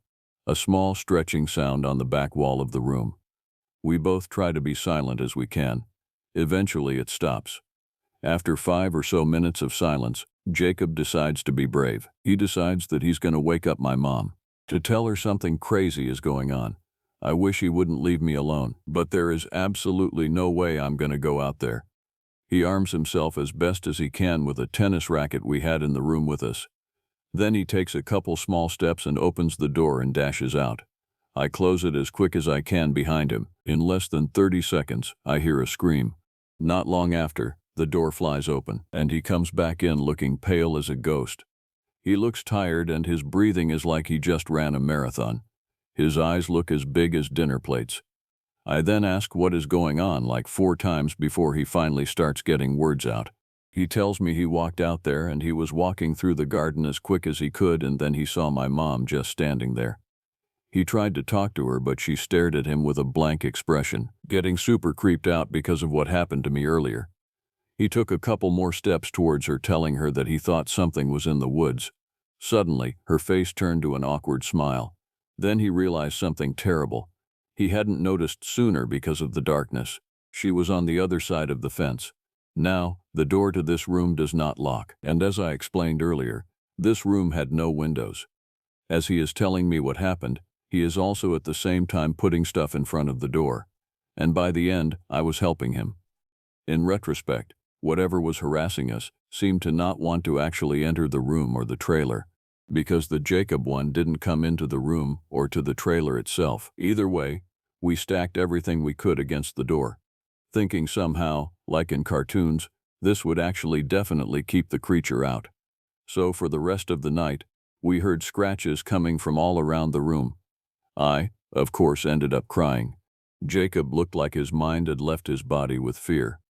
A small stretching sound on the back wall of the room. We both try to be silent as we can. Eventually it stops. After 5 or so minutes of silence, Jacob decides to be brave. He decides that he's going to wake up my mom to tell her something crazy is going on. I wish he wouldn't leave me alone, but there is absolutely no way I'm going to go out there. He arms himself as best as he can with a tennis racket we had in the room with us. Then he takes a couple small steps and opens the door and dashes out. I close it as quick as I can behind him. In less than 30 seconds, I hear a scream. Not long after, the door flies open, and he comes back in looking pale as a ghost. He looks tired and his breathing is like he just ran a marathon. His eyes look as big as dinner plates. I then ask what is going on like 4 times before he finally starts getting words out. He tells me he walked out there and he was walking through the garden as quick as he could, and then he saw my mom just standing there. He tried to talk to her, but she stared at him with a blank expression, getting super creeped out because of what happened to me earlier. He took a couple more steps towards her, telling her that he thought something was in the woods. Suddenly, her face turned to an awkward smile. Then he realized something terrible. He hadn't noticed sooner because of the darkness. She was on the other side of the fence. Now, the door to this room does not lock, and as I explained earlier, this room had no windows. As he is telling me what happened, he is also at the same time putting stuff in front of the door. And by the end, I was helping him. In retrospect, whatever was harassing us seemed to not want to actually enter the room or the trailer, because the Jacob one didn't come into the room or to the trailer itself. Either way, we stacked everything we could against the door, thinking somehow, like in cartoons, this would actually definitely keep the creature out. So for the rest of the night, we heard scratches coming from all around the room. I, of course, ended up crying. Jacob looked like his mind had left his body with fear.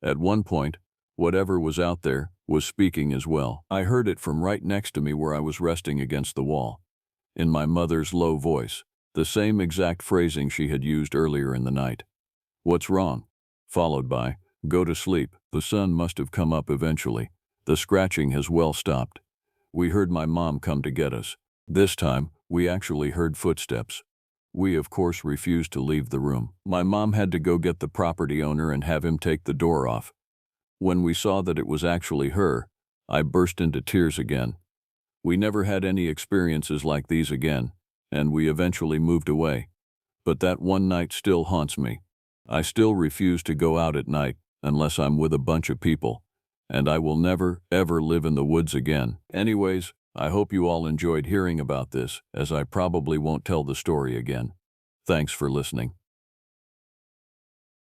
At one point, whatever was out there was speaking as well. I heard it from right next to me where I was resting against the wall. In my mother's low voice, the same exact phrasing she had used earlier in the night. "What's wrong?" Followed by, "Go to sleep. The sun must have come up eventually. The scratching has well stopped." We heard my mom come to get us. This time, we actually heard footsteps. We, of course, refused to leave the room. My mom had to go get the property owner and have him take the door off. When we saw that it was actually her, I burst into tears again. We never had any experiences like these again, and we eventually moved away. But that one night still haunts me. I still refuse to go out at night unless I'm with a bunch of people, and I will never, ever live in the woods again. Anyways, I hope you all enjoyed hearing about this, as I probably won't tell the story again. Thanks for listening.